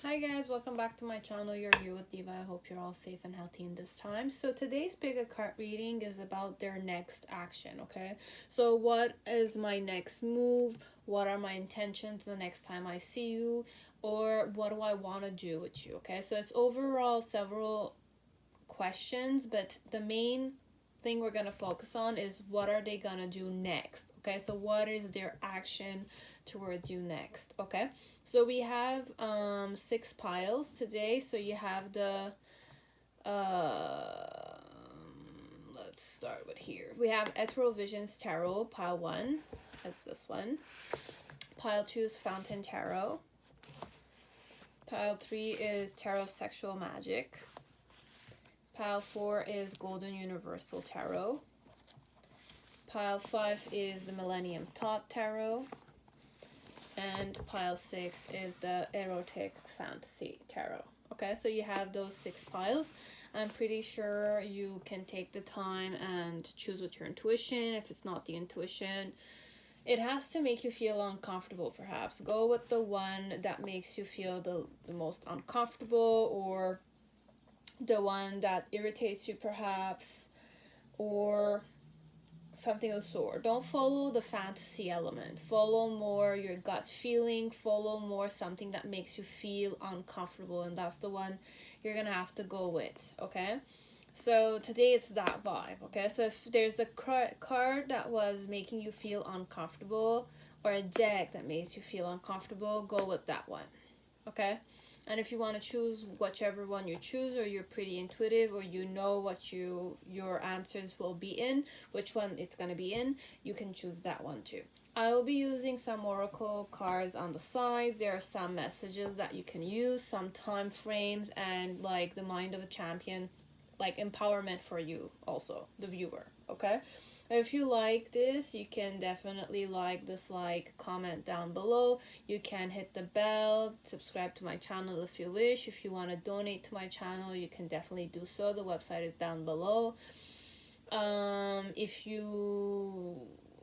Hi guys, welcome back to my channel. You're here with Diva. I hope you're all safe and healthy in this time. So today's pick-a-card reading is about their next action, okay? So what is my next move? What are my intentions the next time I see you? Or what do I want to do with you, okay? So it's overall several questions, but the main thing we're going to focus on is what are they going to do next, okay? So what is their action towards you next, okay? So we have 6 piles today. So you have the let's start with here. We have Ethereal Visions Tarot, pile 1. That's this one. Pile 2 is Fountain Tarot. Pile 3 is Tarot of Sexual Magic. Pile 4 is Golden Universal Tarot. Pile 5 is the Millennium Thoth Tarot. And pile 6 is the Erotic Fantacy Tarot. Okay, so you have those 6 piles. I'm pretty sure you can take the time and choose with your intuition. If it's not the intuition, it has to make you feel uncomfortable, perhaps. Go with the one that makes you feel the most uncomfortable, or the one that irritates you, perhaps, or something of the sort. Don't follow the fantasy element. Follow more your gut feeling. Follow more something that makes you feel uncomfortable, and that's the one you're gonna have to go with, okay? So today it's that vibe, okay? So if there's a card that was making you feel uncomfortable, or a deck that makes you feel uncomfortable, go with that one, okay? And if you want to choose whichever one you choose, or you're pretty intuitive, or you know what your answers will be in, which one it's going to be in, you can choose that one too. I will be using some oracle cards on the sides. There are some messages that you can use, some time frames, and like the mind of a champion, like empowerment for you also, the viewer, okay? If you like this, you can definitely dislike, comment down below. You can hit the bell, subscribe to my channel if you wish. If you want to donate to my channel, you can definitely do so. The website is down below. If you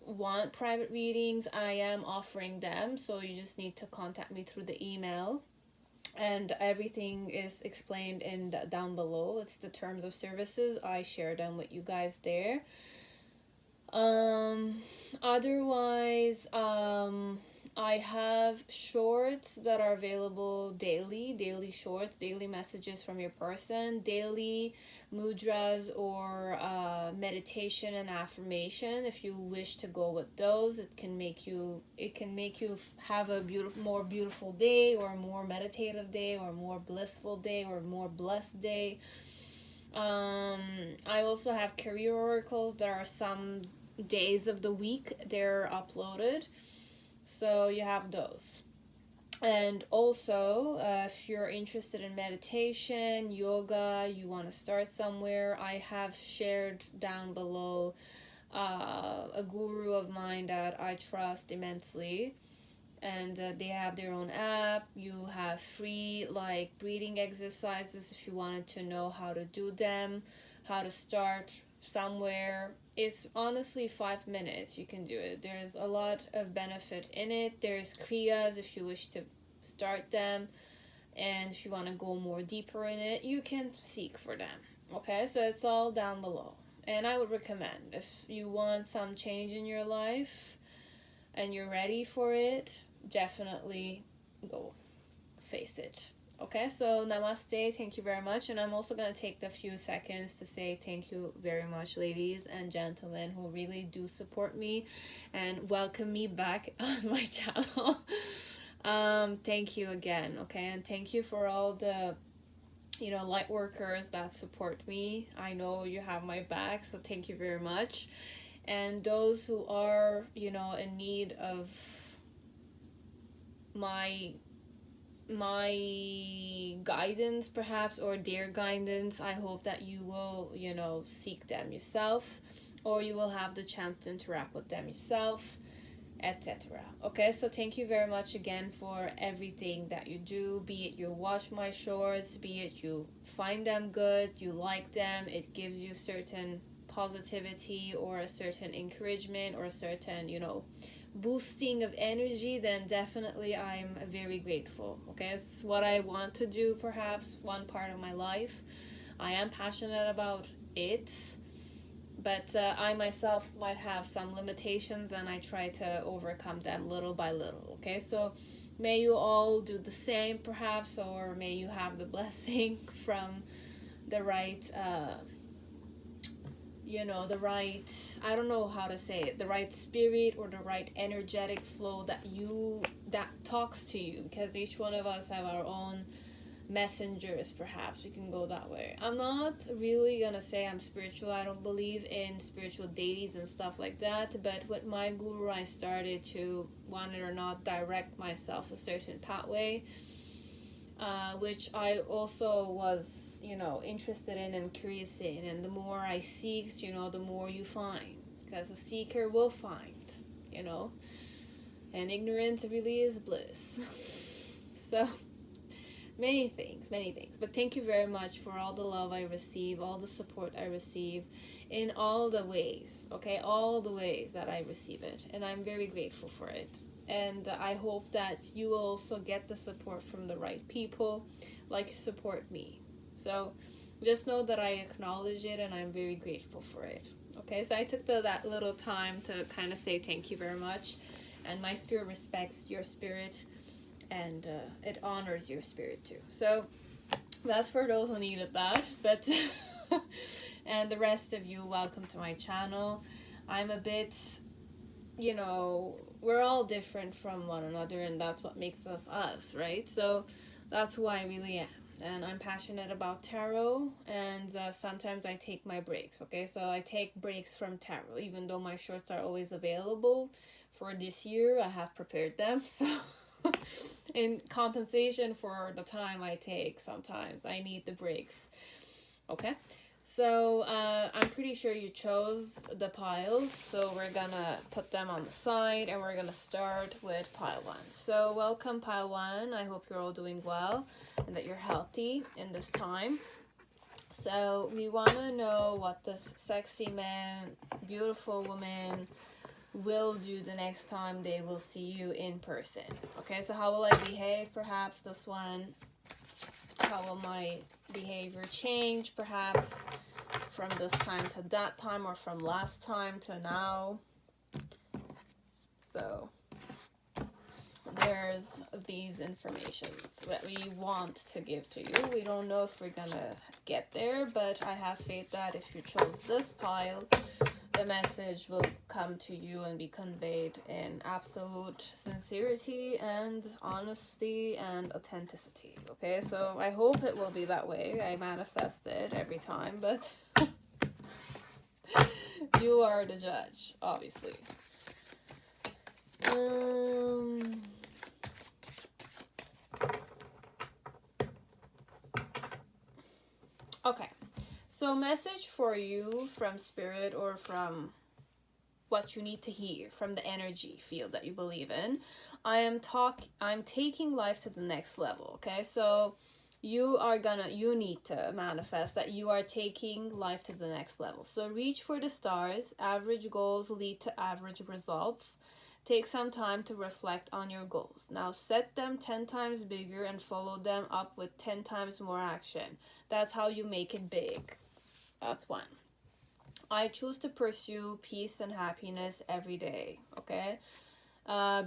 want private readings, I am offering them, so you just need to contact me through the email, and everything is explained in down below. It's the terms of services. I share them with you guys there. Otherwise, I have shorts that are available daily shorts, daily messages from your person, daily mudras, or meditation and affirmation. If you wish to go with those, it can make you have a more beautiful day, or a more meditative day, or a more blissful day, or a more blessed day. I also have career oracles. There are some days of the week they're uploaded, so you have those. And also, if you're interested in meditation, yoga, you want to start somewhere, I have shared down below a guru of mine that I trust immensely, and they have their own app. You have free breathing exercises if you wanted to know how to do them, how to start somewhere. It's honestly 5 minutes, you can do it. There's a lot of benefit in it. There's kriyas if you wish to start them, and if you want to go more deeper in it, you can seek for them, okay? So it's all down below, and I would recommend, if you want some change in your life and you're ready for it, definitely go face it. Okay, so namaste, thank you very much. And I'm also going to take the few seconds to say thank you very much, ladies and gentlemen, who really do support me and welcome me back on my channel. Thank you again, okay? And thank you for all the light workers that support me. I know you have my back, so thank you very much. And those who are in need of my guidance, perhaps, or their guidance, I hope that you will seek them yourself, or you will have the chance to interact with them yourself, etc. Okay, so thank you very much again for everything that you do, be it you watch my shorts, be it you find them good, you like them, it gives you certain positivity, or a certain encouragement, or a certain boosting of energy, then definitely I'm very grateful. Okay, it's what I want to do, perhaps one part of my life. I am passionate about it, but I myself might have some limitations, and I try to overcome them little by little. Okay, so may you all do the same, perhaps, or may you have the blessing from the right the right, I don't know how to say it, the right spirit or the right energetic flow that talks to you, because each one of us have our own messengers, perhaps we can go that way. I'm not really gonna say I'm spiritual. I don't believe in spiritual deities and stuff like that, but with my guru I started to, want it or not, direct myself a certain pathway, which I also was interested in and curious in. And the more I seek, the more you find, because a seeker will find, and ignorance really is bliss. So many things, but thank you very much for all the love I receive, all the support I receive, in all the ways, okay, all the ways that I receive it, and I'm very grateful for it. And I hope that you will also get the support from the right people, like you support me. So just know that I acknowledge it, and I'm very grateful for it. Okay, so I took that little time to kind of say thank you very much, and my spirit respects your spirit, and it honors your spirit too. So that's for those who needed that. But and the rest of you, welcome to my channel. I'm a bit, we're all different from one another, and that's what makes us us, right? So that's who I really am. And I'm passionate about tarot, and sometimes I take my breaks, okay? So I take breaks from tarot, even though my shorts are always available. For this year, I have prepared them, so in compensation for the time I take, sometimes I need the breaks, okay? So I'm pretty sure you chose the piles, so we're gonna put them on the side, and we're gonna start with pile 1. So welcome, pile 1. I hope you're all doing well and that you're healthy in this time. So we want to know what this sexy man, beautiful woman will do the next time they will see you in person. Okay, so how will I behave? Perhaps this one. How will my behavior change, perhaps, from this time to that time, or from last time to now? So there's these informations that we want to give to you. We don't know if we're gonna get there, but I have faith that if you chose this pile, the message will come to you and be conveyed in absolute sincerity and honesty and authenticity. Okay, so I hope it will be that way. I manifest it every time, but you are the judge, obviously. Okay, so message for you from spirit, or from what you need to hear from the energy field that you believe in. I'm taking life to the next level. Okay, so you need to manifest that you are taking life to the next level. So reach for the stars. Average goals lead to average results. Take some time to reflect on your goals. Now set them 10 times bigger and follow them up with 10 times more action. That's how you make it big. That's 1. I choose to pursue peace and happiness every day. Okay?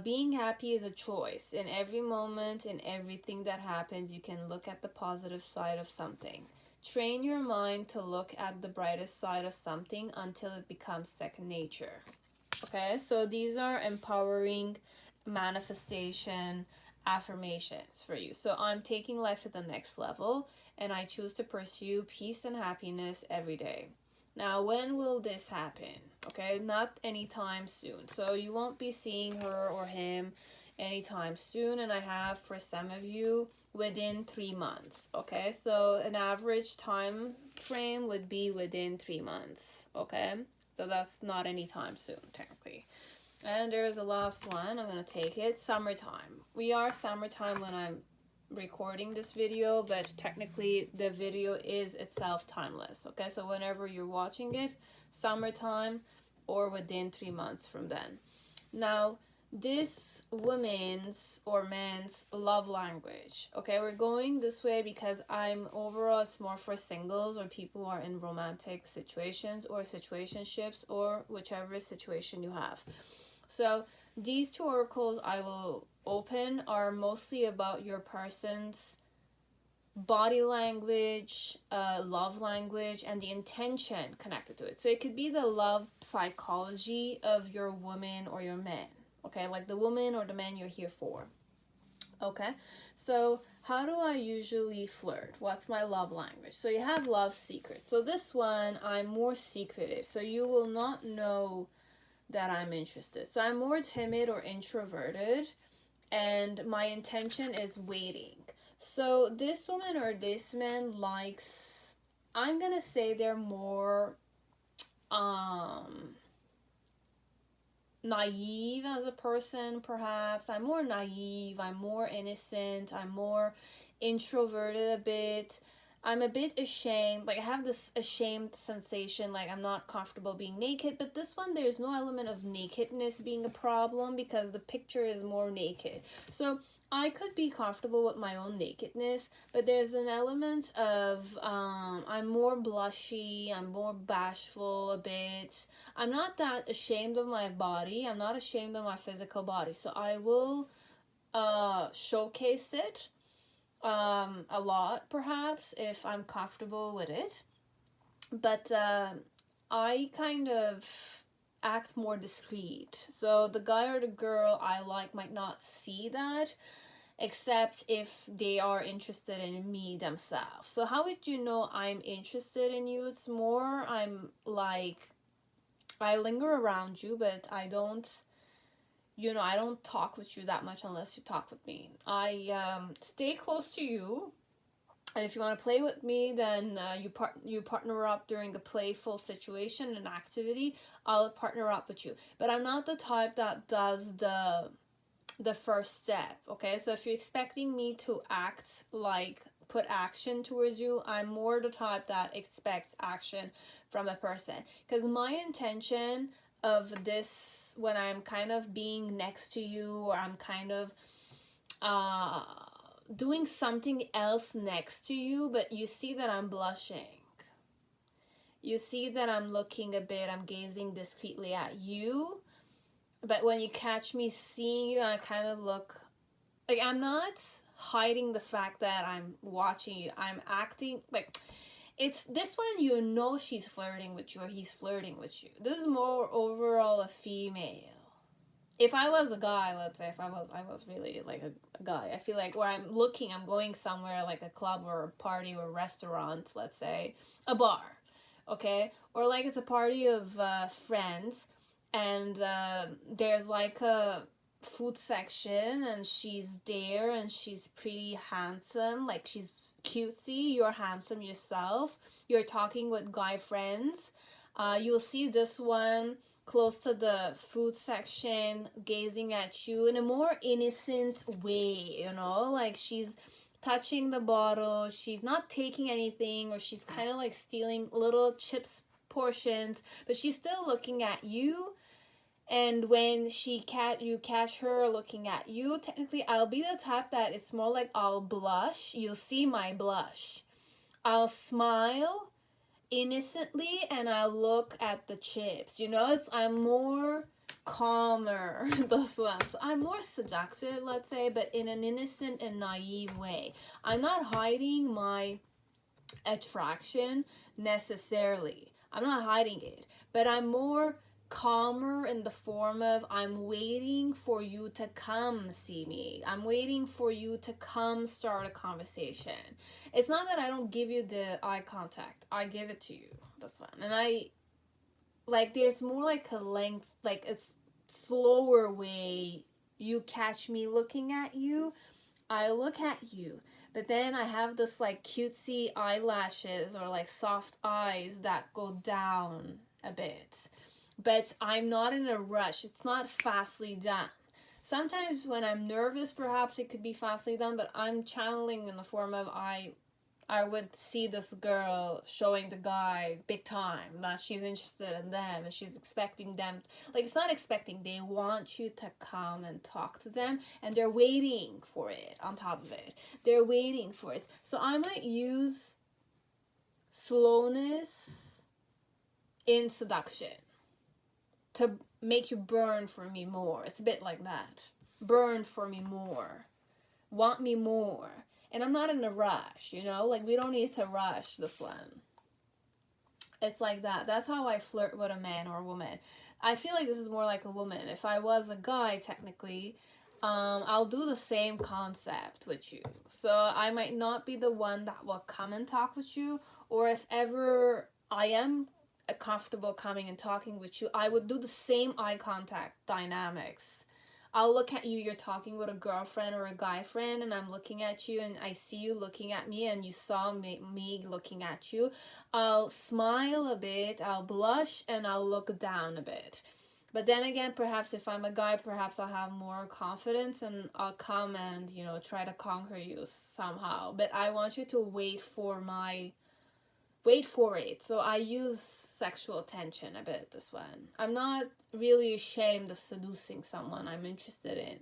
Being happy is a choice. In every moment, in everything that happens, you can look at the positive side of something. Train your mind to look at the brightest side of something until it becomes second nature. Okay, so these are empowering manifestation affirmations for you. So I'm taking life to the next level, and I choose to pursue peace and happiness every day. Now, when will this happen? Okay, not anytime soon. So you won't be seeing her or him anytime soon, and I have for some of you within 3 months. Okay, so an average time frame would be within 3 months. Okay, so that's not anytime soon, technically. And there's the last one. I'm going to take it. Summertime. We are summertime when I'm recording this video, but technically the video is itself timeless. Okay, so whenever you're watching it, summertime or within 3 months from then. Now, this woman's or man's love language. Okay, we're going this way because I'm overall it's more for singles or people who are in romantic situations or situationships or whichever situation you have. So these two oracles I will open are mostly about your person's body language, love language, and the intention connected to it. So it could be the love psychology of your woman or your man. Okay, like the woman or the man you're here for. Okay, so how do I usually flirt? What's my love language? So you have love secrets. So this one, I'm more secretive. So you will not know that I'm interested. So I'm more timid or introverted, and my intention is waiting. So this woman or this man likes, I'm gonna say they're more naive as a person, perhaps. I'm more naive, I'm more innocent, I'm more introverted a bit. I'm a bit ashamed, like I have this ashamed sensation, like I'm not comfortable being naked, but this one there's no element of nakedness being a problem because the picture is more naked. So I could be comfortable with my own nakedness, but there's an element of I'm more blushy, I'm more bashful a bit. I'm not that ashamed of my body, I'm not ashamed of my physical body, so I will showcase it a lot perhaps if I'm comfortable with it, but I kind of act more discreet, so the guy or the girl I like might not see that except if they are interested in me themselves. So how would you know I'm interested in you? It's more I'm like I linger around you, but I don't talk with you that much unless you talk with me. I stay close to you, and if you want to play with me, then you partner up during a playful situation and activity. I'll partner up with you, but I'm not the type that does the first step. Okay, so if you're expecting me to act like put action towards you, I'm more the type that expects action from a person, because my intention of this when I'm kind of being next to you or I'm kind of doing something else next to you, but you see that I'm blushing, you see that I'm looking a bit, I'm gazing discreetly at you, but when you catch me seeing you, I kind of look like I'm not hiding the fact that I'm watching you, I'm acting like it's this one, you know, she's flirting with you or he's flirting with you. This is more overall a female. If I was a guy, let's say if I was really like a guy, I feel like where I'm looking, I'm going somewhere like a club or a party or a restaurant, let's say a bar, okay, or like it's a party of friends, and there's like a food section and she's there and she's pretty handsome, like she's cutesy, you're handsome yourself, you're talking with guy friends, you'll see this one close to the food section gazing at you in a more innocent way, you know, like she's touching the bottle, she's not taking anything, or she's kind of like stealing little chips portions, but she's still looking at you. And when you catch her looking at you, technically I'll be the type that it's more like I'll blush. You'll see my blush. I'll smile innocently and I'll look at the chips. You know, I'm more calmer this one. So I'm more seductive, let's say, but in an innocent and naive way. I'm not hiding my attraction necessarily. I'm not hiding it, but I'm more calmer in the form of I'm waiting for you to come see me. I'm waiting for you to come start a conversation. It's not that I don't give you the eye contact. I give it to you. This one. And I like there's more like a length, like a slower way you catch me looking at you. I look at you, but then I have this like cutesy eyelashes or like soft eyes that go down a bit. But I'm not in a rush. It's not fastly done. Sometimes when I'm nervous, perhaps it could be fastly done, but I'm channeling in the form of I would see this girl showing the guy big time that she's interested in them and she's expecting them. Like, it's not expecting, they want you to come and talk to them, and they're waiting for it on top of it. They're waiting for it. So I might use slowness in seduction to make you burn for me more. It's a bit like that. Burn for me more. Want me more. And I'm not in a rush, you know? Like, we don't need to rush this one. It's like that. That's how I flirt with a man or a woman. I feel like this is more like a woman. If I was a guy, technically, I'll do the same concept with you. So I might not be the one that will come and talk with you. Or if ever I am comfortable coming and talking with you, I would do the same eye contact dynamics. I'll look at you, you're talking with a girlfriend or a guy friend, and I'm looking at you, and I see you looking at me, and you saw me looking at you. I'll smile a bit, I'll blush, and I'll look down a bit. But then again, perhaps if I'm a guy, perhaps I'll have more confidence, and I'll come and, you know, try to conquer you somehow. But I want you to wait for it. So I use sexual tension a bit, this one. I'm not really ashamed of seducing someone I'm interested in,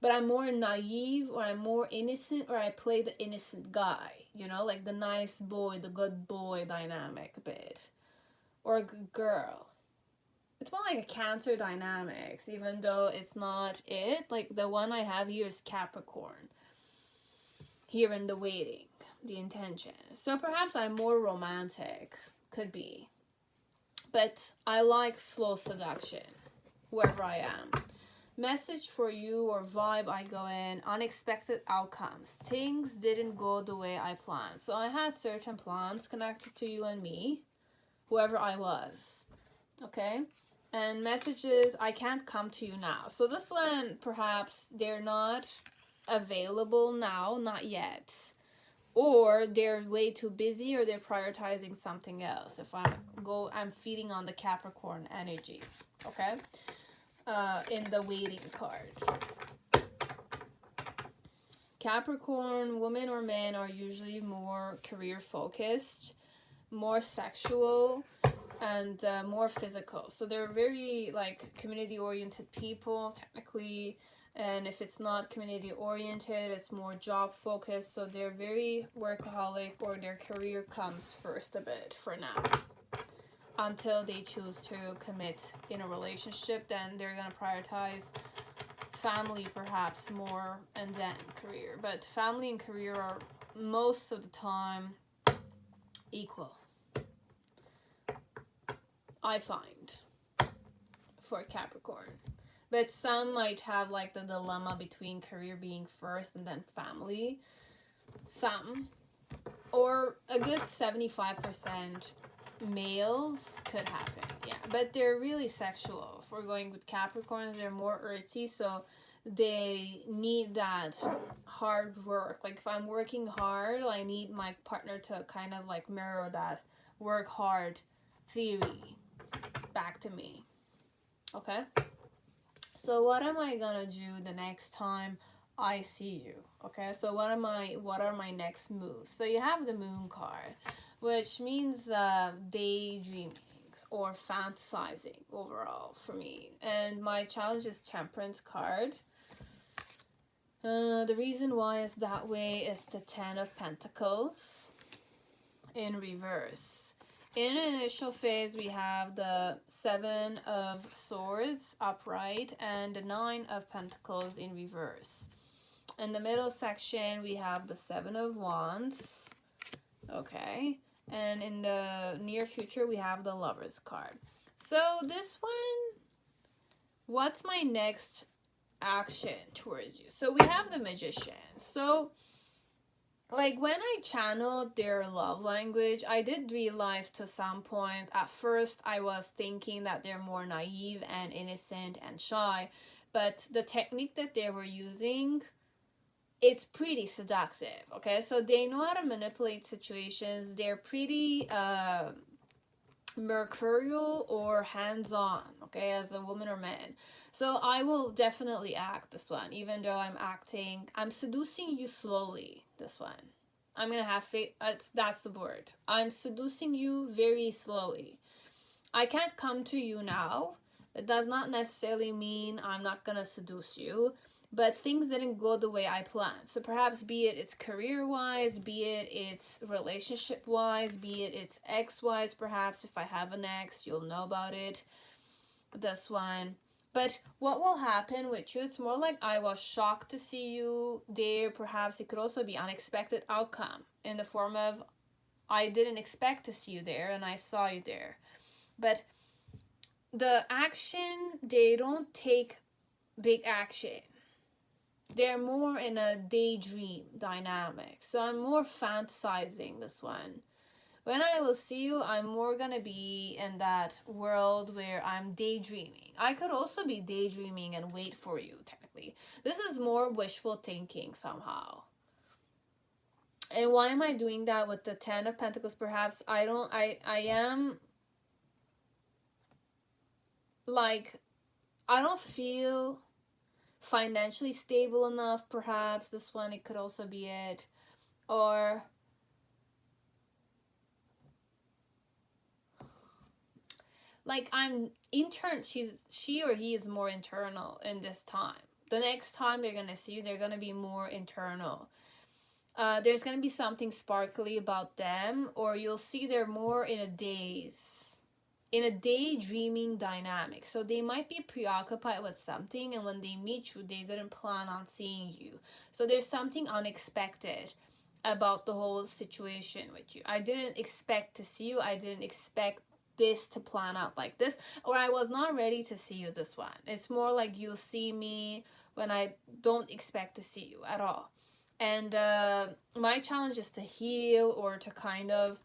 but I'm more naive, or I'm more innocent, or I play the innocent guy, you know, like the nice boy, the good boy dynamic a bit, or a good girl. It's more like a Cancer dynamics, even though it's not it. Like, the one I have here is Capricorn, here in the waiting, the intention. So perhaps I'm more romantic, could be. But I like slow seduction, wherever I am. Message for you or vibe I go in, unexpected outcomes. Things didn't go the way I planned. So I had certain plans connected to you and me, whoever I was. Okay? And messages, I can't come to you now. So this one, perhaps they're not available now, not yet. Or they're way too busy, or they're prioritizing something else. If I'm feeding on the Capricorn energy, okay? In the waiting card. Capricorn, women or men, are usually more career focused, more sexual, and more physical. So they're very, like, community oriented people, technically. And if it's not community oriented, it's more job focused. So they're very workaholic, or their career comes first a bit for now. Until they choose to commit in a relationship, then they're going to prioritize family perhaps more, and then career. But family and career are most of the time equal, I find, for Capricorn. But some might have, like, the dilemma between career being first and then family. Some. Or a good 75% males could happen. Yeah, but they're really sexual. If we're going with Capricorns, they're more earthy, so they need that hard work. Like, if I'm working hard, I need my partner to kind of, like, mirror that work hard theory back to me. Okay? So what am I gonna do the next time I see you? Okay, so what are my next moves? So you have the Moon card, which means daydreaming or fantasizing overall for me. And my challenge is Temperance card. The reason why it's that way is the 10 of Pentacles in reverse. In an initial phase, we have the 7 of Swords upright and the 9 of Pentacles in reverse. In the middle section, we have the 7 of Wands. Okay. And in the near future, we have the Lovers card. So this one, what's my next action towards you? So we have the Magician. So, like, when I channeled their love language, I did realize to some point, at first I was thinking that they're more naive and innocent and shy, but the technique that they were using, it's pretty seductive, okay? So they know how to manipulate situations. They're pretty mercurial or hands-on, okay, as a woman or man. So I will definitely act this one, even though I'm seducing you slowly, this one. I'm gonna have faith. That's the word. I'm seducing you very slowly. I can't come to you now. It does not necessarily mean I'm not gonna seduce you, but things didn't go the way I planned. So perhaps be it it's career-wise, be it it's relationship-wise, be it it's ex-wise, perhaps if I have an ex, you'll know about it. This one. But what will happen with you, it's more like I was shocked to see you there. Perhaps it could also be unexpected outcome in the form of I didn't expect to see you there and I saw you there. But the action, they don't take big action. They're more in a daydream dynamic. So I'm more fantasizing this one. When I will see you, I'm more gonna be in that world where I'm daydreaming. I could also be daydreaming and wait for you, technically. This is more wishful thinking somehow. And why am I doing that with the 10 of Pentacles? Perhaps I am like, I don't feel financially stable enough, perhaps. This one, it could also be it. Or like I'm she or he is more internal in this time. The next time they're gonna see you, they're gonna be more internal. There's gonna be something sparkly about them, or you'll see they're more in a daydreaming dynamic. So they might be preoccupied with something, and when they meet you, they didn't plan on seeing you. So there's something unexpected about the whole situation with you. I didn't expect to see you. I didn't expect this to plan out like this, or I was not ready to see you this one. It's more like you'll see me when I don't expect to see you at all. And my challenge is to heal or to kind of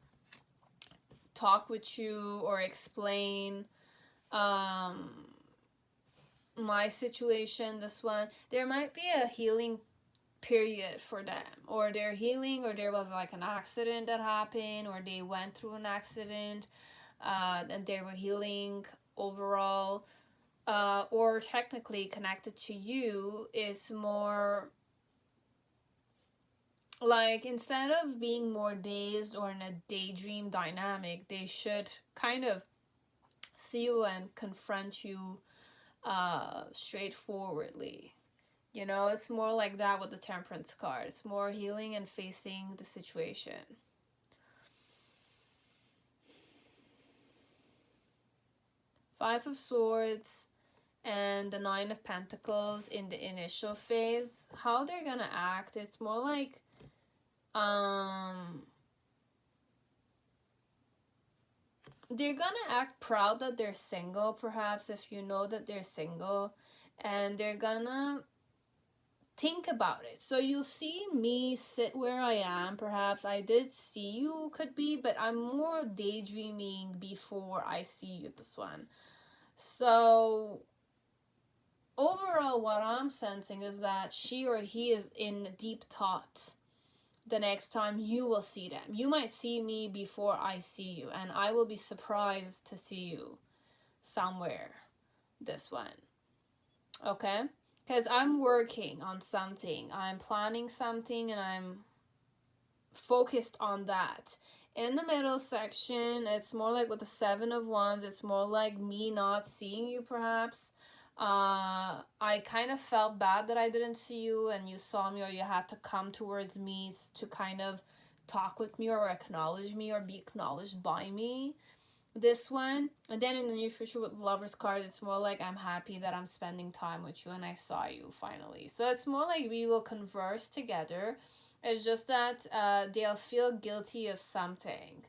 talk with you or explain my situation. This one, there might be a healing period for them, or they're healing, or there was like an accident that happened, or they went through an accident and they were healing overall, or technically connected to you. Is more like, instead of being more dazed or in a daydream dynamic, they should kind of see you and confront you straightforwardly. You know, it's more like that with the Temperance card. It's more healing and facing the situation. Five of Swords and the Nine of Pentacles in the initial phase. How they're gonna act, it's more like they're gonna act proud that they're single, perhaps, if you know that they're single, and they're gonna think about it. So you'll see me sit where I am. Perhaps I did see you, could be, but I'm more daydreaming before I see you, this one. So overall, what I'm sensing is that she or he is in deep thought the next time you will see them. You might see me before I see you, and I will be surprised to see you somewhere, this one. Okay? Because I'm working on something. I'm planning something, and I'm focused on that. In the middle section, it's more like with the Seven of Wands, it's more like me not seeing you, perhaps. I kind of felt bad that I didn't see you and you saw me, or you had to come towards me to kind of talk with me or acknowledge me or be acknowledged by me, this one. And then in the near future with Lover's card, it's more like I'm happy that I'm spending time with you and I saw you finally. So it's more like we will converse together. It's just that they'll feel guilty of something.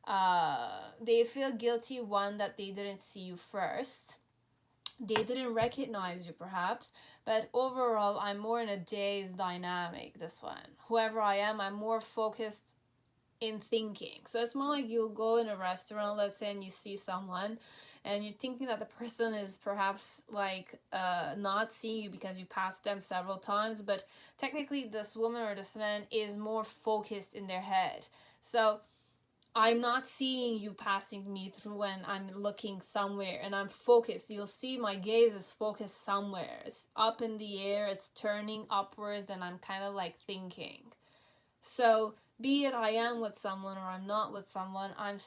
They feel guilty, one, that they didn't see you first. They didn't recognize you, perhaps. But overall, I'm more in a dazed dynamic, this one. Whoever I am, I'm more focused in thinking. So it's more like you'll go in a restaurant, let's say, and you see someone, and you're thinking that the person is perhaps like not seeing you because you passed them several times, but technically this woman or this man is more focused in their head. So I'm not seeing you passing me through when I'm looking somewhere and I'm focused. You'll see my gaze is focused somewhere. It's up in the air, it's turning upwards, and I'm kind of like thinking. So be it I am with someone or I'm not with someone, I'm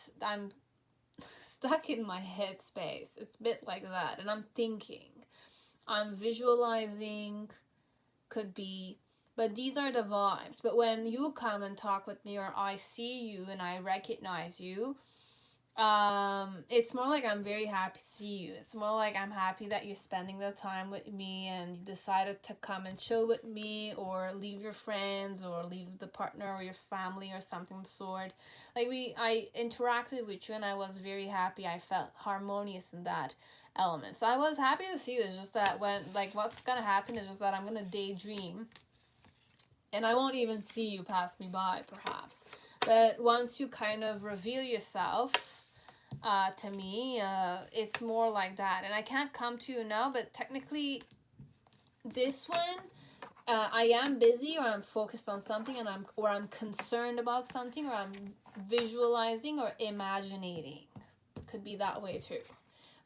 stuck in my headspace. It's a bit like that, and I'm thinking, I'm visualizing, could be, but these are the vibes. But when you come and talk with me, or I see you and I recognize you, it's more like I'm very happy to see you. It's more like I'm happy that you're spending the time with me and you decided to come and chill with me, or leave your friends, or leave the partner or your family or something of the sort. Like I interacted with you and I was very happy. I felt harmonious in that element. So I was happy to see you. It's just that when, like, what's gonna happen is just that I'm gonna daydream and I won't even see you pass me by, perhaps. But once you kind of reveal yourself to me, it's more like that. And I can't come to you now, but technically this one, I am busy, or I'm focused on something, and I'm concerned about something, or I'm visualizing or imagining. Could be that way too.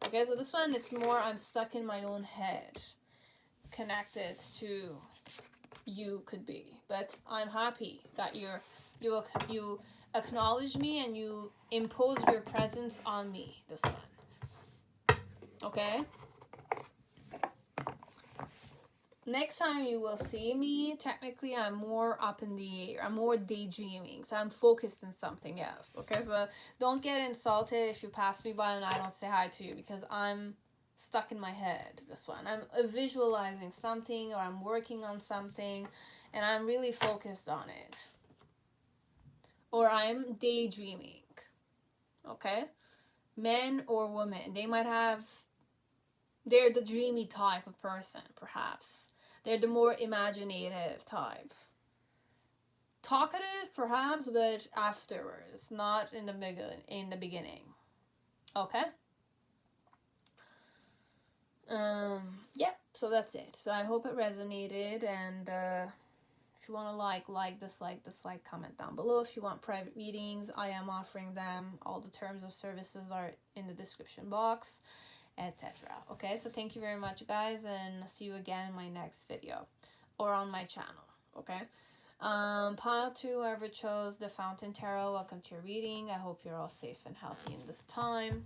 Okay, so this one, it's more I'm stuck in my own head, connected to you, could be. But I'm happy that you acknowledge me and you impose your presence on me, this one. Okay? Next time you will see me, technically I'm more up in the air. I'm more daydreaming. So I'm focused on something else. Okay? So don't get insulted if you pass me by and I don't say hi to you, because I'm stuck in my head, this one. I'm visualizing something, or I'm working on something and I'm really focused on it. Or I'm daydreaming. Okay? Men or women, they're the dreamy type of person, perhaps. They're the more imaginative type. Talkative, perhaps, but afterwards, not in the beginning. Okay? Yeah, so that's it. So I hope it resonated, and if you want to like, dislike, comment down below. If you want private readings, I am offering them. All the terms of services are in the description box, etc. Okay, so thank you very much, guys, and see you again in my next video or on my channel. Okay, pile 2, whoever chose the Fountain Tarot, welcome to your reading. I hope you're all safe and healthy in this time.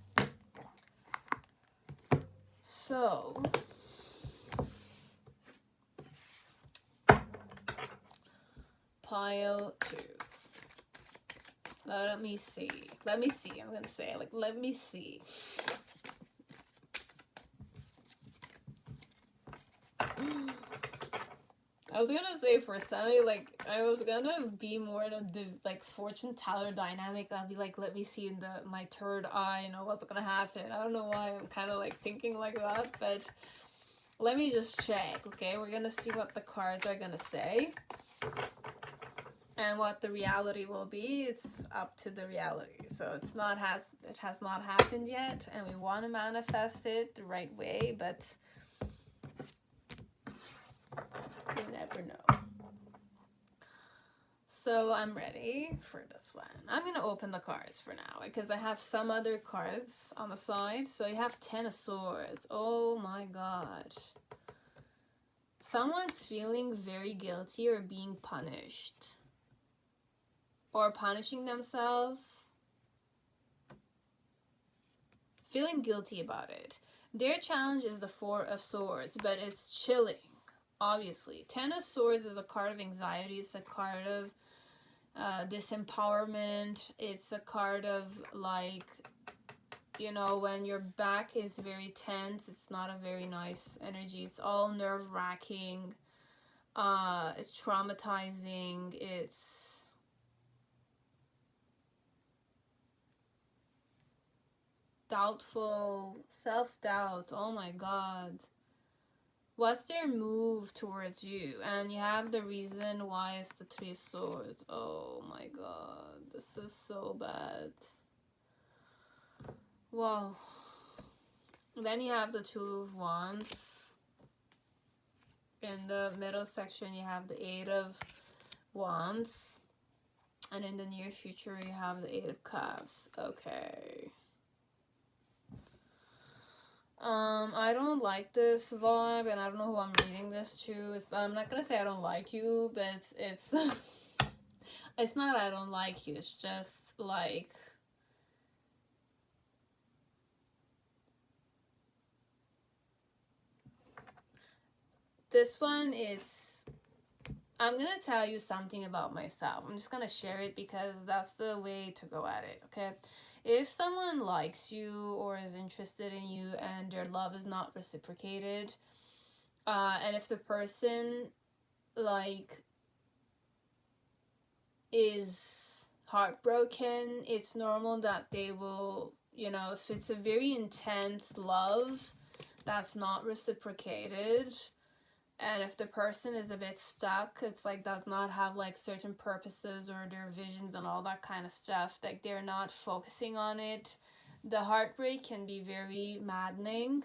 So pile 2. Let me see. I'm gonna say, like, let me see. I was gonna say, for somebody, like, I was gonna be more in the like fortune teller dynamic. I'll be like, let me see in my third eye, you know, what's gonna happen. I don't know why I'm kind of like thinking like that, but let me just check. Okay, we're gonna see what the cards are gonna say. And what the reality will be, it's up to the reality. So it has not happened yet, and we want to manifest it the right way, but you never know. So I'm ready for this one. I'm going to open the cards for now, because I have some other cards on the side. So you have 10 of Swords. Oh my god. Someone's feeling very guilty or being punished, or punishing themselves, feeling guilty about it. Their challenge is the 4 of Swords, but it's chilling, obviously. 10 of Swords is a card of anxiety. It's a card of disempowerment. It's a card of, like, you know, when your back is very tense, it's not a very nice energy. It's all nerve-wracking. It's traumatizing. It's doubtful, self-doubt. Oh my god. What's their move towards you? And you have the reason why it's the 3 of Swords. Oh my god. This is so bad. Wow. Then you have the 2 of Wands. In the middle section, you have the 8 of Wands. And in the near future, you have the 8 of Cups. Okay. I don't like this vibe, and I don't know who I'm reading this to. I'm not gonna say I don't like you, but it's It's not I don't like you, it's just like this one is, I'm gonna tell you something about myself. I'm just gonna share it because that's the way to go at it, okay? If someone likes you or is interested in you and their love is not reciprocated, and if the person like is heartbroken, it's normal that they will, you know, if it's a very intense love that's not reciprocated, and if the person is a bit stuck, it's like does not have like certain purposes or their visions and all that kind of stuff, like they're not focusing on it, the heartbreak can be very maddening,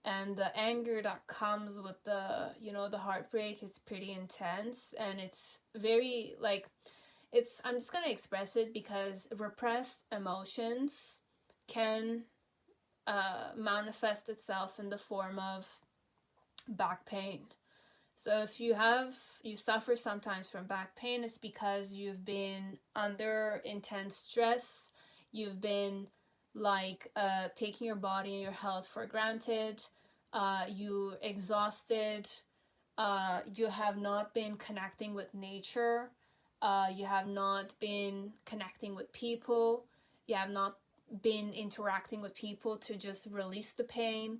and the anger that comes with the, you know, the heartbreak is pretty intense, and it's very like, it's, I'm just gonna express it because repressed emotions can manifest itself in the form of back pain. So if you suffer sometimes from back pain, it's because you've been under intense stress, you've been like taking your body and your health for granted, you're exhausted, you have not been connecting with nature, you have not been connecting with people, you have not been interacting with people to just release the pain.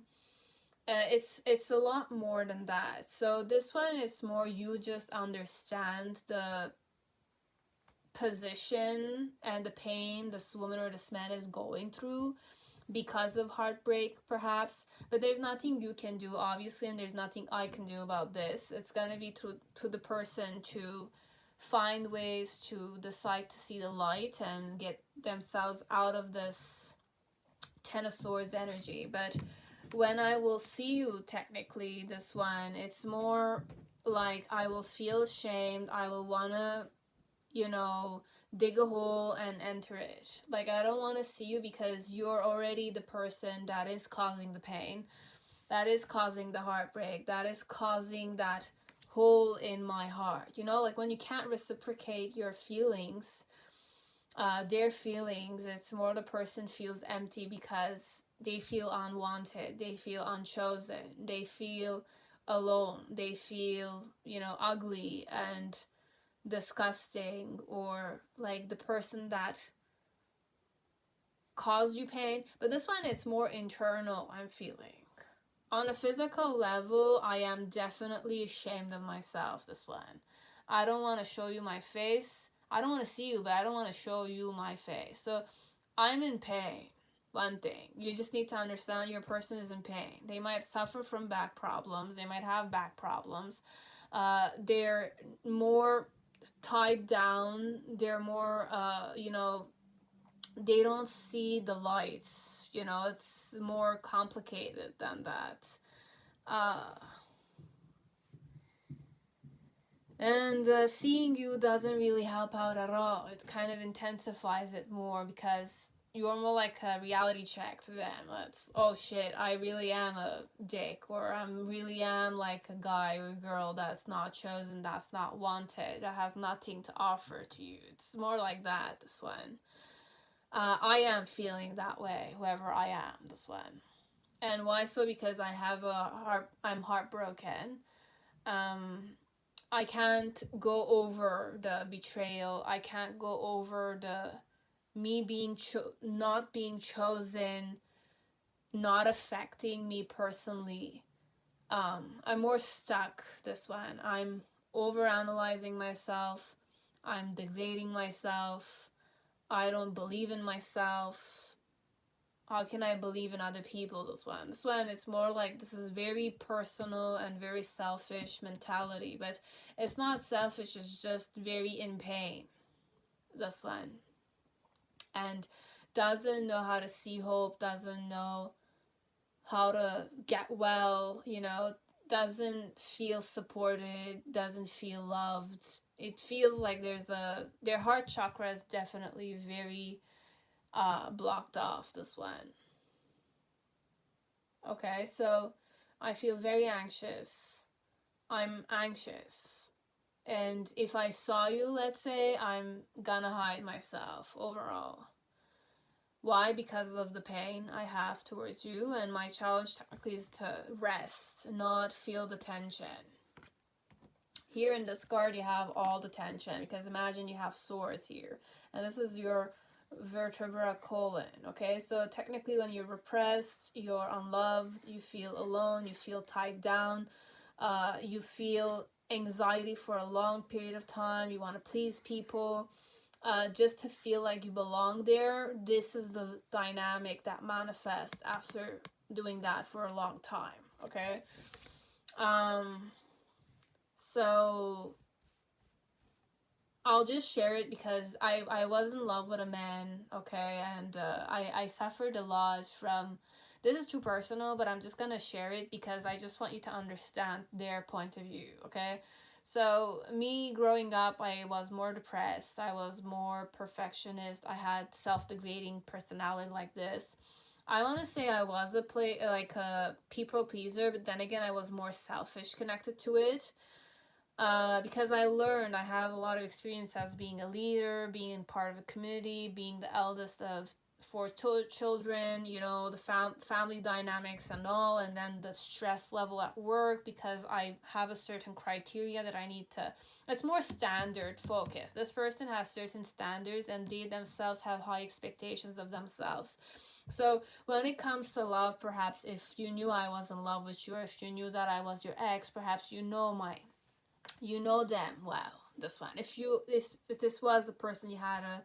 It's a lot more than that. So this one is more you just understand the position and the pain this woman or this man is going through because of heartbreak perhaps, but there's nothing you can do obviously, and there's nothing I can do about this. It's gonna be to the person to find ways to decide to see the light and get themselves out of this Ten of Swords energy. But when I will see you, technically, this one, it's more like I will feel ashamed. I will want to, you know, dig a hole and enter it. Like, I don't want to see you because you're already the person that is causing the pain, that is causing the heartbreak, that is causing that hole in my heart. You know, like when you can't reciprocate your feelings, their feelings, it's more the person feels empty because they feel unwanted, they feel unchosen, they feel alone, they feel, you know, ugly and disgusting, or like the person that caused you pain. But this one is more internal, I'm feeling. On a physical level, I am definitely ashamed of myself, this one. I don't want to show you my face. I don't want to see you, but I don't want to show you my face. So I'm in pain. One thing, you just need to understand your person is in pain. They might suffer from back problems. They might have back problems. They're more tied down. They're more, you know, they don't see the lights. You know, it's more complicated than that. And seeing you doesn't really help out at all. It kind of intensifies it more because you're more like a reality check to them. It's, oh shit, I really am a dick, or I really am like a guy or a girl that's not chosen, that's not wanted, that has nothing to offer to you. It's more like that, this one. I am feeling that way, whoever I am, this one. And why so? Because I have I'm heartbroken. I can't go over the betrayal. I can't go over the me being not being chosen, not affecting me personally. I'm more stuck, this one. I'm over analyzing myself. I'm degrading myself. I don't believe in myself. How can I believe in other people, this one? This one, it's more like this is very personal and very selfish mentality. But it's not selfish, it's just very in pain, this one. And doesn't know how to see hope, doesn't know how to get well, you know, doesn't feel supported, doesn't feel loved. It feels like their heart chakra is definitely very blocked off, this one. Okay, so I feel very anxious. I'm anxious. And if I saw you, let's say, I'm gonna hide myself overall. Why? Because of the pain I have towards you, and my challenge technically is to rest, not feel the tension. Here in this card, you have all the tension, because imagine you have swords here, and this is your vertebra colon, okay? So technically when you're repressed, you're unloved, you feel alone, you feel tied down, you feel anxiety for a long period of time, you want to please people, just to feel like you belong there. This is the dynamic that manifests after doing that for a long time, okay? So I'll just share it because I was in love with a man, okay, and I suffered a lot from, this is too personal, but I'm just gonna share it because I just want you to understand their point of view, okay? So me growing up, I was more depressed, I was more perfectionist, I had self-degrading personality like this. I want to say I was a people pleaser, but then again I was more selfish connected to it. Because I learned, I have a lot of experience as being a leader, being part of a community, being the eldest of 4 children, you know, the family dynamics and all, and then the stress level at work, because I have a certain criteria that I need to, it's more standard focus. This person has certain standards and they themselves have high expectations of themselves. So when it comes to love, perhaps if you knew I was in love with you, or if you knew that I was your ex, perhaps you know them well, this one, if this was the person you had a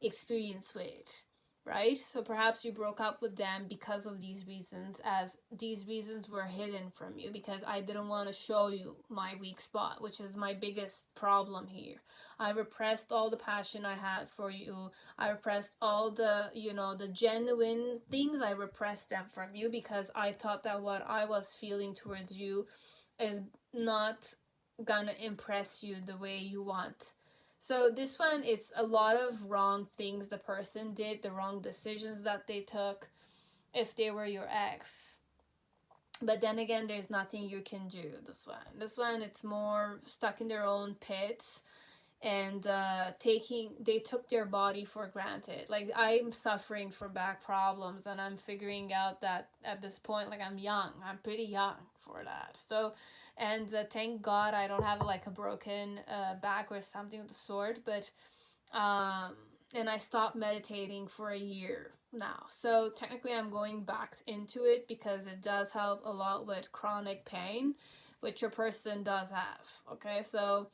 experience with, right? So perhaps you broke up with them because of these reasons, as these reasons were hidden from you, because I didn't want to show you my weak spot, which is my biggest problem here. I repressed all the passion I had for you. I repressed all the, you know, the genuine things. I repressed them from you because I thought that what I was feeling towards you is not gonna impress you the way you want. So this one is a lot of wrong things the person did, the wrong decisions that they took if they were your ex. But then again, there's nothing you can do. This one it's more stuck in their own pits, and they took their body for granted. Like, I'm suffering for back problems, and I'm figuring out that at this point, like, I'm pretty young for that. So, and thank God I don't have like a broken back or something of the sort, but and I stopped meditating for a year now. So technically I'm going back into it because it does help a lot with chronic pain, which your person does have, okay? So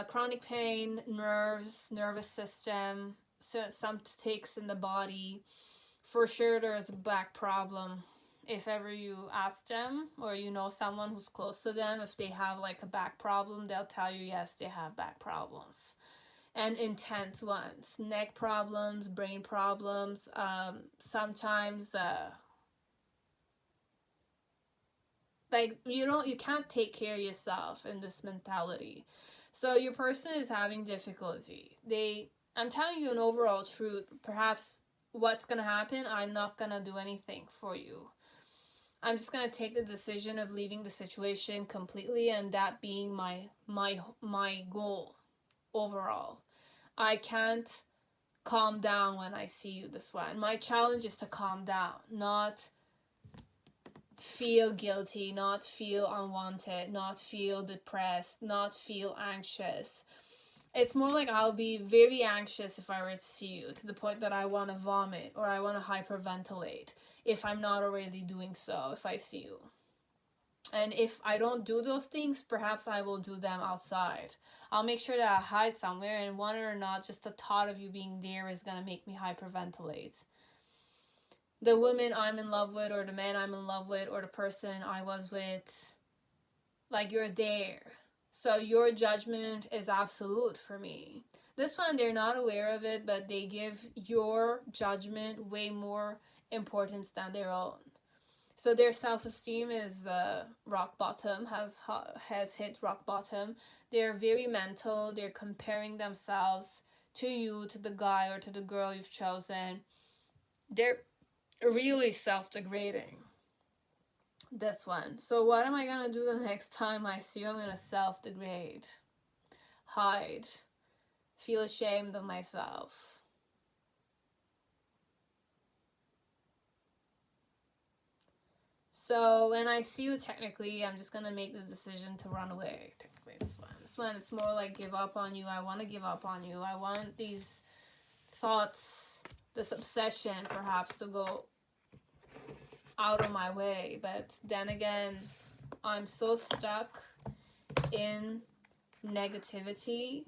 chronic pain, nerves, nervous system, so some ticks in the body. For sure there's a back problem. If ever you ask them, or you know someone who's close to them, if they have like a back problem, they'll tell you yes, they have back problems. And intense ones. Neck problems, brain problems, sometimes like you can't take care of yourself in this mentality. So your person is having difficulty. I'm telling you an overall truth. Perhaps what's gonna happen, I'm not gonna do anything for you. I'm just gonna take the decision of leaving the situation completely, and that being my goal overall. I can't calm down when I see you this way. My challenge is to calm down, not feel guilty, not feel unwanted, not feel depressed, not feel anxious. It's more like I'll be very anxious if I were to see you, to the point that I want to vomit or I want to hyperventilate if I'm not already doing so if I see you. And if I don't do those things, perhaps I will do them outside. I'll make sure that I hide somewhere, and whether or not just the thought of you being there is going to make me hyperventilate. The woman I'm in love with, or the man I'm in love with, or the person I was with, like, you're there. So your judgment is absolute for me. This one, they're not aware of it, but they give your judgment way more importance than their own. So their self-esteem is rock bottom, has hit rock bottom. They're very mental. They're comparing themselves to you, to the guy or to the girl you've chosen. They're really self-degrading. This one. So what am I going to do the next time I see you? I'm going to self-degrade. hide, feel ashamed of myself. So when I see you, technically, I'm just going to make the decision to run away. Technically, this one, it's more like give up on you. I want to give up on you. I want these thoughts, this obsession, perhaps, to go out of my way. But then again, I'm so stuck in negativity.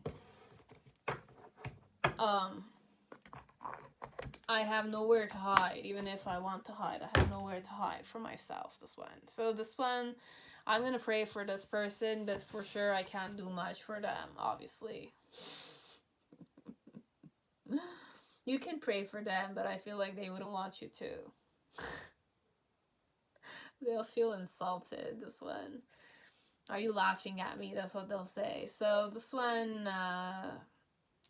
I have nowhere to hide. Even if I want to hide, I have nowhere to hide for myself, this one. So this one, I'm going to pray for this person, but for sure I can't do much for them, obviously. You can pray for them, but I feel like they wouldn't want you to. They'll feel insulted, this one. Are you laughing at me? That's what they'll say. So this one,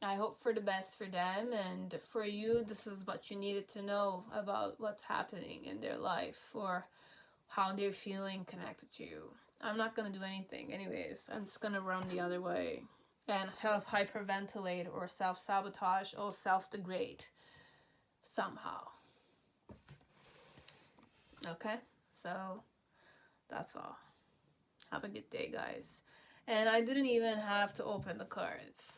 I hope for the best for them, and for you, this is what you needed to know about what's happening in their life or how they're feeling connected to you. I'm not going to do anything anyways. I'm just going to run the other way and help hyperventilate or self-sabotage or self-degrade somehow. Okay, so that's all. Have a good day, guys. And I didn't even have to open the cards.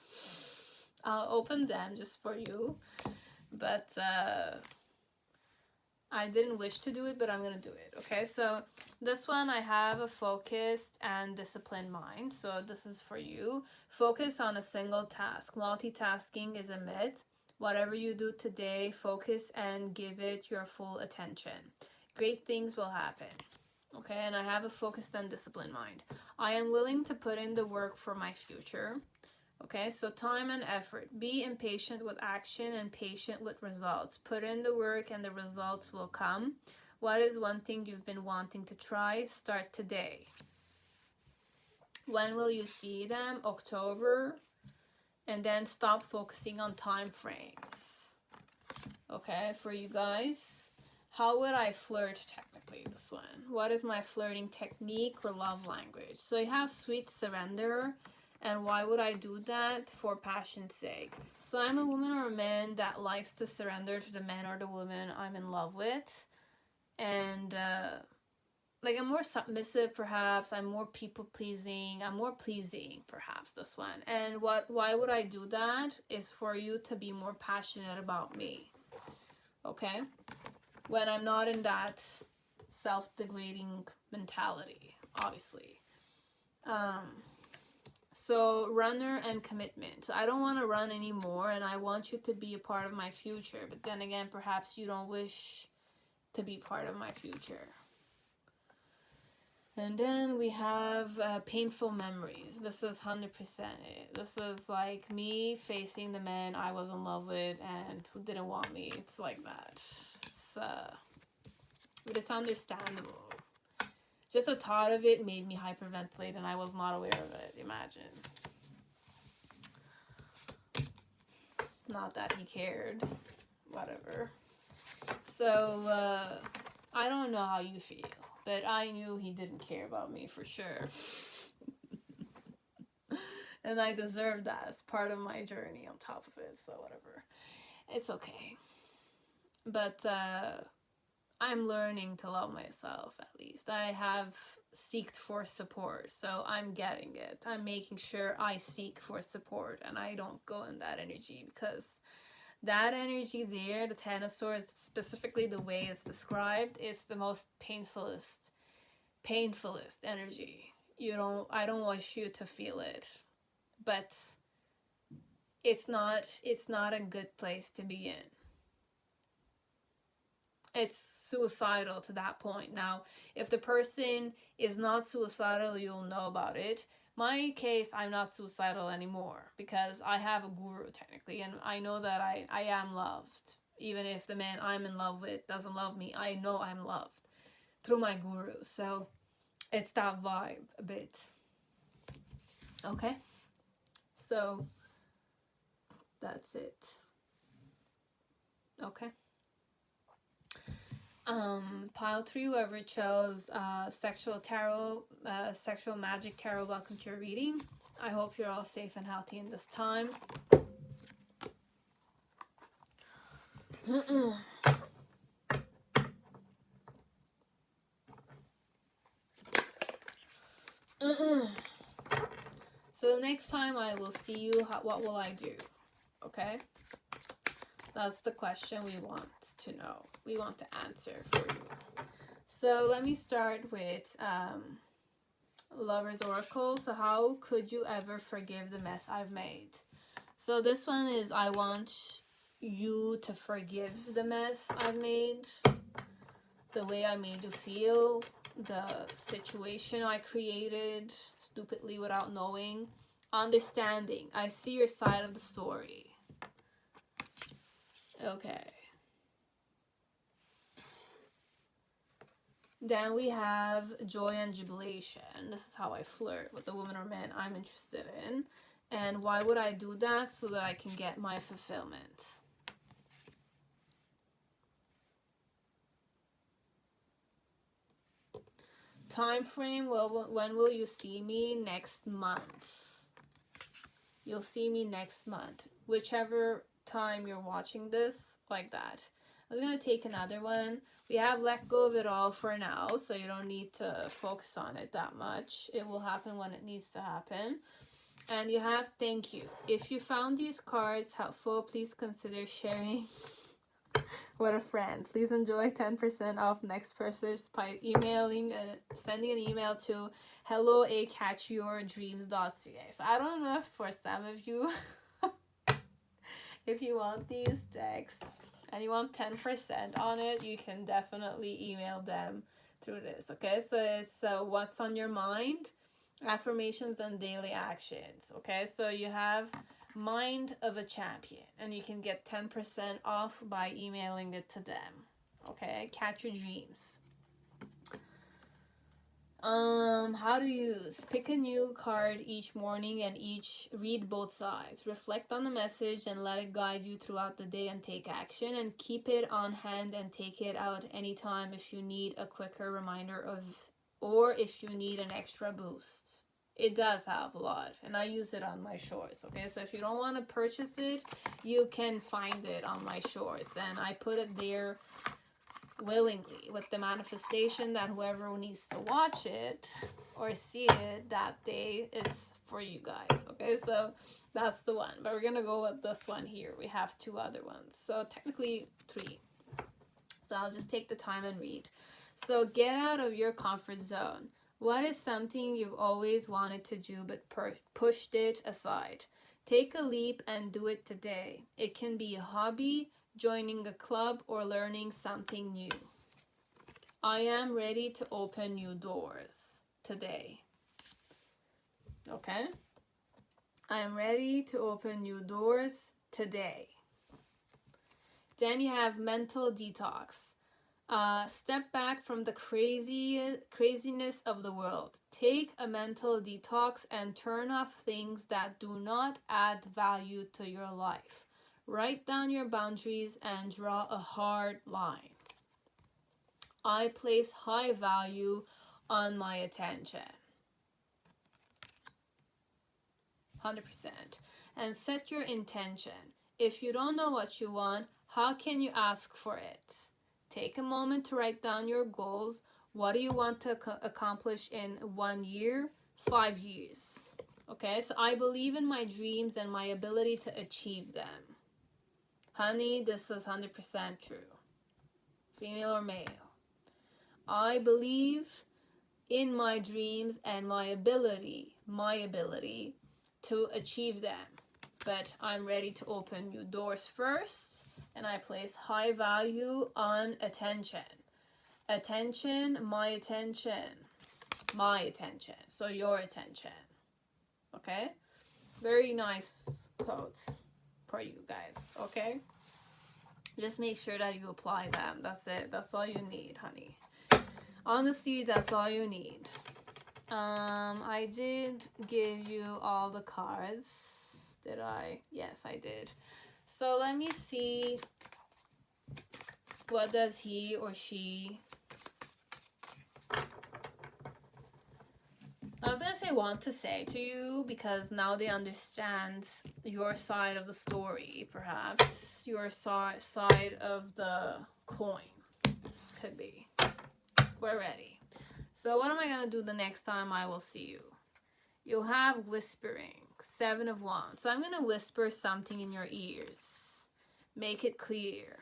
I'll open them just for you, but I didn't wish to do it, but I'm gonna do it. Okay, so this one, I have a focused and disciplined mind, so this is for you. Focus on a single task. Multitasking is a myth. Whatever you do today, focus and give it your full attention. Great things will happen. Okay, and I have a focused and disciplined mind. I am willing to put in the work for my future. Okay, so time and effort. Be impatient with action and patient with results. Put in the work and the results will come. What is one thing you've been wanting to try? Start today. When will you see them? October. And then stop focusing on time frames. Okay, for you guys. How would I flirt technically, this one? What is my flirting technique or love language? So you have sweet surrender. And why would I do that? For passion's sake. So I'm a woman or a man that likes to surrender to the man or the woman I'm in love with. And like I'm more submissive perhaps. I'm more people pleasing. I'm more pleasing perhaps, this one. And why would I do that? Is for you to be more passionate about me. Okay? When I'm not in that self-degrading mentality, obviously. So runner and commitment. So I don't want to run anymore, and I want you to be a part of my future. But then again, perhaps you don't wish to be part of my future. And then we have painful memories. This is 100% it. This is like me facing the man I was in love with and who didn't want me. It's like that. But it's understandable. Just the thought of it made me hyperventilate, and I was not aware of it. Imagine. Not that he cared. Whatever. So, I don't know how you feel, but I knew he didn't care about me for sure. And I deserved that as part of my journey on top of it, so whatever. It's okay. But, I'm learning to love myself, at least. I have seeked for support, so I'm getting it. I'm making sure I seek for support and I don't go in that energy, because that energy there, the Ten of Swords, specifically the way it's described, it's the most painfulest energy. I don't wish you to feel it, but it's not a good place to be in. It's suicidal to that point. Now, if the person is not suicidal, you'll know about it. My case, I'm not suicidal anymore because I have a guru technically, and I know that I am loved. Even if the man I'm in love with doesn't love me, I know I'm loved through my guru. So it's that vibe a bit. Okay? So that's it. Okay? Pile 3, whoever chose sexual tarot, sexual magic tarot, welcome to your reading. I hope you're all safe and healthy in this time. So the next time I will see you, what will I do? Okay? That's the question we want to know. We want to answer for you. So let me start with Lover's Oracle. So how could you ever forgive the mess I've made? So this one is, I want you to forgive the mess I've made, the way I made you feel, the situation I created stupidly without knowing. Understanding. I see your side of the story. Okay. Then we have joy and jubilation. This is how I flirt with the woman or man I'm interested in. And why would I do that? So that I can get my fulfillment. Time frame, well, when will you see me? Next month. You'll see me next month. Whichever time you're watching this, like that. I was going to take another one. We have let go of it all for now, so you don't need to focus on it that much. It will happen when it needs to happen. And you have thank you. If you found these cards helpful, please consider sharing with a friend. Please enjoy 10% off next purchase by emailing and sending an email to hello@catchyourdreams.ca. So I don't know if for some of you, if you want these decks and you want 10% on it, you can definitely email them through this. Okay, so it's what's on your mind, affirmations, and daily actions. Okay, so you have Mind of a Champion, and you can get 10% off by emailing it to them. Okay, Catch Your Dreams. How to use. Pick a new card each morning and read both sides. Reflect on the message and let it guide you throughout the day and take action, and keep it on hand and take it out anytime if you need a quicker reminder or if you need an extra boost. It does have a lot, and I use it on my shorts. Okay, so if you don't want to purchase it, you can find it on my shorts, and I put it there willingly with the manifestation that whoever needs to watch it or see it that day, it's for you guys. Okay, so that's the one, but we're gonna go with this one here. We have two other ones, so technically 3, so I'll just take the time and read. So get out of your comfort zone. What is something you've always wanted to do but pushed it aside? Take a leap and do it today. It can be a hobby, joining a club, or learning something new. I am ready to open new doors today. Okay? I am ready to open new doors today. Then you have mental detox. Step back from the craziness of the world. Take a mental detox and turn off things that do not add value to your life. Write down your boundaries and draw a hard line. I place high value on my attention. 100%. And set your intention. If you don't know what you want, how can you ask for it? Take a moment to write down your goals. What do you want to accomplish in 1 year, 5 years? Okay, so I believe in my dreams and my ability to achieve them. Honey, this is 100% true. Female or male. I believe in my dreams and my ability to achieve them. But I'm ready to open new doors first. And I place high value on attention. Attention, my attention. My attention. So your attention. Okay? Very nice quotes for you guys. Okay? Just make sure that you apply them. That's it. That's all you need, honey. Honestly, that's all you need. I did give you all the cards. Did I? Yes, I did. So let me see, what does he or she, I was going to say they want to say to you, because now they understand your side of the story, perhaps. Your side of the coin. Could be. We're ready. So what am I going to do the next time I will see you? You'll have whispering. 7 of Wands. So I'm going to whisper something in your ears. Make it clear.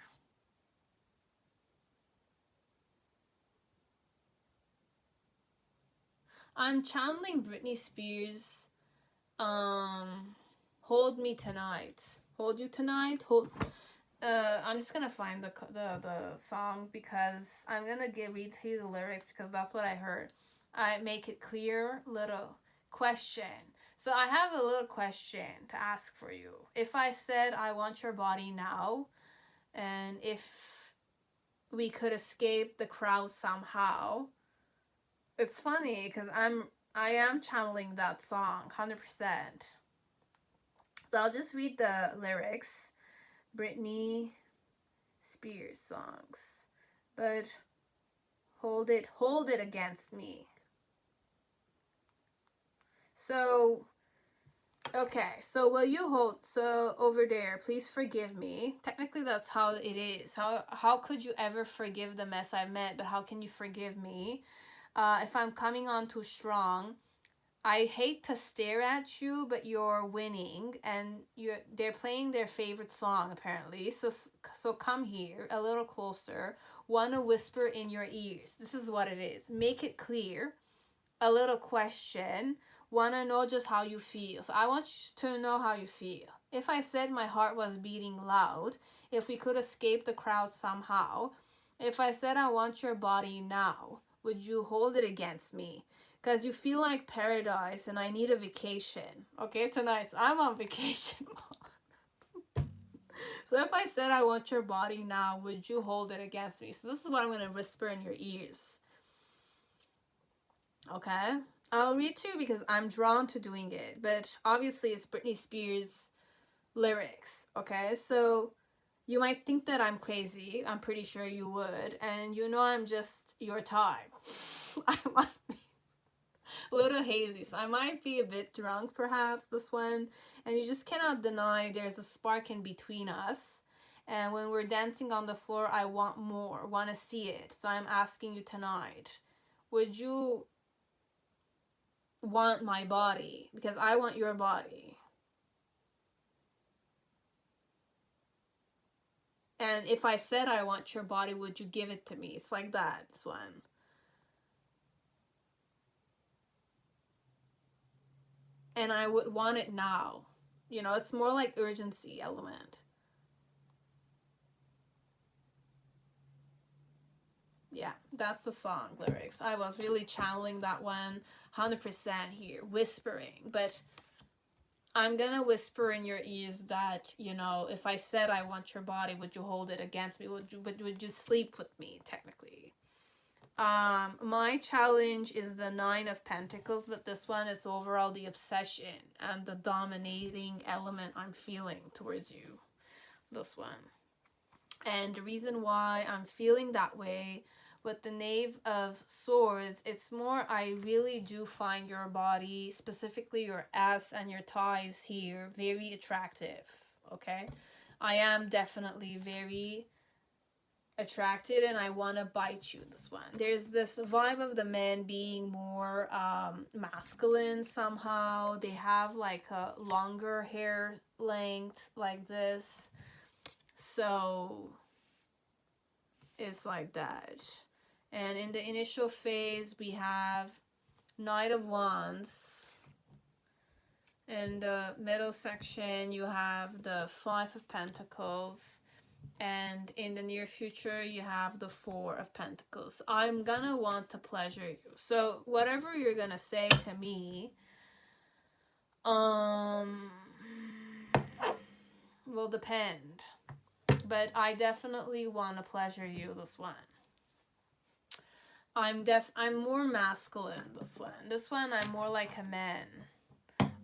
I'm channeling Britney Spears. Hold me tonight. Hold you tonight. Hold. I'm just gonna find the song, because I'm gonna read to you the lyrics, because that's what I heard. I make it clear. Little question. So I have a little question to ask for you. If I said I want your body now, and if we could escape the crowd somehow. It's funny because I am channeling that song 100%. So I'll just read the lyrics. Britney Spears songs. But hold it against me. So, okay, so will you hold, so over there, please forgive me. Technically that's how it is. How could you ever forgive the mess I've made, but how can you forgive me? If I'm coming on too strong, I hate to stare at you, but you're winning, and they're playing their favorite song apparently. So come here a little closer. Wanna whisper in your ears. This is what it is. Make it clear. A little question. Wanna know just how you feel. So I want you to know how you feel. If I said my heart was beating loud, if we could escape the crowd somehow, if I said I want your body now, would you hold it against me? Because you feel like paradise and I need a vacation. Okay, tonight I'm on vacation. So if I said I want your body now, would you hold it against me? So this is what I'm going to whisper in your ears. Okay? I'll read to you because I'm drawn to doing it. But obviously it's Britney Spears lyrics. Okay? So you might think that I'm crazy. I'm pretty sure you would. And you know I'm just your type. I might be a little hazy. So I might be a bit drunk perhaps this one. And you just cannot deny there's a spark in between us. And when we're dancing on the floor, I want more. Want to see it. So I'm asking you tonight. Would you want my body? Because I want your body. And if I said I want your body, would you give it to me? It's like that, this one. And I would want it now. You know, it's more like urgency element. Yeah, that's the song lyrics. I was really channeling that one 100% here, whispering. But I'm gonna whisper in your ears that, you know, if I said I want your body, would you hold it against me? Would you sleep with me, technically? My challenge is the 9 of Pentacles, but this one is overall the obsession and the dominating element I'm feeling towards you. This one. And the reason why I'm feeling that way with the Knave of Swords, it's more I really do find your body, specifically your ass and your thighs here, very attractive. Okay? I am definitely very attracted and I want to bite you, this one. There's this vibe of the men being more masculine somehow. They have like a longer hair length like this. So it's like that. And in the initial phase we have Knight of Wands. In the middle section you have the 5 of Pentacles. And in the near future, you have the 4 of Pentacles. I'm gonna want to pleasure you. So whatever you're gonna say to me, will depend. But I definitely want to pleasure you, this one. I'm more masculine, this one. This one, I'm more like a man.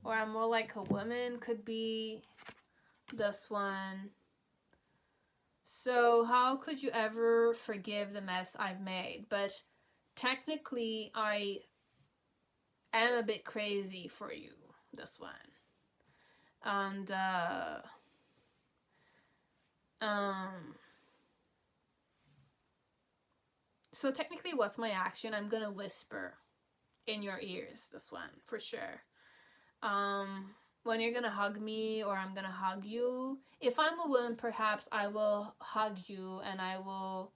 Or I'm more like a woman, could be. This one. So how could you ever forgive the mess I've made? But technically, I am a bit crazy for you, this one. And so technically, what's my action? I'm gonna whisper in your ears, this one, for sure. When you're gonna hug me, or I'm gonna hug you, if I'm a woman, perhaps I will hug you and I will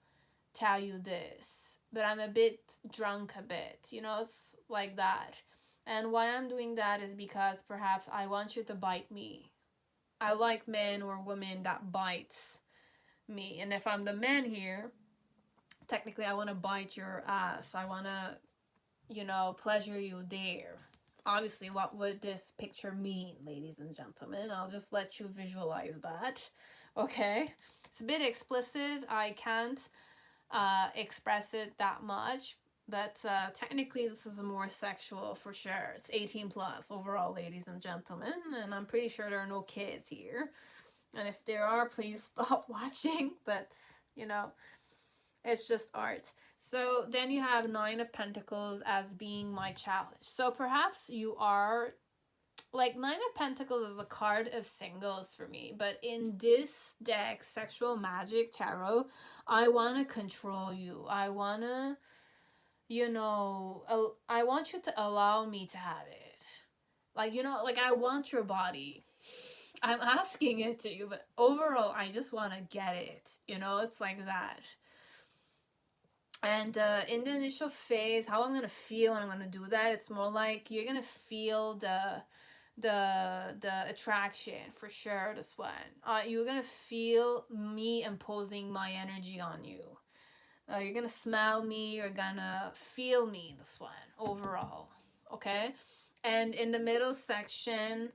tell you this, but I'm a bit drunk, a bit, you know, it's like that. And why I'm doing that is because perhaps I want you to bite me. I like men or women that bites me. And if I'm the man here, technically I want to bite your ass. I want to, you know, pleasure you there. Obviously, what would this picture mean, ladies and gentlemen? I'll just let you visualize that. Okay? It's a bit explicit. I can't express it that much, but technically this is more sexual for sure. It's 18 plus overall, ladies and gentlemen, and I'm pretty sure there are no kids here. And if there are, please stop watching, but you know, it's just art. So then you have Nine of Pentacles as being my challenge. So perhaps you are, like, Nine of Pentacles is a card of singles for me. But in this deck, Sexual Magic Tarot, I want to control you. I want to, you know, I want you to allow me to have it. Like, you know, like, I want your body. I'm asking it to you, but overall, I just want to get it. You know, it's like that. And in the initial phase, how I'm gonna feel when I'm gonna do that, it's more like you're gonna feel the attraction for sure. This one, you're gonna feel me imposing my energy on you. You're gonna smell me. You're gonna feel me. This one overall, okay. And in the middle section,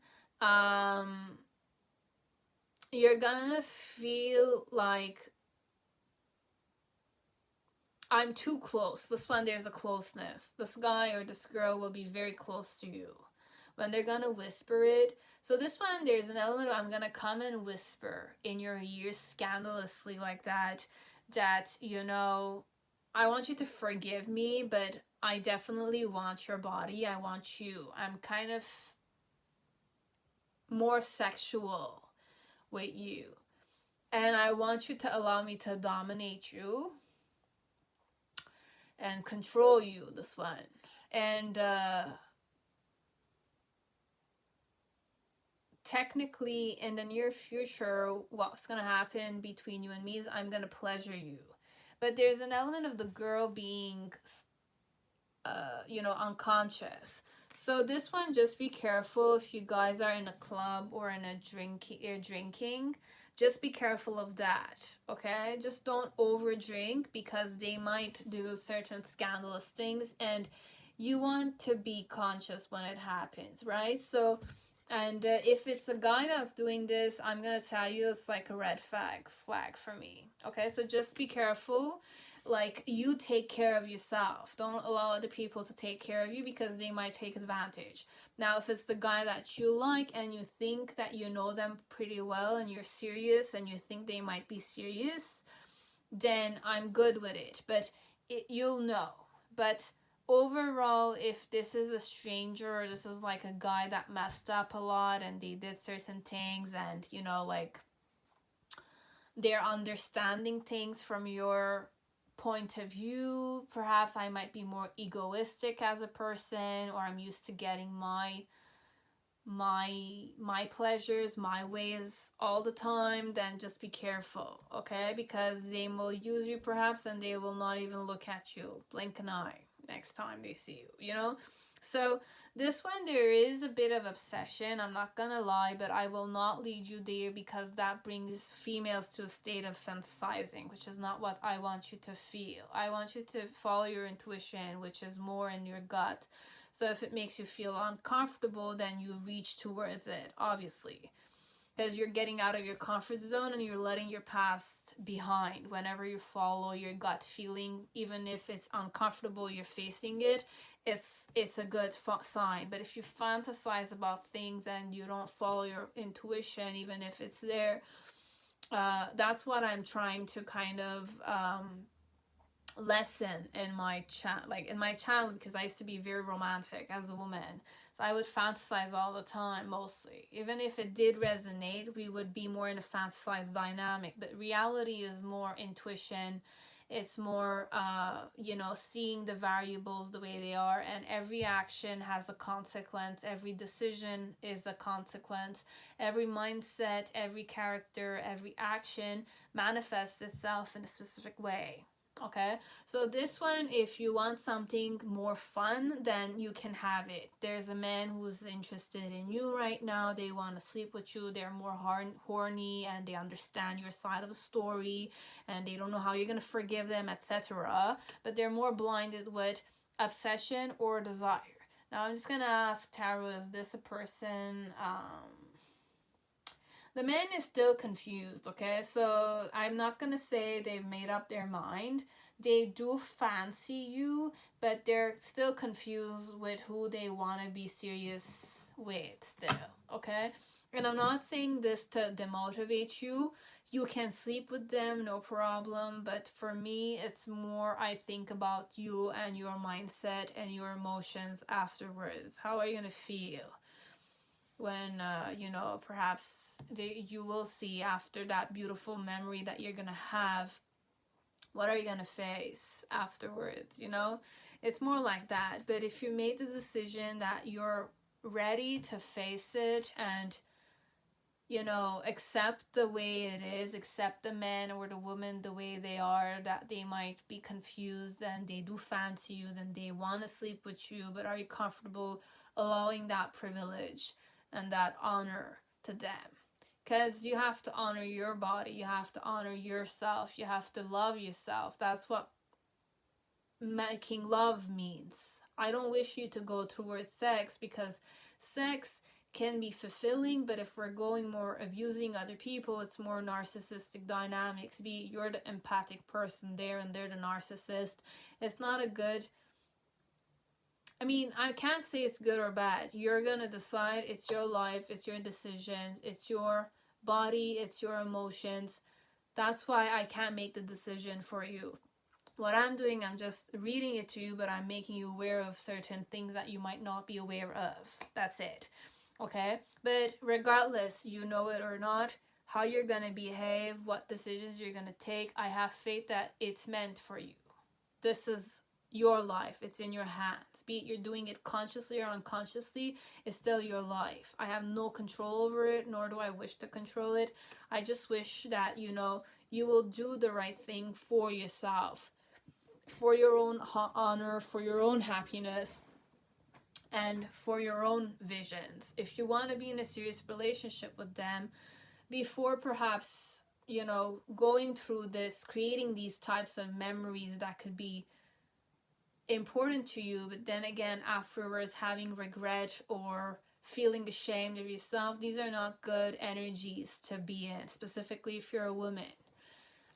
you're gonna feel like I'm too close. This one, there's a closeness. This guy or this girl will be very close to you when they're gonna whisper it. So this one, there's an element of I'm gonna come and whisper in your ears scandalously like that, you know, I want you to forgive me, but I definitely want your body. I want you. I'm kind of more sexual with you. And I want you to allow me to dominate you and control you, this one. And technically in the near future, what's gonna happen between you and me is I'm gonna pleasure you. But there's an element of the girl being you know, unconscious. So this one, just be careful if you guys are in a club or in a drinking. Just be careful of that, okay? Just don't overdrink because they might do certain scandalous things and you want to be conscious when it happens, right? So, and if it's a guy that's doing this, I'm gonna tell you it's like a red flag for me, okay? So just be careful. Like, you take care of yourself. Don't allow other people to take care of you because they might take advantage. Now, if it's the guy that you like and you think that you know them pretty well and you're serious and you think they might be serious, then I'm good with it. But you'll know. But overall, if this is a stranger or this is like a guy that messed up a lot and they did certain things and, you know, like, they're understanding things from your point of view, perhaps I might be more egoistic as a person, or I'm used to getting my pleasures my ways all the time, then just be careful, okay? Because they will use you perhaps and they will not even look at you, blink an eye next time they see you, you know? So this one, there is a bit of obsession, I'm not gonna lie, but I will not lead you there because that brings females to a state of fantasizing, which is not what I want you to feel. I want you to follow your intuition, which is more in your gut. So if it makes you feel uncomfortable, then you reach towards it, obviously. Because you're getting out of your comfort zone and you're letting your past behind. Whenever you follow your gut feeling, even if it's uncomfortable, you're facing it, it's a good sign. But if you fantasize about things and you don't follow your intuition, even if it's there, that's what I'm trying to kind of lesson in my channel, because I used to be very romantic as a woman. So I would fantasize all the time, mostly. Even if it did resonate, we would be more in a fantasized dynamic. But reality is more intuition. It's more, seeing the variables the way they are. And every action has a consequence. Every decision is a consequence. Every mindset, every character, every action manifests itself in a specific way. Okay, so this one, if you want something more fun, then you can have it. There's a man who's interested in you right now. They want to sleep with you. They're more horny, and they understand your side of the story, and they don't know how you're going to forgive them, etc. But they're more blinded with obsession or desire. Now, I'm just going to ask Tarot, is this a person... the man is still confused, okay? So I'm not going to say they've made up their mind. They do fancy you, but they're still confused with who they want to be serious with still, okay? And I'm not saying this to demotivate you. You can sleep with them, no problem. But for me, it's more I think about you and your mindset and your emotions afterwards. How are you going to feel when, perhaps you will see after that beautiful memory that you're going to have, what are you going to face afterwards, It's more like that. But if you made the decision that you're ready to face it and, accept the way it is, accept the man or the woman the way they are, that they might be confused and they do fancy you, then they want to sleep with you, but are you comfortable allowing that privilege and that honor to them? Because you have to honor your body, you have to honor yourself, you have to love yourself. That's what making love means. I don't wish you to go towards sex, because sex can be fulfilling, but if we're going more abusing other people, it's more narcissistic dynamics. You're the empathic person there and they're the narcissist. It's not a good... I can't say it's good or bad. You're gonna decide. It's your life, it's your decisions, it's your body, it's your emotions. That's why I can't make the decision for you. What I'm doing, I'm just reading it to you, but I'm making you aware of certain things that you might not be aware of. That's it. Okay? But regardless, you know it or not, how you're gonna behave, what decisions you're gonna take, I have faith that it's meant for you. This is your life. It's in your hands. Be it you're doing it consciously or unconsciously, it's still your life. I have no control over it, nor do I wish to control it. I just wish that, you will do the right thing for yourself, for your own honor, for your own happiness, and for your own visions. If you want to be in a serious relationship with them, before perhaps, going through this, creating these types of memories that could be important to you, but then again afterwards having regret or feeling ashamed of yourself, these are not good energies to be in, specifically if you're a woman.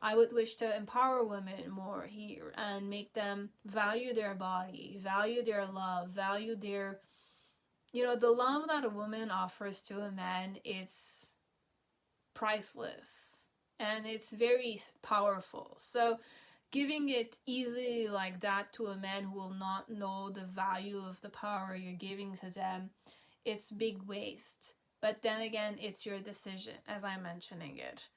I would wish to empower women more here and make them value their body, value their love, value their, the love that a woman offers to a man is priceless and it's very powerful. So giving it easily like that to a man who will not know the value of the power you're giving to them, it's big waste. But then again, it's your decision, as I'm mentioning it.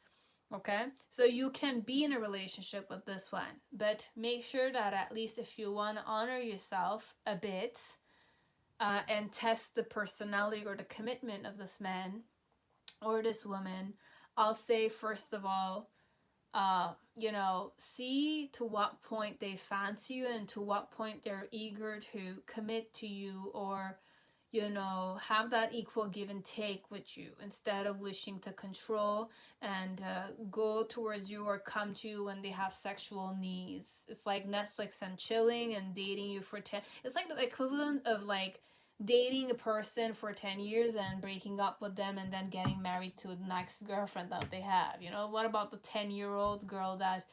Okay? So you can be in a relationship with this one, but make sure that at least if you want to honor yourself a bit and test the personality or the commitment of this man or this woman, I'll say first of all, see to what point they fancy you and to what point they're eager to commit to you, or, have that equal give and take with you, instead of wishing to control and go towards you or come to you when they have sexual needs. It's like Netflix and chilling and dating you for 10. It's like the equivalent of like dating a person for 10 years and breaking up with them and then getting married to the next girlfriend that they have. What about the 10-year-old girl that,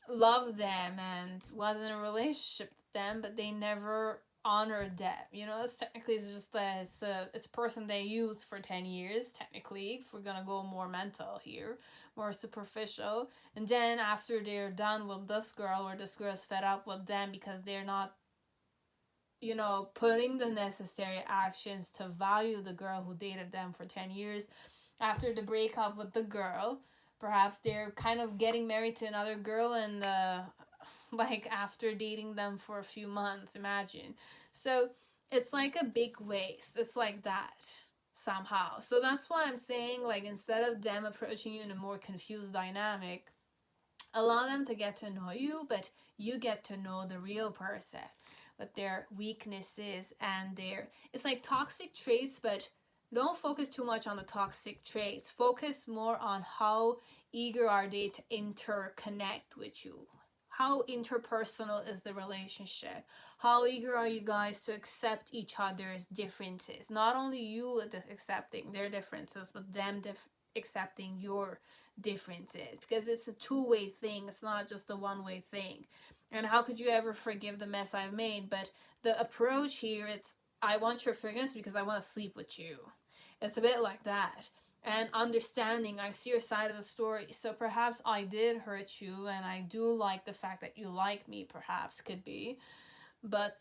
loved them and was in a relationship with them, but they never honor them. You know, it's technically it's just that it's a person they used for 10 years, technically, if we're gonna go more mental here, more superficial. And then after they're done with this girl, or this girl's fed up with them because they're not, you know, putting the necessary actions to value the girl who dated them for 10 years, after the breakup with the girl, perhaps they're kind of getting married to another girl, and like after dating them for a few months, imagine. So it's like a big waste. It's like that somehow. So that's why I'm saying, like, instead of them approaching you in a more confused dynamic, allow them to get to know you, but you get to know the real person with their weaknesses and their, it's like toxic traits, but don't focus too much on the toxic traits. Focus more on how eager are they to interconnect with you. How interpersonal is the relationship? How eager are you guys to accept each other's differences? Not only you accepting their differences, but them accepting your differences. Because it's a two-way thing. It's not just a one-way thing. And how could you ever forgive the mess I've made? But the approach here is, I want your forgiveness because I want to sleep with you. It's a bit like that. And understanding, I see your side of the story. So perhaps I did hurt you, and I do like the fact that you like me, perhaps, could be. But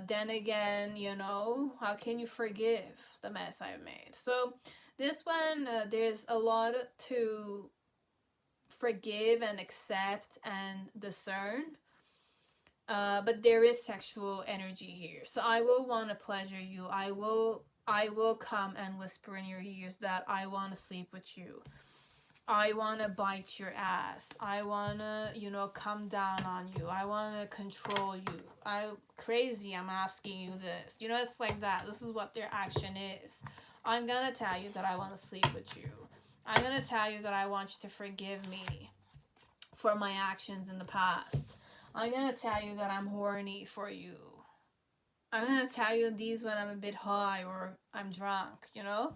then again, you know, how can you forgive the mess I've made? So this one, there's a lot to forgive and accept and discern. But there is sexual energy here. So I will want to pleasure you. I will come and whisper in your ears that I want to sleep with you. I want to bite your ass. I want to, you know, come down on you. I want to control you. I'm asking you this. You know, it's like that. This is what their action is. I'm going to tell you that I want to sleep with you. I'm going to tell you that I want you to forgive me for my actions in the past. I'm going to tell you that I'm horny for you. I'm going to tell you these when I'm a bit high or I'm drunk, you know?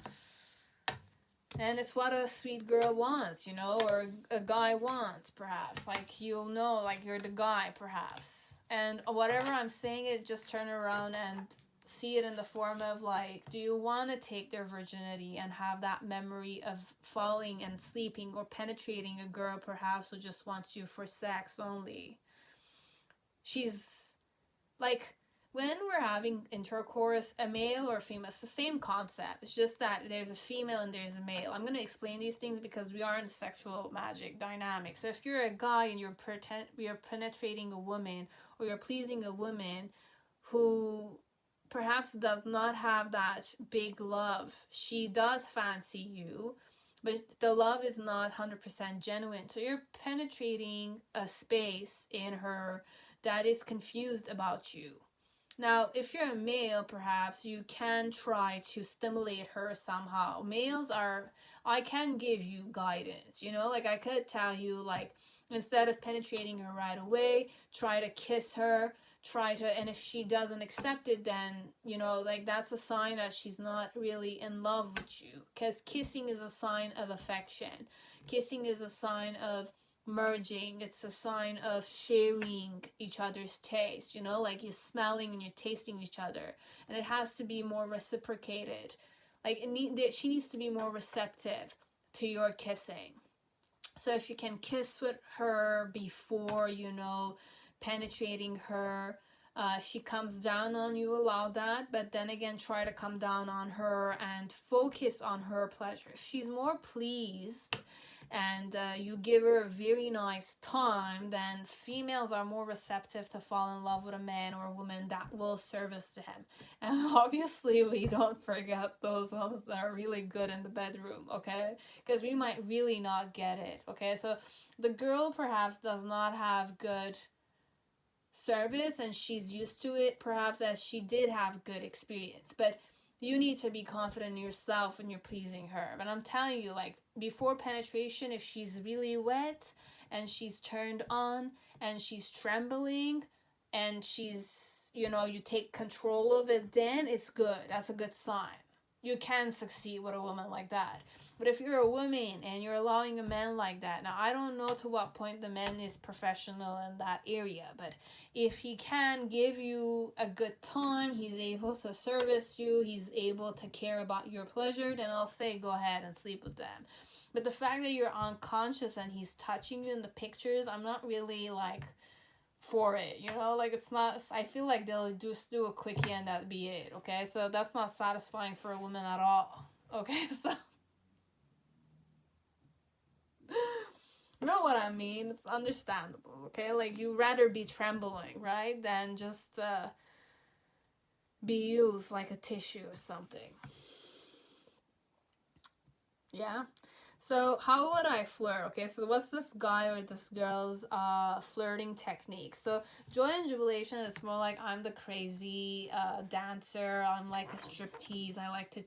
And it's what a sweet girl wants, you know, or a guy wants, perhaps. Like, you'll know, like, you're the guy, perhaps. And whatever I'm saying, it just turn around and see it in the form of, like, do you want to take their virginity and have that memory of falling and sleeping or penetrating a girl, perhaps, who just wants you for sex only? She's, like, when we're having intercourse, a male or a female, it's the same concept. It's just that there's a female and there's a male. I'm going to explain these things because we are in sexual magic dynamic. So if you're a guy and you're penetrating a woman, or you're pleasing a woman who perhaps does not have that big love, she does fancy you, but the love is not 100% genuine. So you're penetrating a space in her that is confused about you. Now, if you're a male, perhaps you can try to stimulate her somehow. Males are, I can give you guidance, you know, like I could tell you, like, instead of penetrating her right away, try to kiss her, and if she doesn't accept it, then, you know, like, that's a sign that she's not really in love with you. Because kissing is a sign of affection. Kissing is a sign of merging. It's a sign of sharing each other's taste, you know, like you're smelling and you're tasting each other, and it has to be more reciprocated. Like, she needs to be more receptive to your kissing. So if you can kiss with her before, you know, penetrating her, if she comes down on you, allow that, but then again, try to come down on her and focus on her pleasure. If she's more pleased and you give her a very nice time, then females are more receptive to fall in love with a man or a woman that will service to him. And obviously, we don't forget those ones that are really good in the bedroom, okay? Because we might really not get it, okay? So the girl perhaps does not have good service and she's used to it, perhaps, as she did have good experience, but you need to be confident in yourself when you're pleasing her. But I'm telling you, like, before penetration, if she's really wet and she's turned on and she's trembling and she's, you know, you take control of it, then it's good. That's a good sign. you can succeed with a woman like that. But if you're a woman and you're allowing a man like that, now I don't know to what point the man is professional in that area, but if he can give you a good time, he's able to service you, he's able to care about your pleasure, then I'll say go ahead and sleep with them. But the fact that you're unconscious and he's touching you in the pictures, I'm not really like for it, you know, like it's not, I feel like they'll just do a quickie and that'd be it, okay? So that's not satisfying for a woman at all, okay? So you know what I mean? It's understandable, okay? Like you rather be trembling, right, than just be used like a tissue or something. Yeah. So how would I flirt? Okay, so what's this guy or this girl's flirting technique? So joy and jubilation is more like I'm the crazy dancer. I'm like a striptease. I like to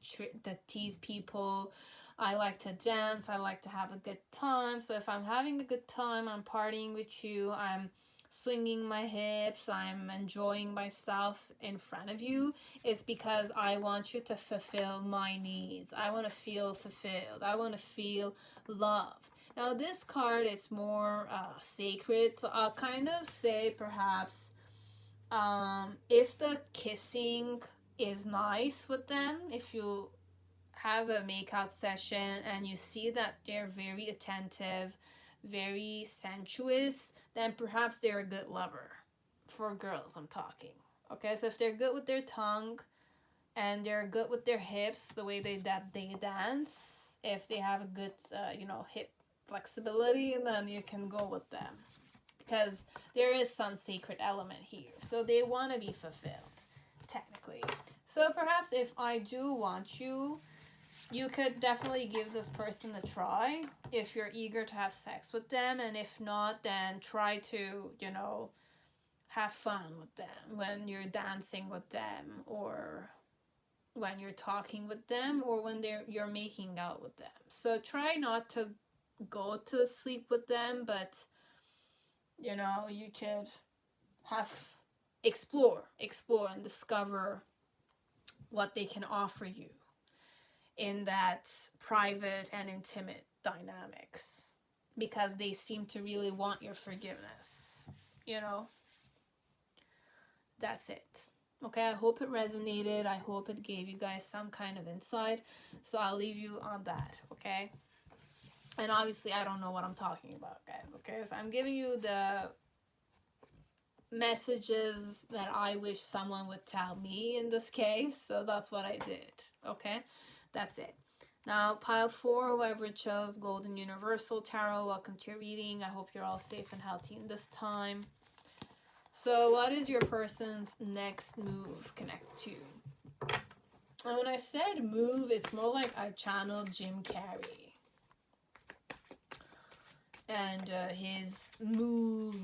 tease people. I like to dance. I like to have a good time. So if I'm having a good time, I'm partying with you. I'm swinging my hips. I'm enjoying myself in front of you. It's because I want you to fulfill my needs. I want to feel fulfilled. I want to feel loved. Now this card is more sacred. So I'll kind of say perhaps if the kissing is nice with them, if you have a makeout session and you see that they're very attentive, very sensuous, then perhaps they're a good lover. For girls, I'm talking. Okay, so if they're good with their tongue and they're good with their hips, the way they dance, if they have a good, hip flexibility, then you can go with them. Because there is some sacred element here. So they want to be fulfilled, technically. So perhaps if I do want you, you could definitely give this person a try if you're eager to have sex with them, and if not, then try to, have fun with them when you're dancing with them, or when you're talking with them, or when you're making out with them. So try not to go to sleep with them, but you could have explore and discover what they can offer you in that private and intimate dynamics, because they seem to really want your forgiveness. That's it. Okay, I hope it resonated. I hope it gave you guys some kind of insight. So I'll leave you on that, okay? And obviously I don't know what I'm talking about, guys, okay? So I'm giving you the messages that I wish someone would tell me in this case. So that's what I did, okay? That's it. Now, pile 4, whoever chose Golden Universal Tarot, welcome to your reading. I hope you're all safe and healthy in this time. So, what is your person's next move connected to? And when I said move, it's more like I channeled Jim Carrey. And his move,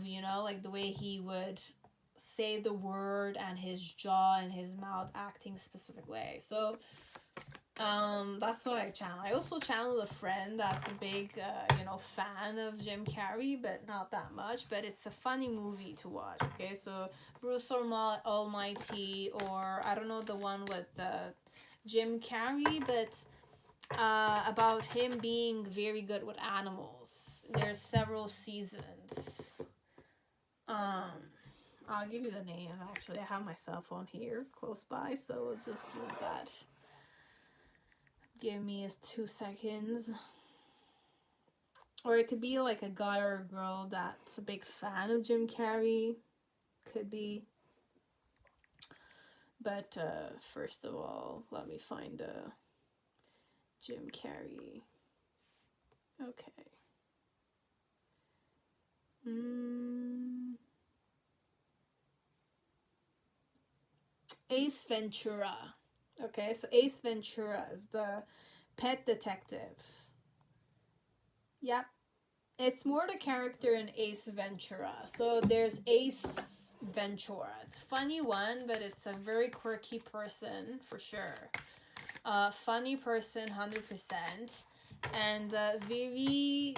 like the way he would say the word and his jaw and his mouth acting a specific way. So, that's what I channel. I also channel a friend that's a big, fan of Jim Carrey, but not that much. But it's a funny movie to watch, okay? So, Bruce Almighty, or I don't know the one with Jim Carrey, but about him being very good with animals. There's several seasons. I'll give you the name, actually. I have my cell phone here close by, so we'll just use that. Give me 2 seconds. Or it could be like a guy or a girl that's a big fan of Jim Carrey. Could be. But first of all, let me find Jim Carrey. Okay. Ace Ventura. Okay, so Ace Ventura is the pet detective. Yep. It's more the character in Ace Ventura. So there's Ace Ventura. It's a funny one, but it's a very quirky person for sure. Funny person, 100%. And very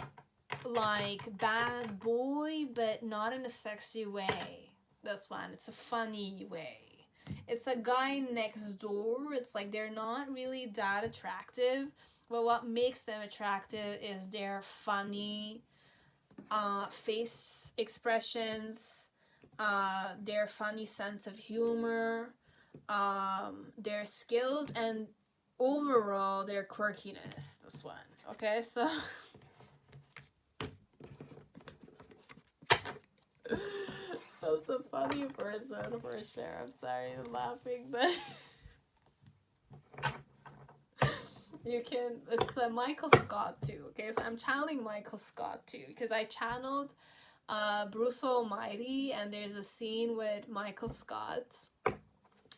like bad boy, but not in a sexy way. This one, it's a funny way. it's a guy next door. It's like they're not really that attractive, but what makes them attractive is their funny face expressions, their funny sense of humor, their skills, and overall their quirkiness. This one, okay, so that's a funny person for sure. I'm sorry I'm laughing, but you can, it's Michael Scott too, okay? So I'm channeling Michael Scott too, because I channeled Bruce Almighty, and there's a scene with Michael Scott.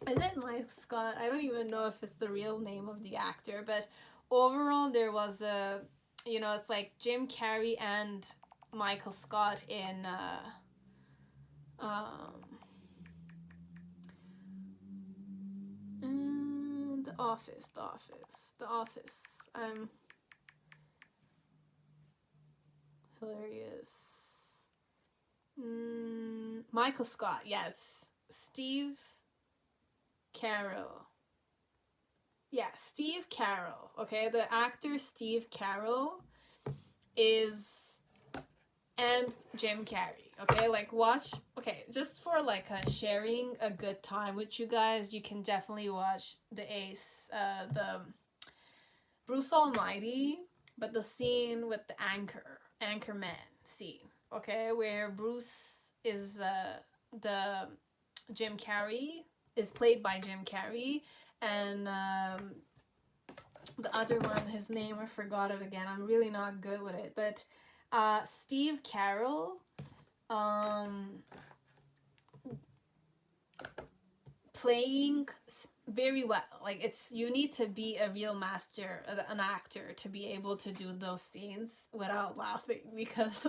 Is it Mike Scott? I don't even know if it's the real name of the actor, but overall there was a, you know, it's like Jim Carrey and Michael Scott in The Office. I'm hilarious. Michael Scott, yes. Steve Carell. Yeah, Steve Carell. Okay, the actor Steve Carell is, and Jim Carrey. Okay, like watch. Okay, just for like sharing a good time with you guys, you can definitely watch the the Bruce Almighty, but the scene with the anchorman scene. Okay, where Bruce is the Jim Carrey is played by Jim Carrey, and the other one, his name, I forgot it again. I'm really not good with it, but Steve Carell playing very well. Like, it's, you need to be a real master, an actor, to be able to do those scenes without laughing, because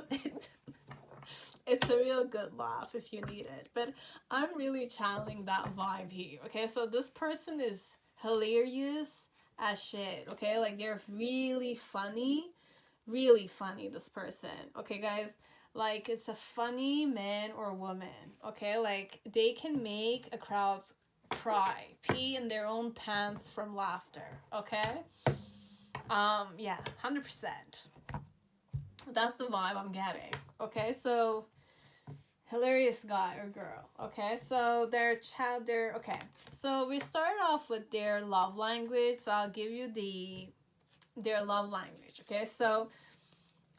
it's a real good laugh if you need it. But I'm really channeling that vibe here, okay? So this person is hilarious as shit, okay? Like, they're really funny, this person, okay, guys? Like, it's a funny man or woman, okay? Like, they can make a crowd cry, pee in their own pants from laughter, okay? Yeah, 100%. That's the vibe I'm getting, okay? So, hilarious guy or girl, okay? So, okay. So, we start off with their love language. So, I'll give you their love language, okay? So,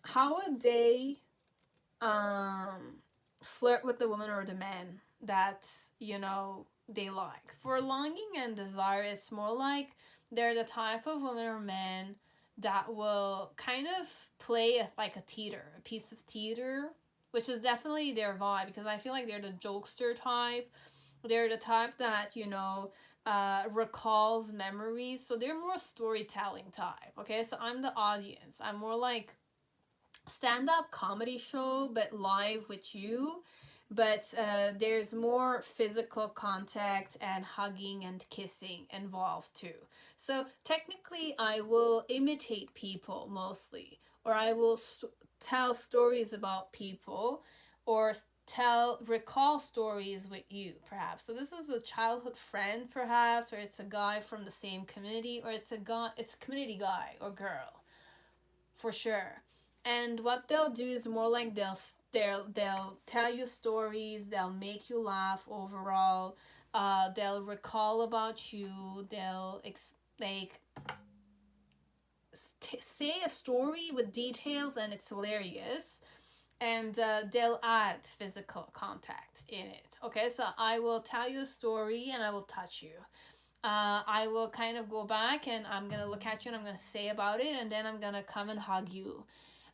how would they flirt with the woman or the man that, you know, they like? For longing and desire, it's more like they're the type of woman or man that will kind of play like a piece of theater, which is definitely their vibe, because I feel like they're the jokester type. They're the type that, you know, recalls memories. So they're more storytelling type, okay? So I'm the audience. I'm more like stand-up comedy show, but live with you. But there's more physical contact and hugging and kissing involved too. So technically I will imitate people mostly, or I will tell stories about people, or recall stories with you, perhaps. So this is a childhood friend, perhaps, or it's a guy from the same community, or it's a community guy or girl, for sure. And what they'll do is more like they'll tell you stories, they'll make you laugh overall, they'll recall about you, they'll say a story with details, and it's hilarious. And they'll add physical contact in it, okay? So I will tell you a story and I will touch you. I will kind of go back and I'm gonna look at you and I'm gonna say about it, and then I'm gonna come and hug you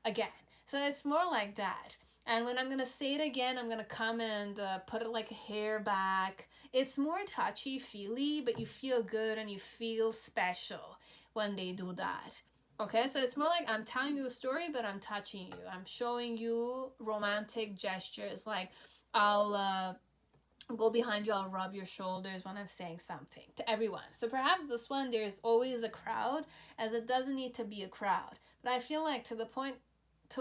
again. So it's more like that. And when I'm gonna say it again, I'm gonna come and put it like a hair back. It's more touchy-feely, but you feel good and you feel special when they do that. Okay, so it's more like I'm telling you a story, but I'm touching you. I'm showing you romantic gestures, like I'll go behind you, I'll rub your shoulders when I'm saying something to everyone. So perhaps this one, there's always a crowd, as it doesn't need to be a crowd. But I feel like to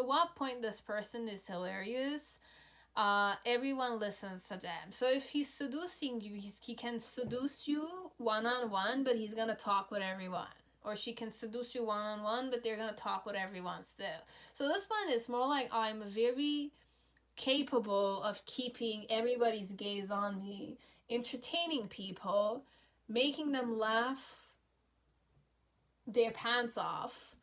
what point this person is hilarious, everyone listens to them. So if he's seducing you, he can seduce you one-on-one, but he's gonna talk with everyone. Or she can seduce you one-on-one, but they're gonna talk with everyone still. So this one is more like I'm very capable of keeping everybody's gaze on me, entertaining people, making them laugh their pants off,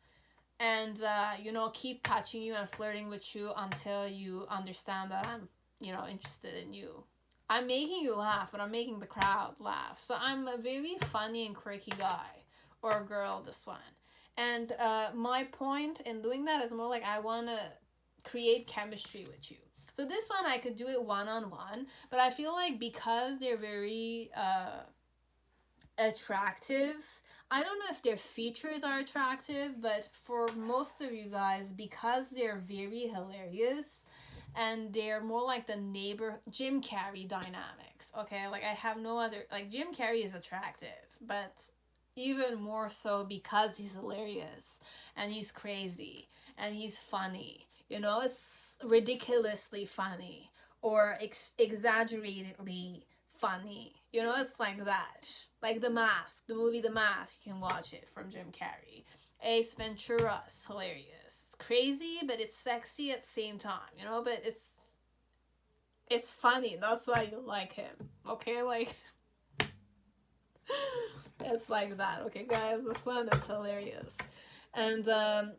and you know, keep touching you and flirting with you until you understand that I'm, you know, interested in you. I'm making you laugh, but I'm making the crowd laugh. So I'm a very funny and quirky guy or girl, this one. And my point in doing that is more like I want to create chemistry with you. So this one I could do it one-on-one, but I feel like because they're very attractive, I don't know if their features are attractive, but for most of you guys, because they're very hilarious and they're more like the neighbor Jim Carrey dynamics, okay? Like I have no other, like Jim Carrey is attractive, but even more so because he's hilarious and he's crazy and he's funny, you know, it's ridiculously funny or exaggeratedly funny, you know, it's like that. Like The Mask, the movie The Mask, you can watch it from Jim Carrey. Ace Ventura's hilarious. It's crazy, but it's sexy at the same time, you know, but it's funny. That's why you like him, okay? Like, it's like that, okay, guys? This one is hilarious. And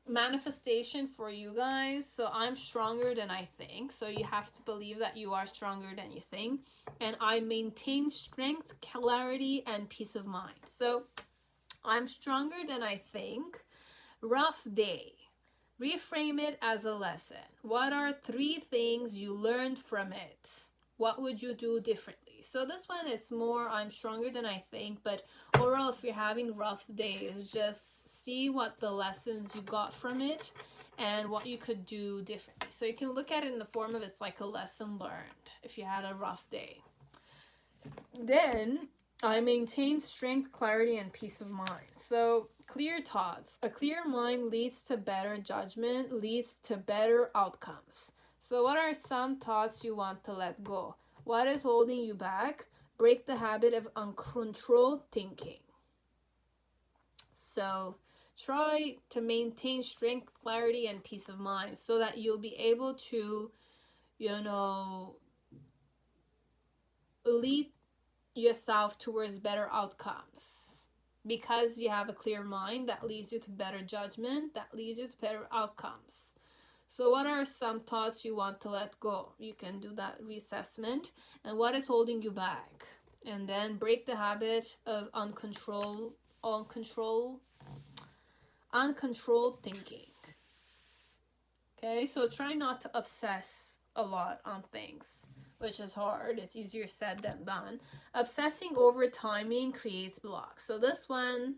manifestation for you guys. So I'm stronger than I think. So you have to believe that you are stronger than you think. And I maintain strength, clarity, and peace of mind. So I'm stronger than I think. Rough day. Reframe it as a lesson. What are 3 things you learned from it? What would you do differently? So this one is more I'm stronger than I think. But overall, if you're having rough days, just see what the lessons you got from it and what you could do differently. So you can look at it in the form of it's like a lesson learned if you had a rough day. Then I maintain strength, clarity, and peace of mind. So clear thoughts. A clear mind leads to better judgment, leads to better outcomes. So what are some thoughts you want to let go? What is holding you back? Break the habit of uncontrolled thinking. So try to maintain strength, clarity, and peace of mind so that you'll be able to, you know, lead yourself towards better outcomes. Because you have a clear mind, that leads you to better judgment, that leads you to better outcomes. So what are some thoughts you want to let go? You can do that reassessment. And what is holding you back? And then break the habit of uncontrolled thinking. Okay, so try not to obsess a lot on things, which is hard. It's easier said than done. Obsessing over timing creates blocks. So this one,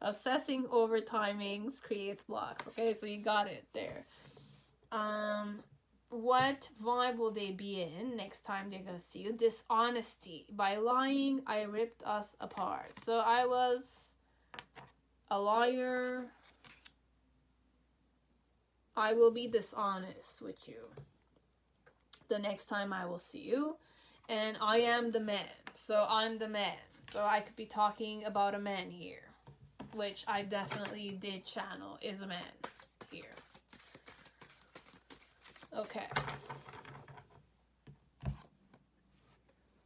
obsessing over timings creates blocks. Okay, so you got it there. What vibe will they be in next time they're gonna see you? Dishonesty. By lying, I ripped us apart. So I was a liar. I will be dishonest with you the next time I will see you. And I am the man. So I'm the man. So I could be talking about a man here, which I definitely did channel is a man here. Okay.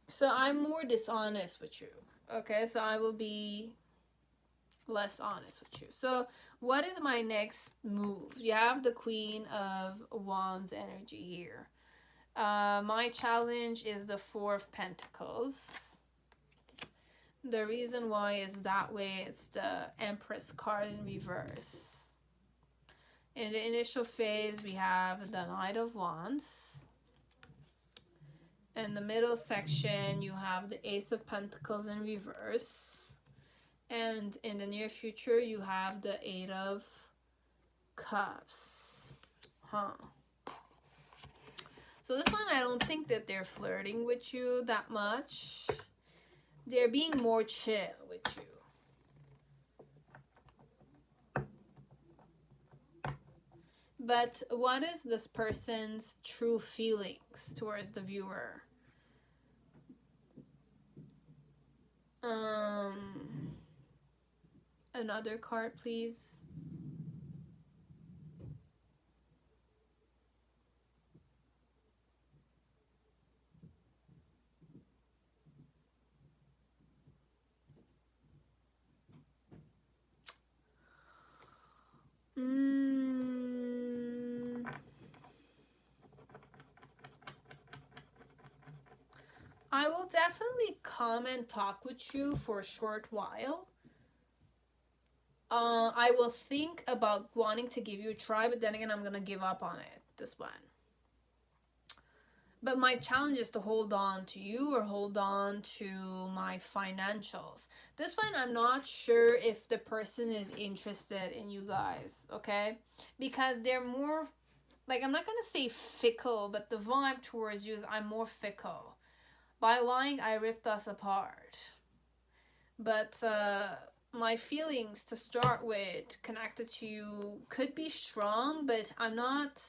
So I'm more dishonest with you. Okay, so I will be less honest with you. So what is my next move? You have the Queen of Wands energy here. My challenge is the Four of Pentacles. The reason why is that way, it's the Empress card in reverse. In the initial phase, we have the Knight of Wands. In the middle section, you have the Ace of Pentacles in reverse. And in the near future, you have the Eight of Cups. So this one, I don't think that they're flirting with you that much. They're being more chill with you. But what is this person's true feelings towards the viewer? Another card, please. I will definitely come and talk with you for a short while. I will think about wanting to give you a try, but then again, I'm gonna give up on it, this one. But my challenge is to hold on to you or hold on to my financials. This one, I'm not sure if the person is interested in you guys, okay? Because they're more, like, I'm not gonna say fickle, but the vibe towards you is I'm more fickle. By lying, I ripped us apart. But my feelings to start with connected to you could be strong, but I'm not...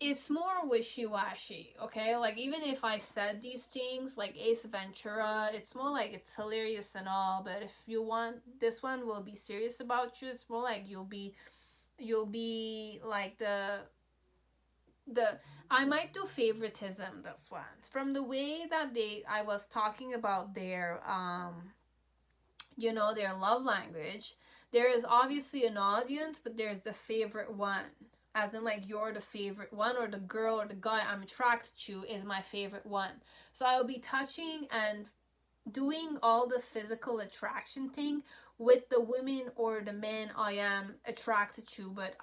It's more wishy-washy, okay? Like, even if I said these things, like Ace Ventura, it's more like it's hilarious and all, but if you want, this one will be serious about you. It's more like you'll be like the I might do favoritism this one. From the way that I was talking about their their love language, there is obviously an audience, but there's the favorite one. As in, like, you're the favorite one, or the girl or the guy I'm attracted to is my favorite one. So I'll be touching and doing all the physical attraction thing with the women or the men I am attracted to, but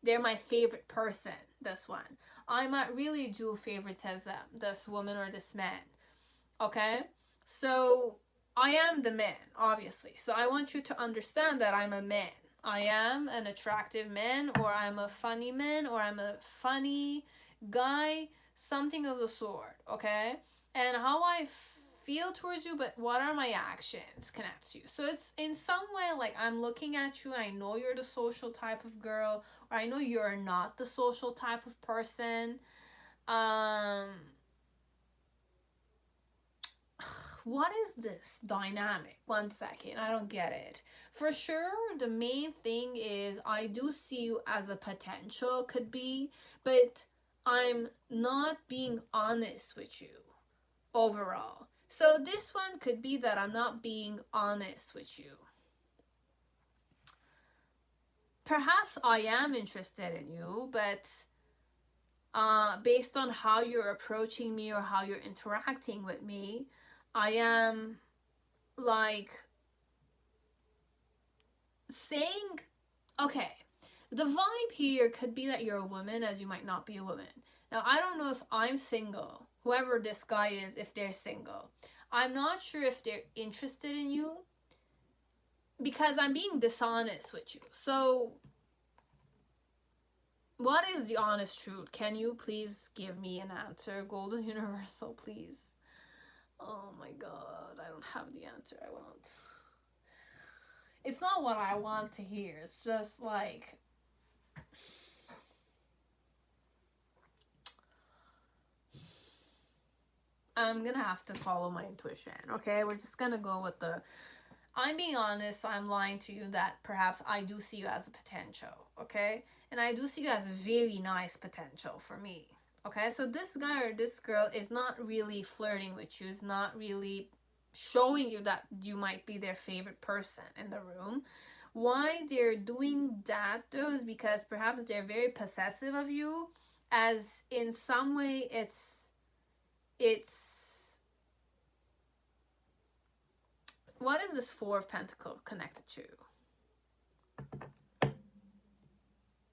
they're my favorite person, this one. I might really do favoritism, this woman or this man. Okay? So I am the man, obviously. So I want you to understand that I'm a man. I am an attractive man, or I'm a funny man, or I'm a funny guy, something of the sort, okay? And how I feel towards you, but what are my actions connected to you? So it's in some way like I'm looking at you, I know you're the social type of girl, or I know you're not the social type of person. What is this dynamic? One second, I don't get it. For sure, the main thing is I do see you as a potential, could be, but I'm not being honest with you overall. So this one could be that I'm not being honest with you. Perhaps I am interested in you, but based on how you're approaching me or how you're interacting with me, I am like saying, okay, the vibe here could be that you're a woman, as you might not be a woman. Now, I don't know if I'm single, whoever this guy is, if they're single. I'm not sure if they're interested in you, because I'm being dishonest with you. So, what is the honest truth? Can you please give me an answer, Golden Universal, please? Oh my god, I don't have the answer I want. It's not what I want to hear. It's just like... I'm gonna have to follow my intuition, okay? We're just gonna go with the... I'm being honest, so I'm lying to you that perhaps I do see you as a potential, okay? And I do see you as a very nice potential for me, okay? So this guy or this girl is not really flirting with you, is not really showing you that you might be their favorite person in the room. Why they're doing that, though, is because perhaps they're very possessive of you, as in some way it's what is this Four of Pentacles connected to?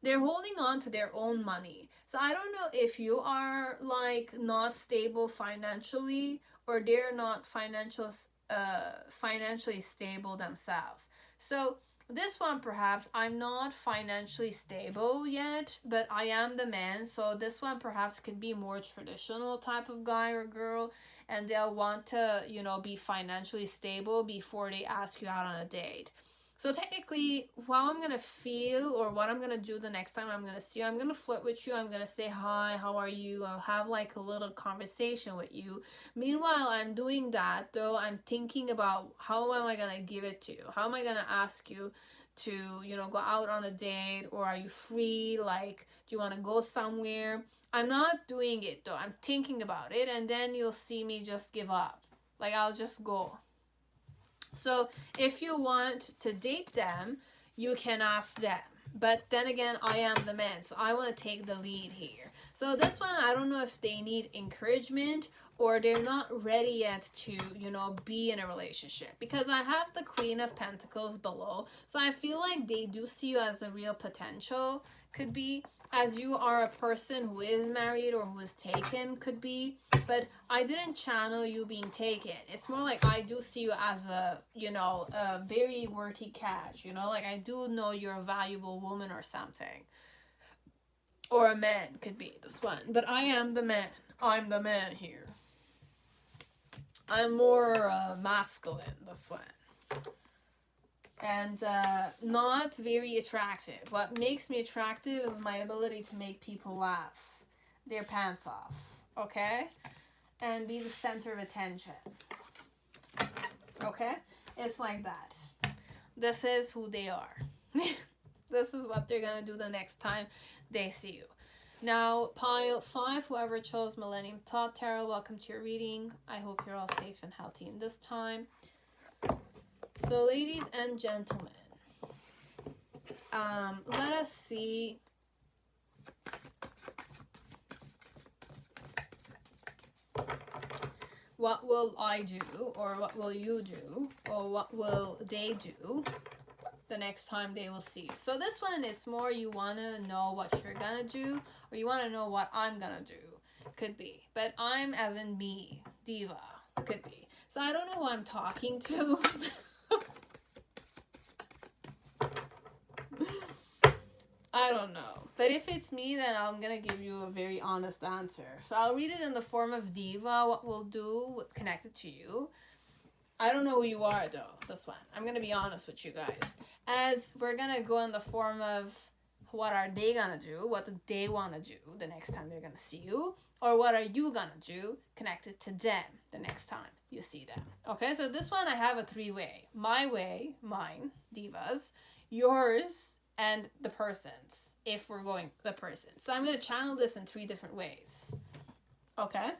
They're holding on to their own money. So I don't know if you are like not stable financially, or they're not financially stable themselves. So this one, perhaps I'm not financially stable yet, but I am the man. So this one perhaps could be more traditional type of guy or girl, and they'll want to, be financially stable before they ask you out on a date. So technically, how I'm gonna feel or what I'm gonna do the next time I'm gonna see you, I'm gonna flirt with you. I'm gonna say hi, how are you? I'll have like a little conversation with you. Meanwhile, I'm doing that though. I'm thinking about how am I gonna give it to you? How am I gonna ask you to, you know, go out on a date, or are you free? Like, do you want to go somewhere? I'm not doing it though. I'm thinking about it, and then you'll see me just give up. Like, I'll just go. So if you want to date them, you can ask them. But then again, I am the man, so I want to take the lead here. So this one, I don't know if they need encouragement or they're not ready yet to, you know, be in a relationship. Because I have the Queen of Pentacles below. So I feel like they do see you as a real potential. Could be, as you are a person who is married or who is taken, could be. But I didn't channel you being taken. It's more like I do see you as a, you know, a very worthy catch. You know, like I do know you're a valuable woman or something. Or a man could be this one. But I am the man. I'm the man here. I'm more masculine, this one. And not very attractive. What makes me attractive is my ability to make people laugh their pants off. Okay? And be the center of attention. Okay? It's like that. This is who they are. This is what they're gonna do the next time they see you. Now, pile 5, whoever chose Millennium Thoth Tarot, welcome to your reading. I hope you're all safe and healthy in this time. So, ladies and gentlemen, let us see what will I do, or what will you do, or what will they do the next time they will see you. So this one is more you want to know what you're gonna do, or you want to know what I'm gonna do. Could be. But I'm as in me, Diva. Could be. So I don't know who I'm talking to. I don't know. But if it's me, then I'm gonna give you a very honest answer. So I'll read it in the form of Diva, what we'll do, what's connected to you. I don't know who you are though, this one. I'm gonna be honest with you guys. As we're gonna go in the form of what are they gonna do, what do they wanna do the next time they're gonna see you, or what are you gonna do connected to them the next time you see them. Okay, so this one I have a 3-way. My way, mine, Divas, yours, and the person's, if we're going the person. So I'm gonna channel this in 3 different ways. Okay?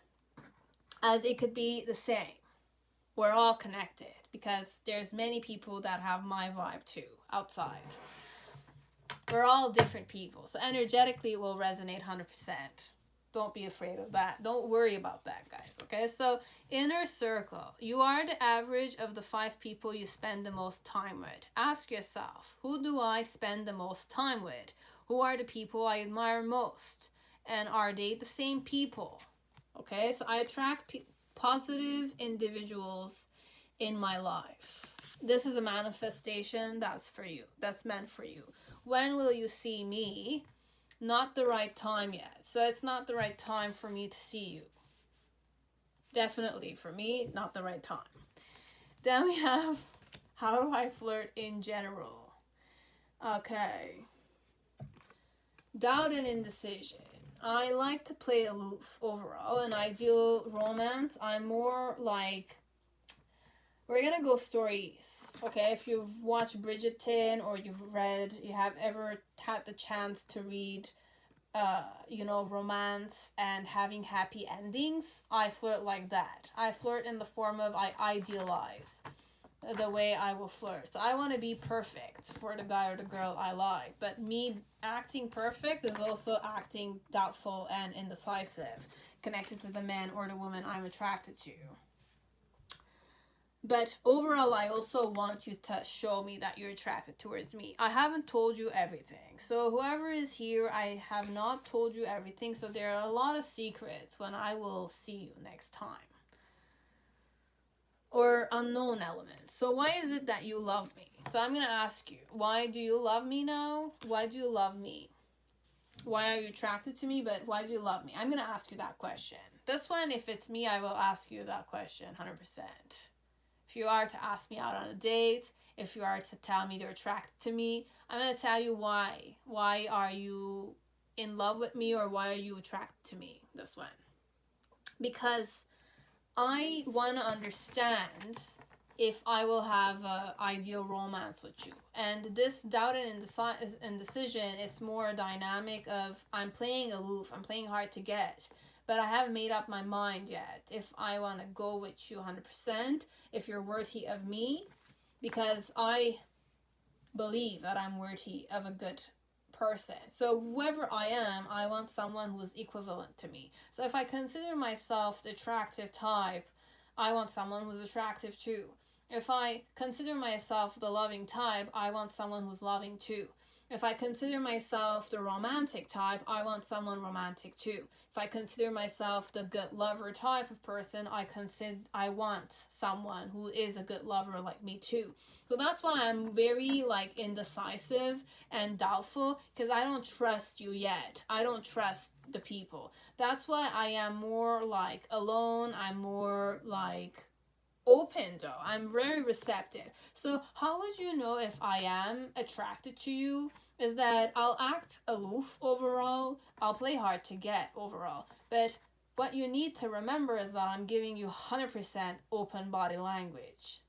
As it could be the same. We're all connected because there's many people that have my vibe too outside. We're all different people. So energetically it will resonate 100%. Don't be afraid of that. Don't worry about that, guys. Okay? So inner circle. You are the average of the 5 people you spend the most time with. Ask yourself, who do I spend the most time with? Who are the people I admire most? And are they the same people? Okay? So I attract positive individuals in my life. This is a manifestation that's for you. That's meant for you. When will you see me? Not the right time yet. So it's not the right time for me to see you. Definitely for me, not the right time. Then we have, how do I flirt in general? Okay. Doubt and indecision. I like to play aloof overall. In ideal romance, I'm more like, we're gonna go stories. Okay, if you've watched Bridgerton or you have ever had the chance to read, you know, romance and having happy endings, I flirt like that. I flirt in the form of I idealize the way I will flirt. So I want to be perfect for the guy or the girl I like. But me acting perfect is also acting doubtful and indecisive, connected to the man or the woman I'm attracted to. But overall, I also want you to show me that you're attracted towards me. I haven't told you everything. So whoever is here, I have not told you everything. So there are a lot of secrets when I will see you next time. Or unknown elements. So why is it that you love me? So I'm going to ask you, why do you love me now? Why do you love me? Why are you attracted to me? But why do you love me? I'm going to ask you that question. This one, if it's me, I will ask you that question 100%. If you are to ask me out on a date, if you are to tell me you're attracted to me, I'm going to tell you why. Why are you in love with me, or why are you attracted to me? This one. Because I want to understand if I will have an ideal romance with you. And this doubt and indecision is more dynamic of I'm playing aloof, I'm playing hard to get, but I haven't made up my mind yet if I want to go with you 100%, if you're worthy of me, because I believe that I'm worthy of a good person. So whoever I am, I want someone who is equivalent to me. So if I consider myself the attractive type, I want someone who's attractive too. If I consider myself the loving type, I want someone who's loving too. If I consider myself the romantic type, I want someone romantic too. If I consider myself the good lover type of person, I want someone who is a good lover like me too. So that's why I'm very like indecisive and doubtful, because I don't trust you yet. I don't trust the people. That's why I am more like alone. I'm more like open though. I'm very receptive. So how would you know if I am attracted to you? Is that I'll act aloof overall. I'll play hard to get overall. But what you need to remember is that I'm giving you 100% open body language.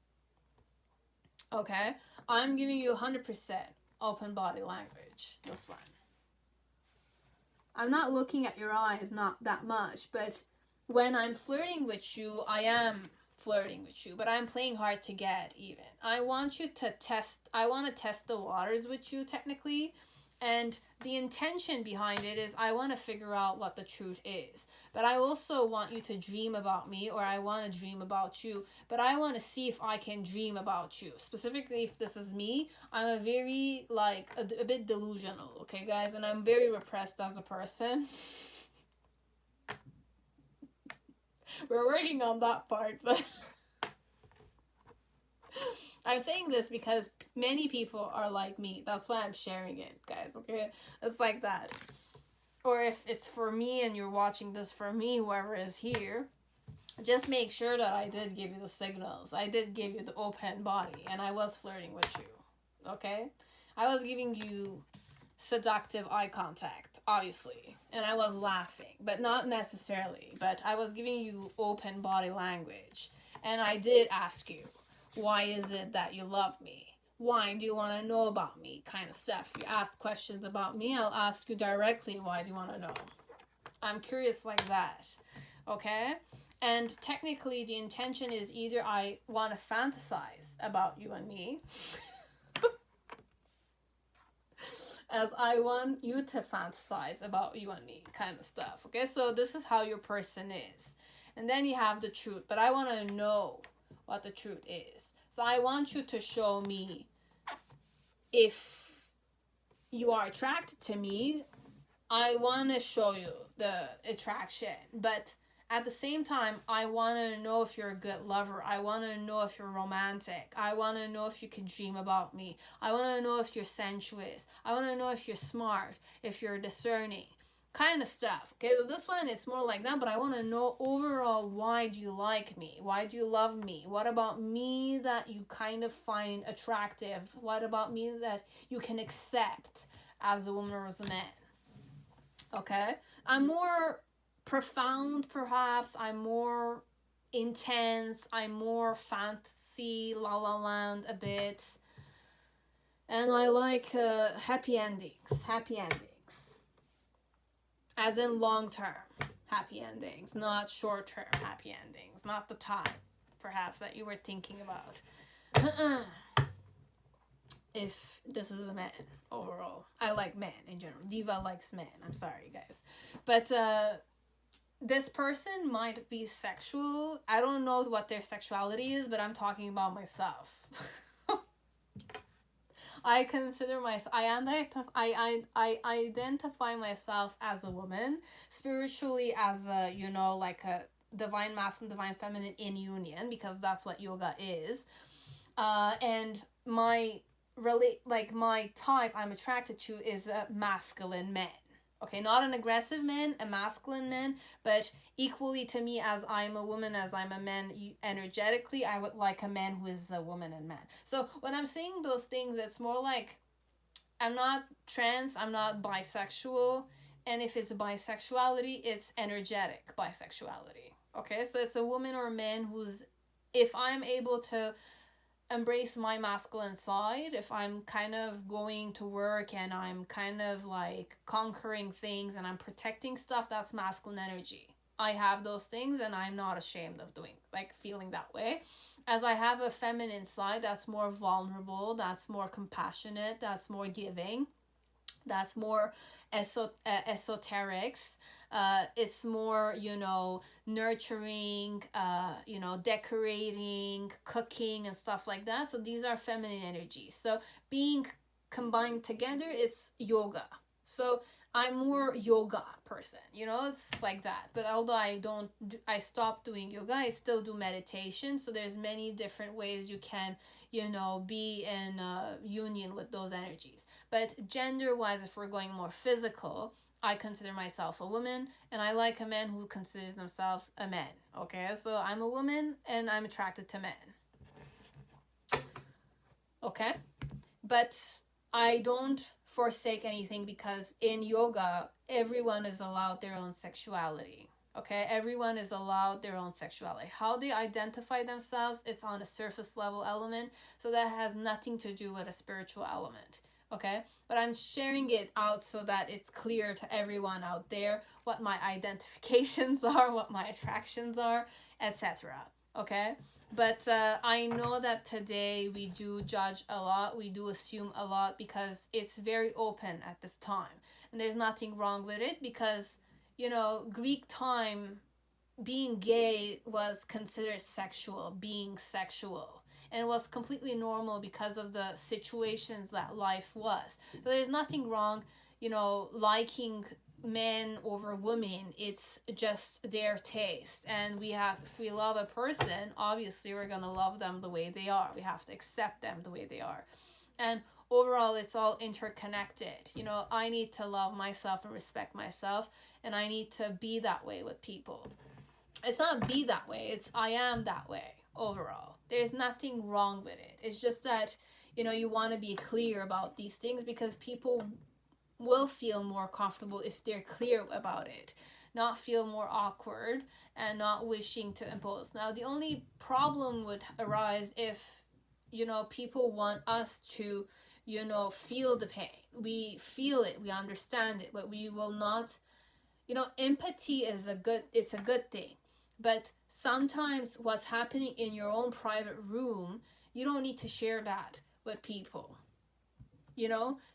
Okay? I'm giving you 100% open body language. This one. I'm not looking at your eyes, not that much, but when I'm flirting with you, I am flirting with you, but I'm playing hard to get even. I want to test the waters with you technically, and the intention behind it is I want to figure out what the truth is. But I also want you to dream about me, or I want to dream about you, but I want to see if I can dream about you. Specifically, if this is me, I'm a very, like, a bit delusional, okay, guys? And I'm very repressed as a person. We're working on that part, but I'm saying this because many people are like me. That's why I'm sharing it, guys, okay? It's like that. Or if it's for me and you're watching this for me, whoever is here, just make sure that I did give you the signals. I did give you the open body, and I was flirting with you, okay? I was giving you seductive eye contact, obviously, and I was laughing, but not necessarily, but I was giving you open body language, and I did ask you, why is it that you love me? Why do you want to know about me? Kind of stuff. You ask questions about me, I'll ask you directly, why do you want to know? I'm curious like that, okay? And technically the intention is either I want to fantasize about you and me, as I want you to fantasize about you and me, kind of stuff, okay? So this is how your person is. And then you have the truth, but I want to know what the truth is. So I want you to show me if you are attracted to me. I want to show you the attraction, but at the same time, I want to know if you're a good lover. I want to know if you're romantic. I want to know if you can dream about me. I want to know if you're sensuous. I want to know if you're smart, if you're discerning, kind of stuff. Okay, so this one, it's more like that, but I want to know overall, why do you like me? Why do you love me? What about me that you kind of find attractive? What about me that you can accept as a woman or as a man? Okay, I'm more profound, perhaps. I'm more intense. I'm more fantasy, la la land a bit. And I like happy endings. Happy endings. As in long-term happy endings, not short-term happy endings. Not the type, perhaps, that you were thinking about. If this is a man overall. I like men in general. Diva likes men. I'm sorry, guys. But this person might be sexual. I don't know what their sexuality is, but I'm talking about myself. I consider myself, I identify myself as a woman, spiritually as a, you know, like a divine masculine, divine feminine in union, because that's what yoga is. And my type I'm attracted to is a masculine man. Okay, not an aggressive man, a masculine man, but equally to me, as I'm a woman, as I'm a man, energetically, I would like a man who is a woman and man. So when I'm saying those things, it's more like I'm not trans, I'm not bisexual, and if it's bisexuality, it's energetic bisexuality. Okay, so it's a woman or a man who's, if I'm able to embrace my masculine side, if I'm kind of going to work and I'm kind of like conquering things and I'm protecting stuff, that's masculine energy. I have those things and I'm not ashamed of doing, like, feeling that way. As I have a feminine side that's more vulnerable, that's more compassionate, that's more giving, that's more esoterics. It's more, nurturing, decorating, cooking, and stuff like that. So these are feminine energies. So being combined together, it's yoga. So I'm more yoga person, it's like that. But although I stopped doing yoga, I still do meditation. So there's many different ways you can, be in union with those energies. But gender-wise, if we're going more physical, I consider myself a woman, and I like a man who considers themselves a man. Okay, so I'm a woman, and I'm attracted to men. Okay, but I don't forsake anything, because in yoga, everyone is allowed their own sexuality. Okay, everyone is allowed their own sexuality. How they identify themselves, it's on a surface level element, so that has nothing to do with a spiritual element. Okay, but I'm sharing it out so that it's clear to everyone out there what my identifications are, what my attractions are, etc. Okay, but I know that today we do judge a lot, we do assume a lot, because it's very open at this time, and there's nothing wrong with it, because Greek time, being gay was considered sexual, being sexual, and it was completely normal because of the situations that life was. So there's nothing wrong, liking men over women. It's just their taste, and if we love a person, obviously we're gonna love them the way they are. We have to accept them the way they are, and overall it's all interconnected. I need to love myself and respect myself, and I need to be that way with people. It's not be that way, it's I am that way overall. There's nothing wrong with it. It's just that, you want to be clear about these things, because people will feel more comfortable if they're clear about it, not feel more awkward and not wishing to impose. Now, the only problem would arise if, people want us to, feel the pain. We feel it, we understand it, but we will not, empathy is a good thing. But sometimes what's happening in your own private room, you don't need to share that with people.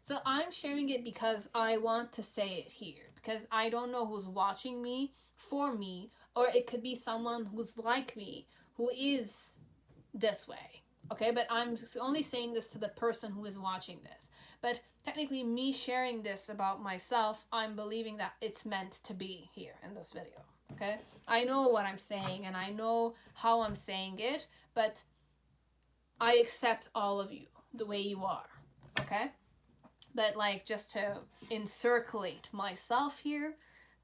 So I'm sharing it because I want to say it here, because I don't know who's watching me for me, or it could be someone who's like me, who is this way. Okay, but I'm only saying this to the person who is watching this. But technically, me sharing this about myself, I'm believing that it's meant to be here in this video. Okay, I know what I'm saying and I know how I'm saying it, but I accept all of you the way you are. Okay, but just to encirculate myself here,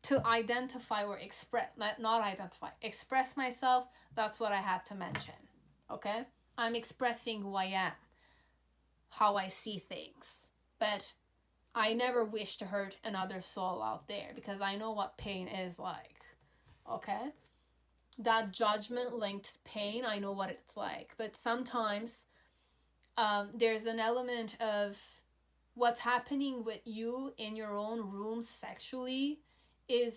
to identify or express myself, that's what I had to mention. Okay, I'm expressing who I am, how I see things, but I never wish to hurt another soul out there, because I know what pain is like. Okay, that judgment linked pain, I know what it's like. But sometimes there's an element of what's happening with you in your own room sexually is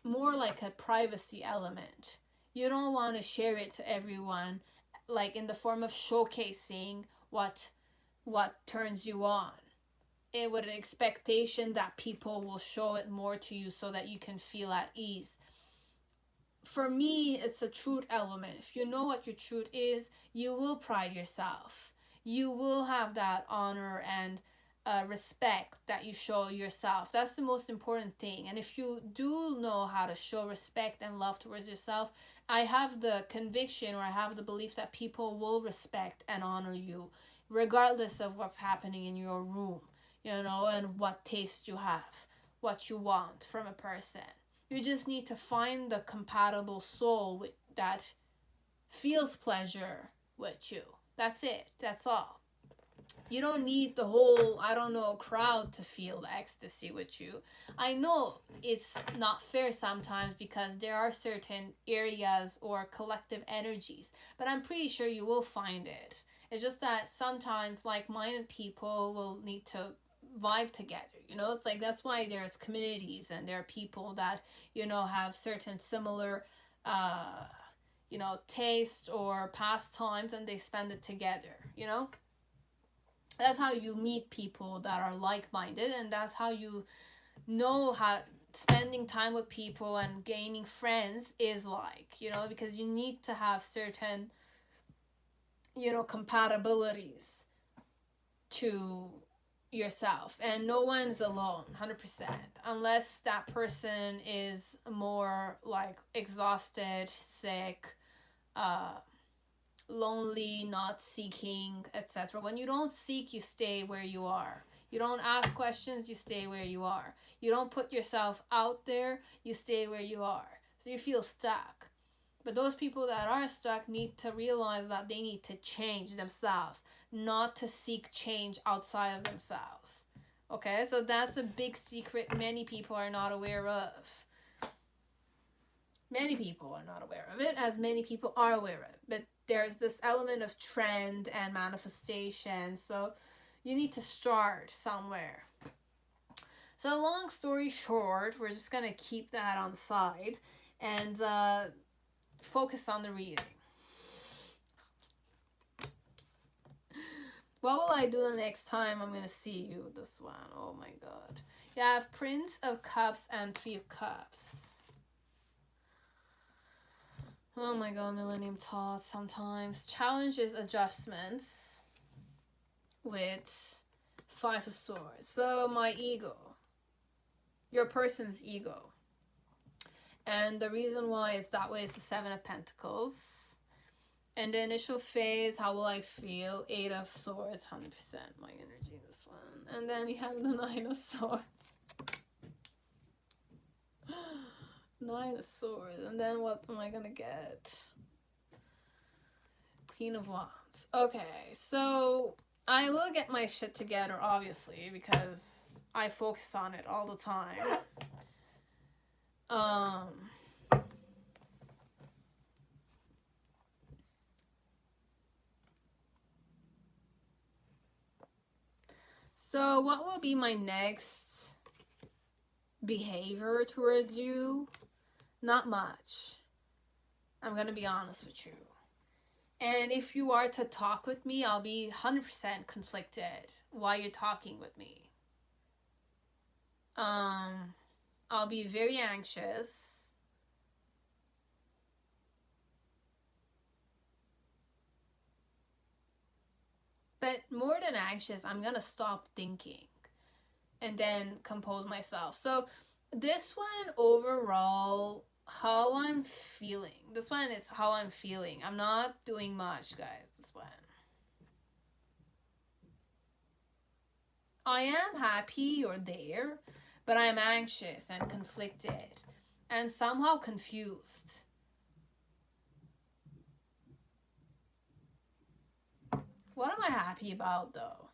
more like a privacy element. You don't want to share it to everyone, like in the form of showcasing what turns you on, and with an expectation that people will show it more to you so that you can feel at ease. For me, it's a truth element. If you know what your truth is, you will pride yourself. You will have that honor and respect that you show yourself. That's the most important thing. And if you do know how to show respect and love towards yourself, I have the conviction, or I have the belief, that people will respect and honor you regardless of what's happening in your room, and what taste you have. what you want from a person. You just need to find the compatible soul that feels pleasure with you. That's it. That's all. You don't need the whole, I don't know, crowd to feel the ecstasy with you. I know it's not fair sometimes because there are certain areas or collective energies, but I'm pretty sure you will find it. It's just that sometimes like-minded people will need to vibe together, you know. It's like, that's why there's communities and there are people that, you know, have certain similar you know, taste or pastimes, and they spend it together, you know. That's how you meet people that are like-minded, and that's how you know how spending time with people and gaining friends is like, you know, because you need to have certain, you know, compatibilities to yourself, and no one's alone 100% unless that person is more like exhausted, sick, lonely, not seeking, etc. When you don't seek, you stay where you are. You don't ask questions, you stay where you are. You don't put yourself out there, you stay where you are. So you feel stuck. But those people that are stuck need to realize that they need to change themselves, not to seek change outside of themselves. Okay, so that's a big secret many people are not aware of. Many people are not aware of it, as many people are aware of it. But there's this element of trend and manifestation, so you need to start somewhere. So long story short, we're just going to keep that on the side and focus on the reading. What will I do the next time I'm going to see you? This one. Oh my god. You have Prince of Cups and Three of Cups. Oh my god, Millenium Thoth. Sometimes challenges adjustments with Five of Swords. So my ego. Your person's ego. And the reason why it's that way is the Seven of Pentacles. And the initial phase, how will I feel? Eight of Swords, 100% my energy, this one. And then you have the Nine of Swords. Nine of Swords. And then what am I gonna get? Queen of Wands. Okay, so I will get my shit together, obviously, because I focus on it all the time. So what will be my next behavior towards you? Not much. I'm gonna be honest with you. And if you are to talk with me, I'll be 100% conflicted while you're talking with me. I'll be very anxious. But more than anxious, I'm gonna stop thinking and then compose myself. So this one overall, how I'm feeling. This one is how I'm feeling. I'm not doing much, guys, this one. I am happy you're there, but I'm anxious and conflicted and somehow confused. What am I happy about, though?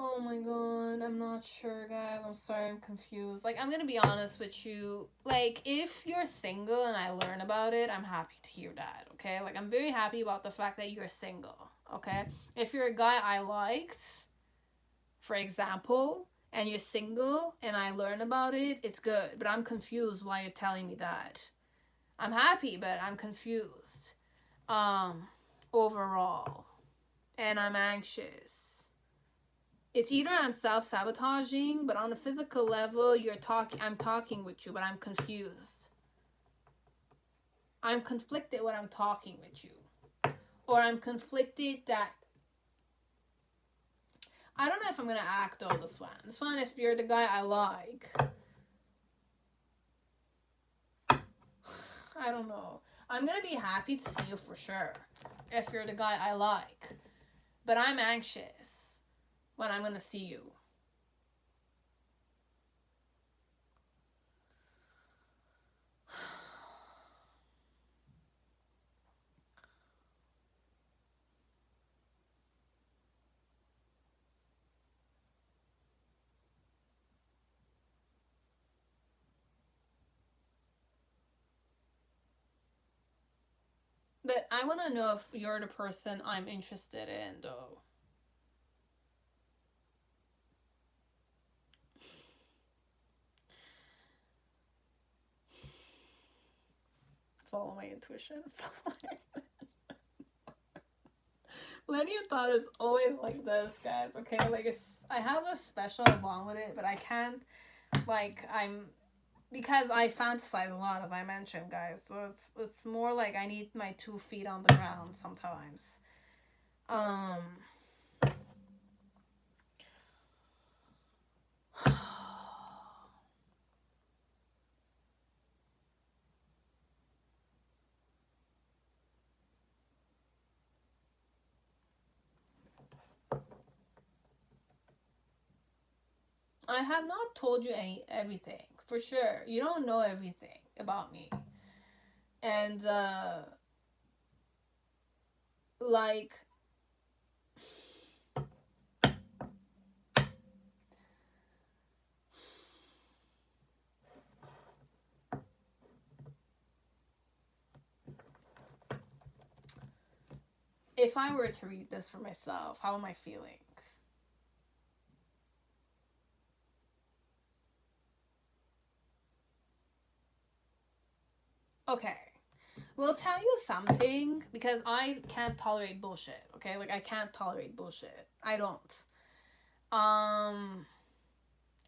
Oh my god, I'm not sure, guys. I'm sorry, I'm confused. Like, I'm gonna be honest with you. Like, if you're single and I learn about it, I'm happy to hear that, okay? Like, I'm very happy about the fact that you're single, okay? If you're a guy I liked, for example, and you're single and I learn about it, it's good. But I'm confused why you're telling me that. I'm happy, but I'm confused. Overall. And I'm anxious. It's either I'm self-sabotaging, but on a physical level, I'm talking with you, but I'm confused. I'm conflicted when I'm talking with you. Or I'm conflicted that... I don't know if I'm going to act on this one. This one, if you're the guy I like... I don't know. I'm going to be happy to see you for sure. If you're the guy I like. But I'm anxious when I'm going to see you. But I want to know if you're the person I'm interested in, though. Follow my intuition. Millennium thought is always like this, guys. Okay, like I have a special bond with it, but I can't. Like because I fantasize a lot, as I mentioned, guys. So it's more like I need my 2 feet on the ground sometimes. I have not told you everything, for sure. You don't know everything about me. And, like... If I were to read this for myself, how am I feeling? Okay. We'll tell you something, because I can't tolerate bullshit, okay? Like, I can't tolerate bullshit. I don't.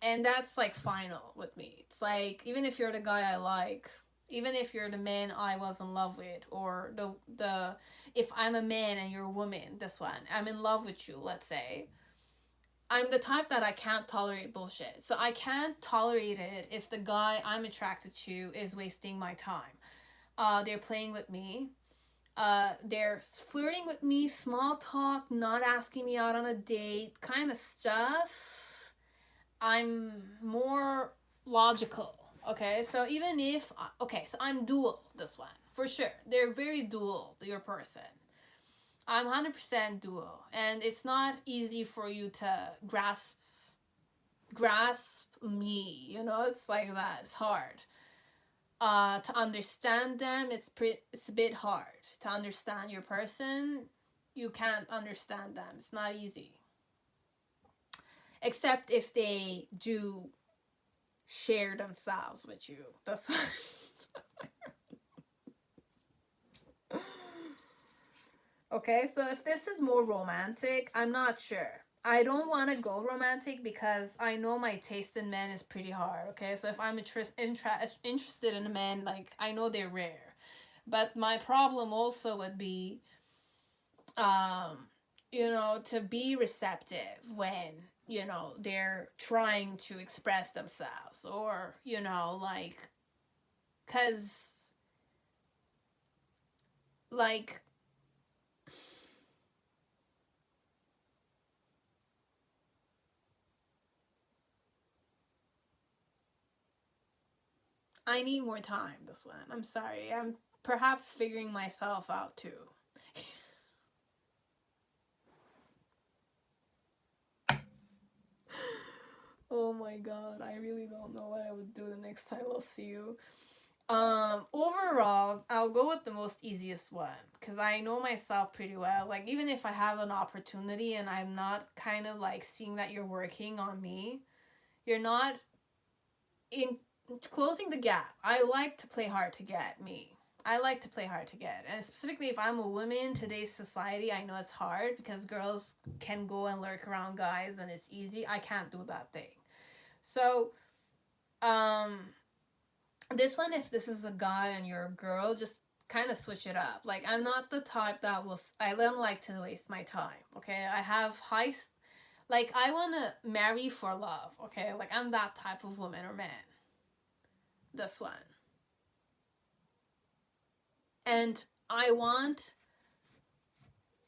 And that's, like, final with me. It's like, even if you're the guy I like, even if you're the man I was in love with, or if I'm a man and you're a woman, this one, I'm in love with you, let's say, I'm the type that I can't tolerate bullshit. So I can't tolerate it if the guy I'm attracted to is wasting my time. They're playing with me. They're flirting with me, small talk, not asking me out on a date, kind of stuff. I'm more logical, okay? So even if... Okay, so I'm dual, this one, for sure. They're very dual, your person. I'm 100% dual, and it's not easy for you to grasp me, you know? It's like that. It's hard. To understand them, it's a bit hard. To understand your person, you can't understand them. It's not easy. Except if they do share themselves with you. That's what... Okay, so if this is more romantic, I'm not sure. I don't want to go romantic because I know my taste in men is pretty hard, okay? So if I'm interested in a man, like, I know they're rare. But my problem also would be, you know, to be receptive when, you know, they're trying to express themselves. Or, you know, like, because, like... I need more time, this one. I'm sorry. I'm perhaps figuring myself out, too. Oh my god, I really don't know what I would do the next time I'll see you. Overall, I'll go with the most easiest one, because I know myself pretty well. Like, even if I have an opportunity and I'm not kind of, like, seeing that you're working on me, you're not in closing the gap. I like to play hard to get me. I like to play hard to get. And specifically if I'm a woman in today's society, I know it's hard because girls can go and lurk around guys and it's easy. I can't do that thing. So, this one, if this is a guy and you're a girl, just kind of switch it up. Like, I'm not the type that I don't like to waste my time, okay? I have like, I want to marry for love, okay? Like, I'm that type of woman or man. This one. And I want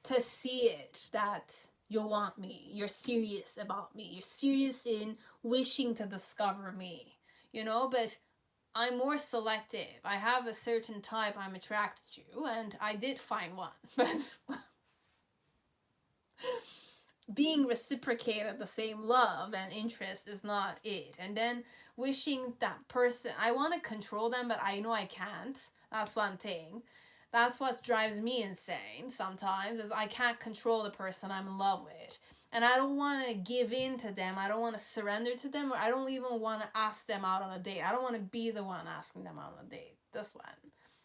to see it, that you want me, you're serious about me, you're serious in wishing to discover me, you know? But I'm more selective. I have a certain type I'm attracted to, and I did find one. But being reciprocated the same love and interest is not it. And then wishing that person, I want to control them, but I know I can't. That's one thing. That's what drives me insane sometimes, is I can't control the person I'm in love with. And I don't want to give in to them. I don't want to surrender to them, or I don't even want to ask them out on a date. I don't want to be the one asking them out on a date. This one.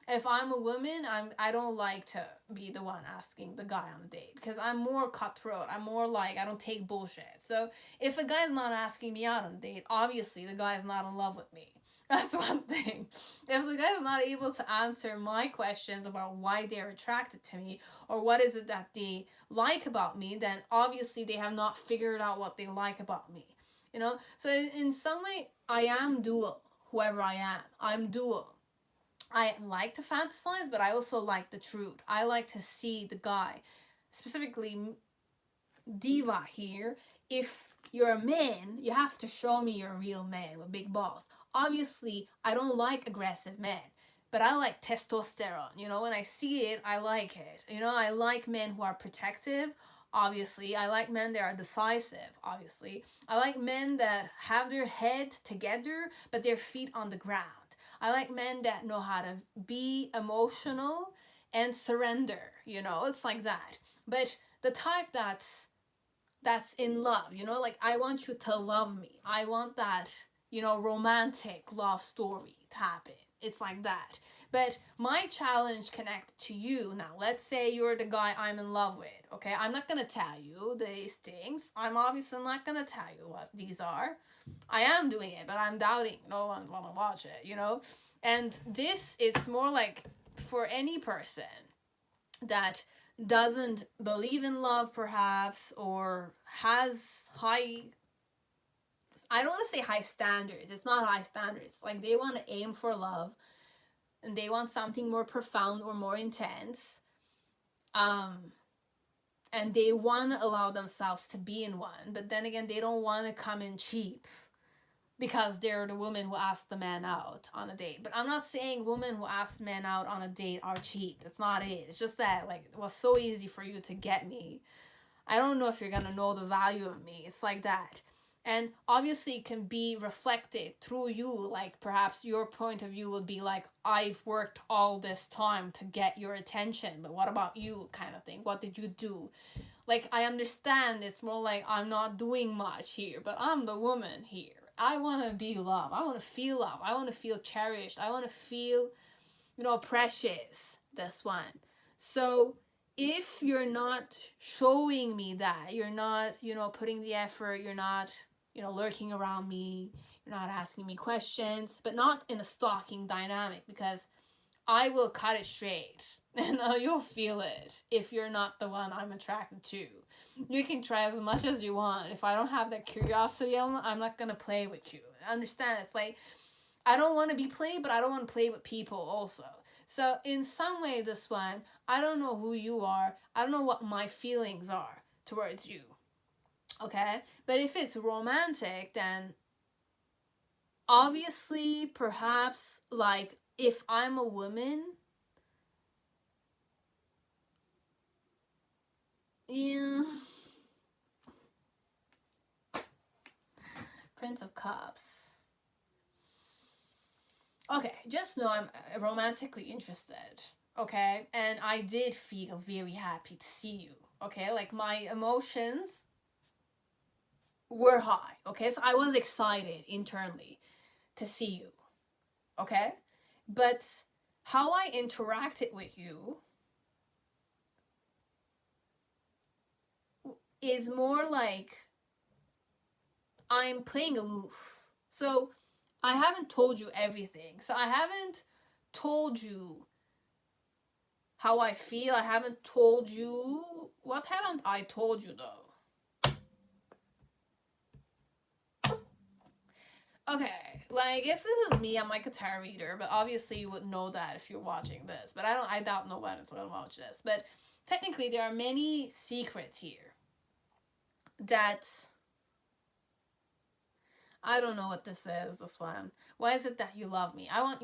If I'm a woman, I don't like to be the one asking the guy on a date, because I'm more cutthroat. I'm more like, I don't take bullshit. So if a guy's not asking me out on a date, obviously the guy's not in love with me. That's one thing. If the guy's not able to answer my questions about why they're attracted to me, or what is it that they like about me, then obviously they have not figured out what they like about me. You know? So in some way, I am dual. Whoever I am, I'm dual. I like to fantasize, but I also like the truth. I like to see the guy, specifically Diva here. If you're a man, you have to show me you're a real man with big balls. Obviously, I don't like aggressive men, but I like testosterone. You know, when I see it, I like it. You know, I like men who are protective. Obviously, I like men that are decisive. Obviously, I like men that have their head together, but their feet on the ground. I like men that know how to be emotional and surrender. You know, it's like that. But the type that's in love, you know, like, I want you to love me. I want that, you know, romantic love story to happen. It's like that. But my challenge connected to you, now let's say you're the guy I'm in love with, okay? I'm not going to tell you these things. I'm obviously not going to tell you what these are. I am doing it, but I'm doubting no one's going to watch it, you know? And this is more like for any person that doesn't believe in love, perhaps, or has high, I don't want to say high standards. It's not high standards. Like, they want to aim for love, and they want something more profound or more intense. And they want to allow themselves to be in one. But then again, they don't want to come in cheap, because they're the woman who asked the man out on a date. But I'm not saying women who ask men out on a date are cheap. That's not it. It's just that, like, it was so easy for you to get me. I don't know if you're gonna know the value of me. It's like that. And obviously it can be reflected through you. Like, perhaps your point of view would be like, I've worked all this time to get your attention, but what about you, kind of thing. What did you do? Like, I understand it's more like, I'm not doing much here, but I'm the woman here. I want to be loved. I want to feel love. I want to feel cherished. I want to feel, you know, precious. This one. So if you're not showing me that, you're not, you know, putting the effort, you're not, you know, lurking around me, you're not asking me questions, but not in a stalking dynamic, because I will cut it straight. And you'll feel it if you're not the one I'm attracted to. You can try as much as you want. If I don't have that curiosity element, I'm not going to play with you. Understand? It's like, I don't want to be played, but I don't want to play with people also. So in some way, this one, I don't know who you are. I don't know what my feelings are towards you. Okay? But if it's romantic, then obviously, perhaps, like, if I'm a woman, yeah. Prince of Cups. Okay, just know I'm romantically interested, okay? And I did feel very happy to see you, okay? Like, my emotions were high, okay? So I was excited internally to see you, okay? But how I interacted with you is more like I'm playing aloof. So I haven't told you everything. So I haven't told you how I feel. I haven't told you. What haven't I told you though? Okay, like if this is me, I'm like a tarot reader, but obviously you would know that if you're watching this. But I doubt nobody's gonna watch this. But technically, there are many secrets here that I don't know what this is. This one. Why is it that you love me? I want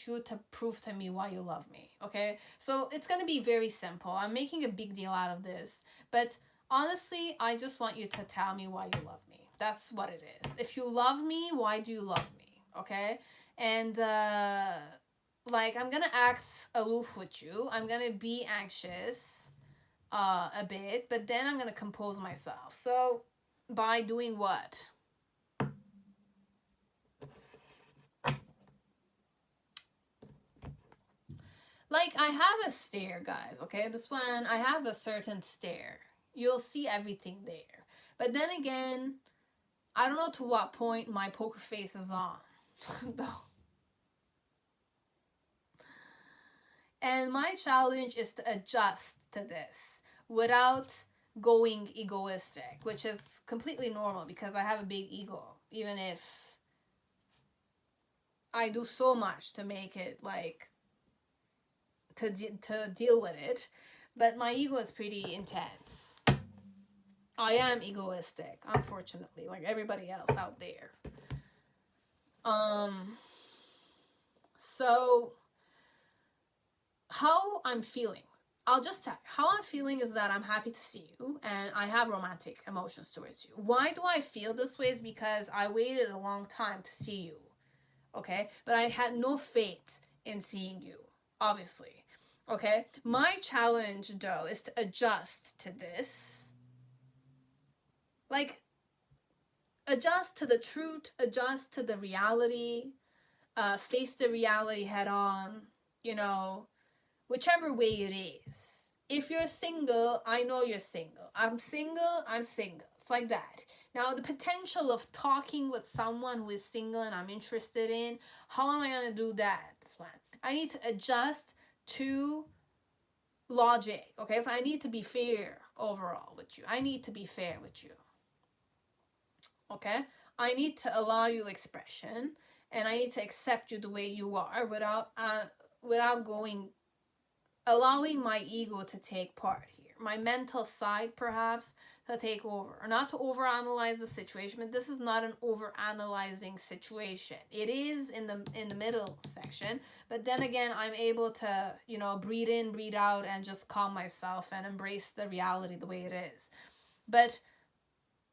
you to prove to me why you love me. Okay, so it's gonna be very simple. I'm making a big deal out of this, but honestly, I just want you to tell me why you love me. That's what it is. If you love me, why do you love me? Okay? And, like, I'm gonna act aloof with you. I'm gonna be anxious a bit, but then I'm gonna compose myself. So, by doing what? Like, I have a stare, guys, okay? This one, I have a certain stare. You'll see everything there. But then again, I don't know to what point my poker face is on. And my challenge is to adjust to this without going egoistic, which is completely normal because I have a big ego, even if I do so much to make it like to deal with it, but my ego is pretty intense. I am egoistic, unfortunately, like everybody else out there. So how I'm feeling. I'll just tell you. How I'm feeling is that I'm happy to see you and I have romantic emotions towards you. Why do I feel this way is because I waited a long time to see you. Okay? But I had no faith in seeing you, obviously. Okay? My challenge, though, is to adjust to this. Like, adjust to the truth, adjust to the reality, face the reality head on, you know, whichever way it is. If you're single, I know you're single. I'm single, I'm single. It's like that. Now, the potential of talking with someone who is single and I'm interested in, how am I going to do that? This one. I need to adjust to logic, okay? So I need to be fair overall with you. I need to be fair with you. Okay? I need to allow you expression and I need to accept you the way you are without allowing my ego to take part here. My mental side perhaps to take over. Or not to overanalyze the situation, but this is not an overanalyzing situation. It is in the middle section, but then again I'm able to, you know, breathe in, breathe out and just calm myself and embrace the reality the way it is. But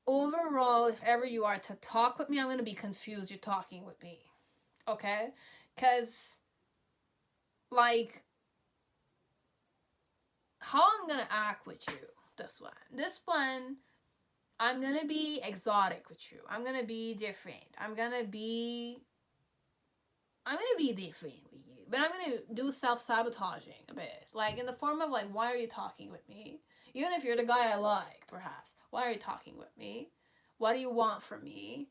overall, if ever you are to talk with me, I'm going to be confused you're talking with me. Okay? Because, like, how I'm going to act with you, this one, I'm going to be exotic with you. I'm going to be different. I'm going to be different with you. But I'm going to do self-sabotaging a bit. Like, in the form of, like, why are you talking with me? Even if you're the guy I like, perhaps. Why are you talking with me? What do you want from me?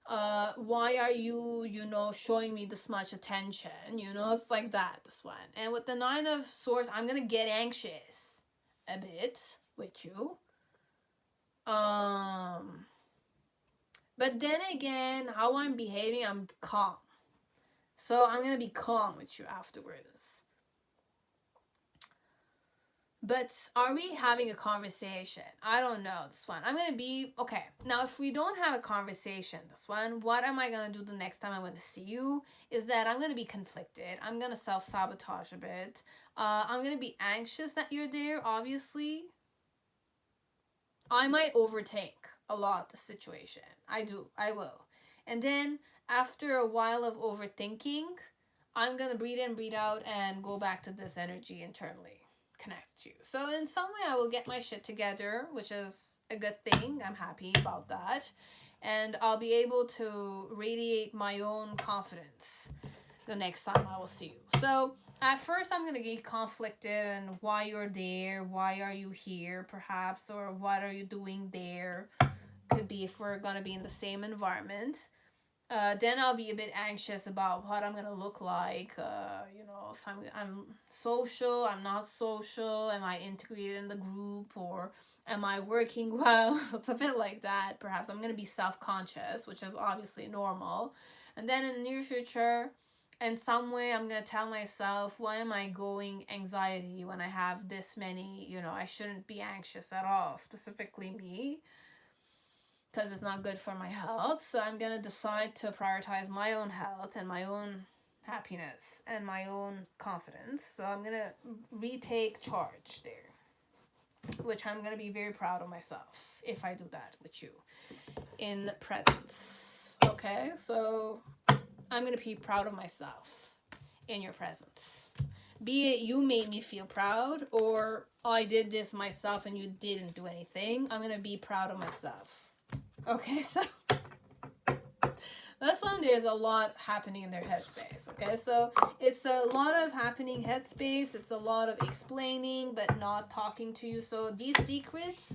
Why are you, you know, showing me this much attention? You know, it's like that, this one. And with the 9 of Swords, I'm going to get anxious a bit with you. But then again, how I'm behaving, I'm calm. So I'm going to be calm with you afterwards. But are we having a conversation? I don't know, this one. I'm going to be, okay, now if we don't have a conversation, this one, what am I going to do the next time I'm going to see you? Is that I'm going to be conflicted. I'm going to self-sabotage a bit. I'm going to be anxious that you're there, obviously. I might overthink a lot the situation. I will. And then after a while of overthinking, I'm going to breathe in, breathe out, and go back to this energy internally. Connect you. So in some way I will get my shit together, which is a good thing. I'm happy about that. And I'll be able to radiate my own confidence the next time I will see you. So at first I'm going to get conflicted and why you're there, why are you here perhaps, or what are you doing there. Could be if we're going to be in the same environment. then I'll be a bit anxious about what I'm gonna look like. You know, if I'm social, I'm not social, am I integrated in the group, or am I working well? It's a bit like that. Perhaps I'm gonna be self-conscious, which is obviously normal. And then in the near future, in some way, I'm gonna tell myself, why am I going anxiety when I have this many? You know, I shouldn't be anxious at all. Specifically me, because it's not good for my health. So I'm gonna decide to prioritize my own health and my own happiness and my own confidence. So I'm gonna retake charge there, which I'm gonna be very proud of myself if I do that with you in presence. Okay, so I'm gonna be proud of myself in your presence. Be it you made me feel proud, or I did this myself and you didn't do anything, I'm gonna be proud of myself. Okay, so this one, there's a lot happening in their headspace. Okay, so it's a lot of happening headspace. It's a lot of explaining but not talking to you. So these secrets,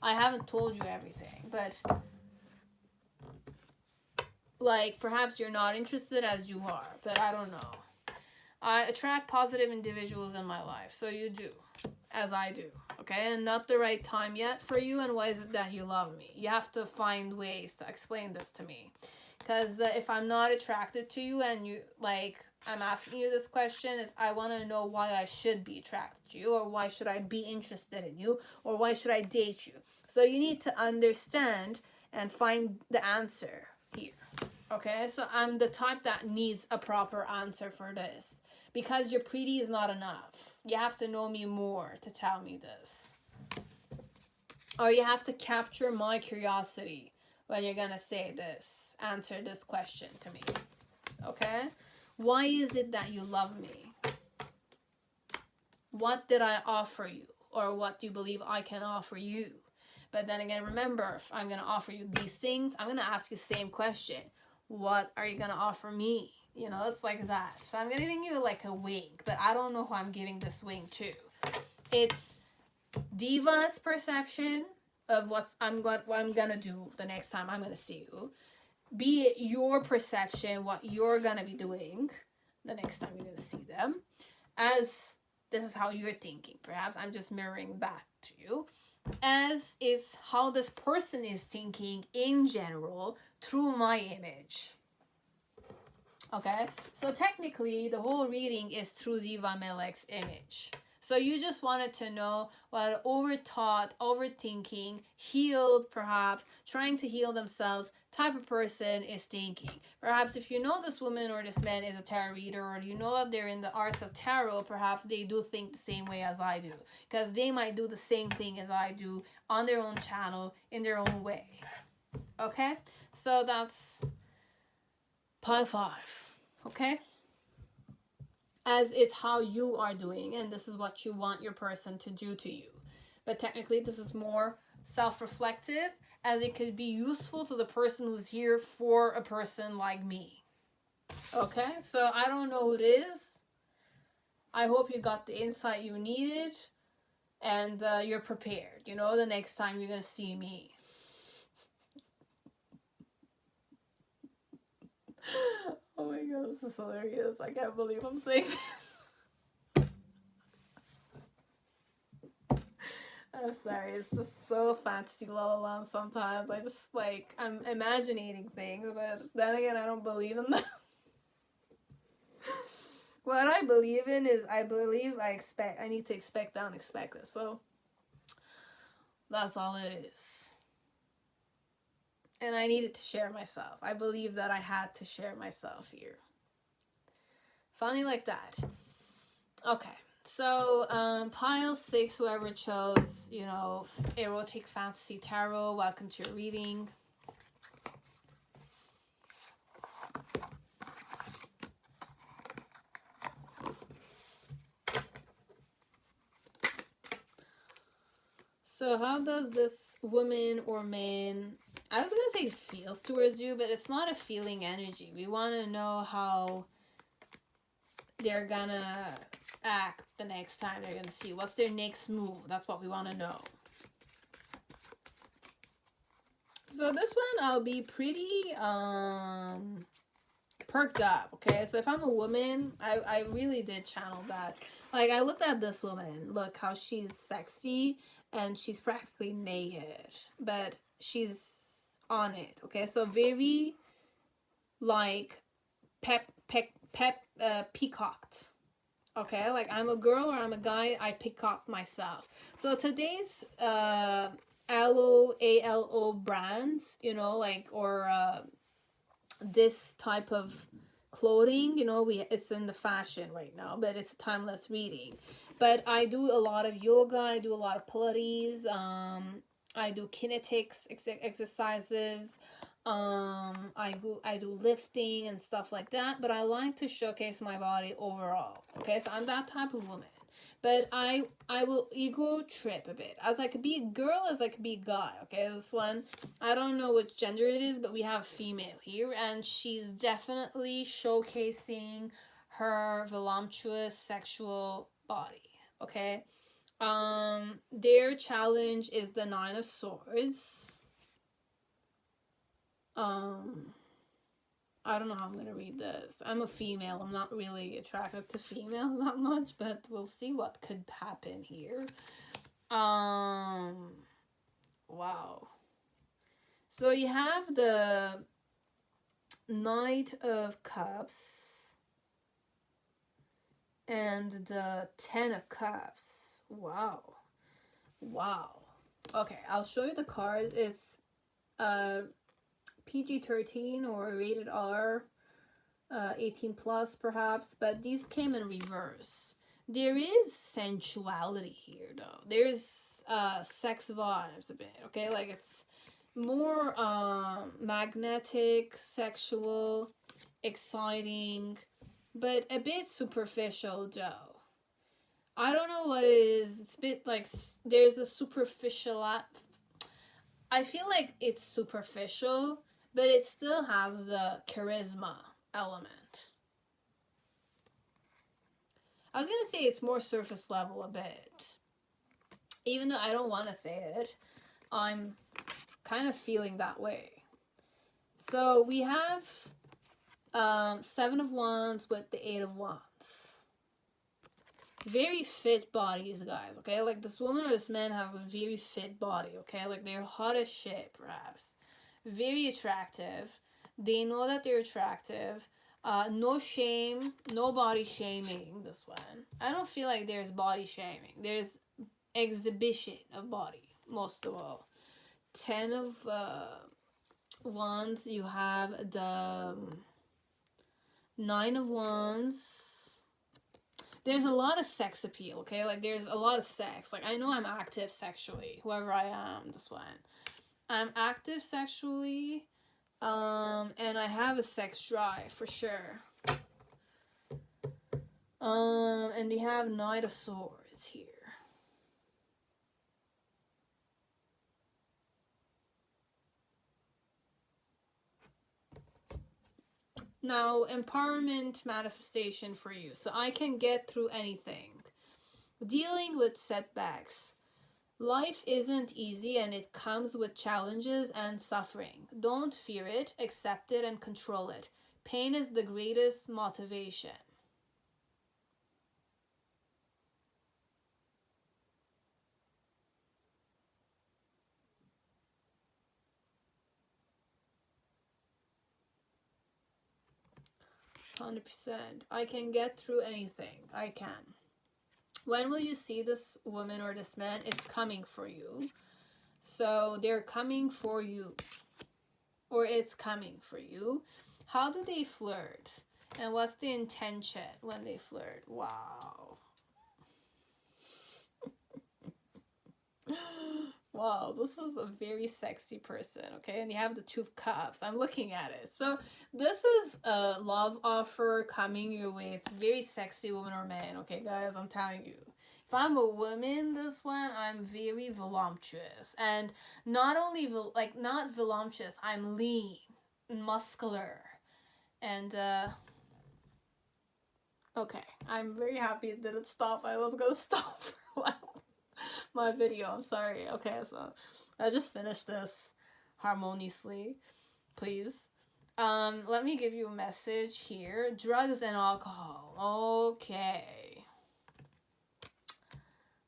I haven't told you everything, but like perhaps you're not interested as you are, but I don't know. I attract positive individuals in my life, so you do, as I do. Okay, and not the right time yet for you. And why is it that you love me? You have to find ways to explain this to me, because if I'm not attracted to you and you like, I'm asking you this question, is I want to know why I should be attracted to you, or why should I be interested in you, or why should I date you? So you need to understand and find the answer here. Okay, so I'm the type that needs a proper answer for this, because your pretty is not enough. You have to know me more to tell me this. Or you have to capture my curiosity when you're gonna say this. Answer this question to me. Okay? Why is it that you love me? What did I offer you? Or what do you believe I can offer you? But then again, remember, if I'm gonna offer you these things, I'm gonna ask you the same question. What are you gonna offer me? You know, it's like that. So I'm giving you like a wink, but I don't know who I'm giving this wink to. It's Diva's perception of what I'm gonna do the next time I'm gonna see you. Be it your perception, what you're gonna be doing the next time you're gonna see them. As this is how you're thinking. Perhaps I'm just mirroring back to you. As is how this person is thinking in general through my image. Okay, so technically the whole reading is through Diva Melek's image. So you just wanted to know what overthought, overthinking, healed perhaps, trying to heal themselves type of person is thinking. Perhaps if you know this woman or this man is a tarot reader, or you know that they're in the arts of tarot, perhaps they do think the same way as I do. Because they might do the same thing as I do on their own channel, in their own way. Okay, so that's pile 5. Okay, as it's how you are doing, and this is what you want your person to do to you. But technically this is more self-reflective, as it could be useful to the person who's here for a person like me. Okay, so I don't know who it is. I hope you got the insight you needed, and you're prepared, you know, the next time you're gonna see me. Oh my god, this is hilarious. I can't believe I'm saying this. I'm sorry, it's just so fantasy la la land sometimes. I just like, I'm imagining things, but then again, I don't believe in them. What I believe in is, I need to expect the unexpected. So that's all it is. And I needed to share myself. I believe that I had to share myself here. Funny like that. Okay. So, pile 6, whoever chose, you know, Erotic Fantasy Tarot, welcome to your reading. So how does this woman or man, I was going to say feels towards you, but it's not a feeling energy. We want to know how they're going to act the next time they're going to see you. What's their next move? That's what we want to know. So this one I'll be pretty perked up, okay? So if I'm a woman, I really did channel that. Like, I looked at this woman, look how she's sexy, and she's practically naked, but she's on it, okay? So very, like, peacocked, okay? Like, I'm a girl or I'm a guy, I peacock myself. So today's, ALO brands, you know, like, or, this type of clothing, you know, it's in the fashion right now, but it's a timeless reading. But I do a lot of yoga, I do a lot of Pilates, I do kinetics exercises, I do lifting and stuff like that, but I like to showcase my body overall, okay? So I'm that type of woman. But I will ego trip a bit, as I could be a girl as I could be a guy, okay? This one, I don't know which gender it is, but we have female here, and she's definitely showcasing her voluptuous sexual body, okay? Their challenge is the 9 of Swords. I don't know how I'm gonna read this. I'm a female. I'm not really attracted to females that much, but we'll see what could happen here. Wow. So you have the Knight of Cups and the 10 of Cups. Wow. Okay, I'll show you the cards. It's PG-13 or rated R, 18 plus perhaps, but these came in reverse. There is sensuality here though. There's sex vibes a bit, okay? Like it's more magnetic, sexual, exciting, but a bit superficial though. I don't know what it is. It's a bit like there's a superficial. I feel like it's superficial, but it still has the charisma element. I was gonna say it's more surface level a bit. Even though I don't want to say it, I'm kind of feeling that way. So we have 7 of Wands with the 8 of Wands. Very fit bodies, guys, okay? Like this woman or this man has a very fit body, okay? Like they're hot as shit, perhaps. Very attractive. They know that they're attractive. No shame, no body shaming, this one. I don't feel like there's body shaming. There's exhibition of body, most of all. 10 of Wands, you have the 9 of Wands. There's a lot of sex appeal, okay? Like, there's a lot of sex. Like, I know I'm active sexually, whoever I am, this one. I'm active sexually, and I have a sex drive, for sure. And we have Knight of Swords here. Now, empowerment manifestation for you. So I can get through anything. Dealing with setbacks. Life isn't easy and it comes with challenges and suffering. Don't fear it, accept it, and control it. Pain is the greatest motivation. %. I can get through anything. I can. When will you see this woman or this man? It's coming for you. So they're coming for you. Or it's coming for you. How do they flirt? And what's the intention when they flirt? Wow. Wow, this is a very sexy person, okay? And you have the 2 of Cups. I'm looking at it. So this is a love offer coming your way. It's a very sexy woman or man, okay, guys? I'm telling you. If I'm a woman, this one, I'm very voluptuous. And not only, not voluptuous, I'm lean, muscular. And, okay. I'm very happy it didn't stop. I was gonna stop for a while. My video, I'm sorry. Okay, so I just finished this. harmoniously, please. Let me give you a message here. Drugs and alcohol. Okay.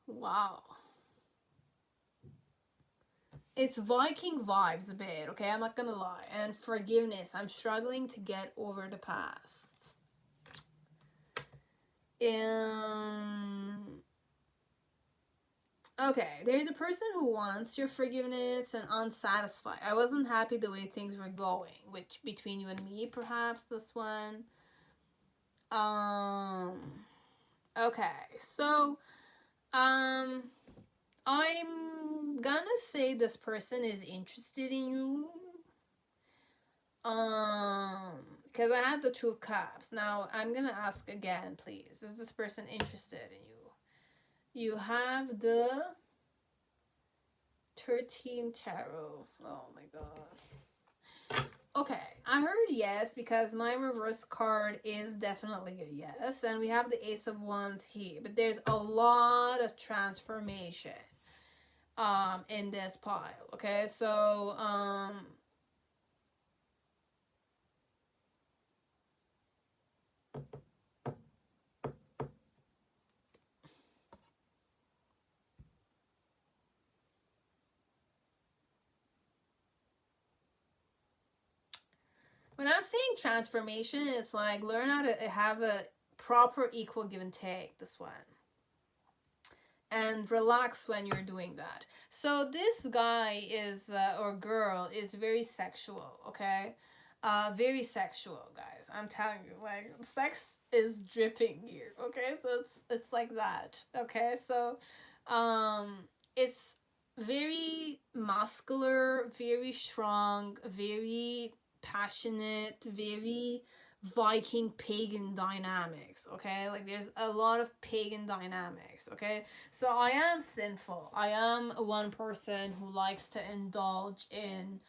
Wow. It's Viking vibes a bit, okay? I'm not gonna lie. And forgiveness. I'm struggling to get over the past. Okay, there's a person who wants your forgiveness and unsatisfied. I wasn't happy the way things were going, which between you and me, perhaps this one. Okay, so I'm gonna say this person is interested in you. Because I had the Two of Cups. Now I'm gonna ask again, please. Is this person interested in you? You have the 13 tarot. Oh my god. Okay, I heard yes because my reverse card is definitely a yes. And we have the Ace of Wands here. But there's a lot of transformation in this pile. Okay, so when I'm saying transformation, it's like learn how to have a proper equal give and take, this one. And relax when you're doing that. So this guy is, or girl, is very sexual, okay? Very sexual, guys. I'm telling you, like, sex is dripping here, okay? So it's like that, okay? So, it's very muscular, very strong, very passionate, very Viking pagan dynamics, okay? Like there's a lot of pagan dynamics, okay? So I am sinful. I am one person who likes to indulge in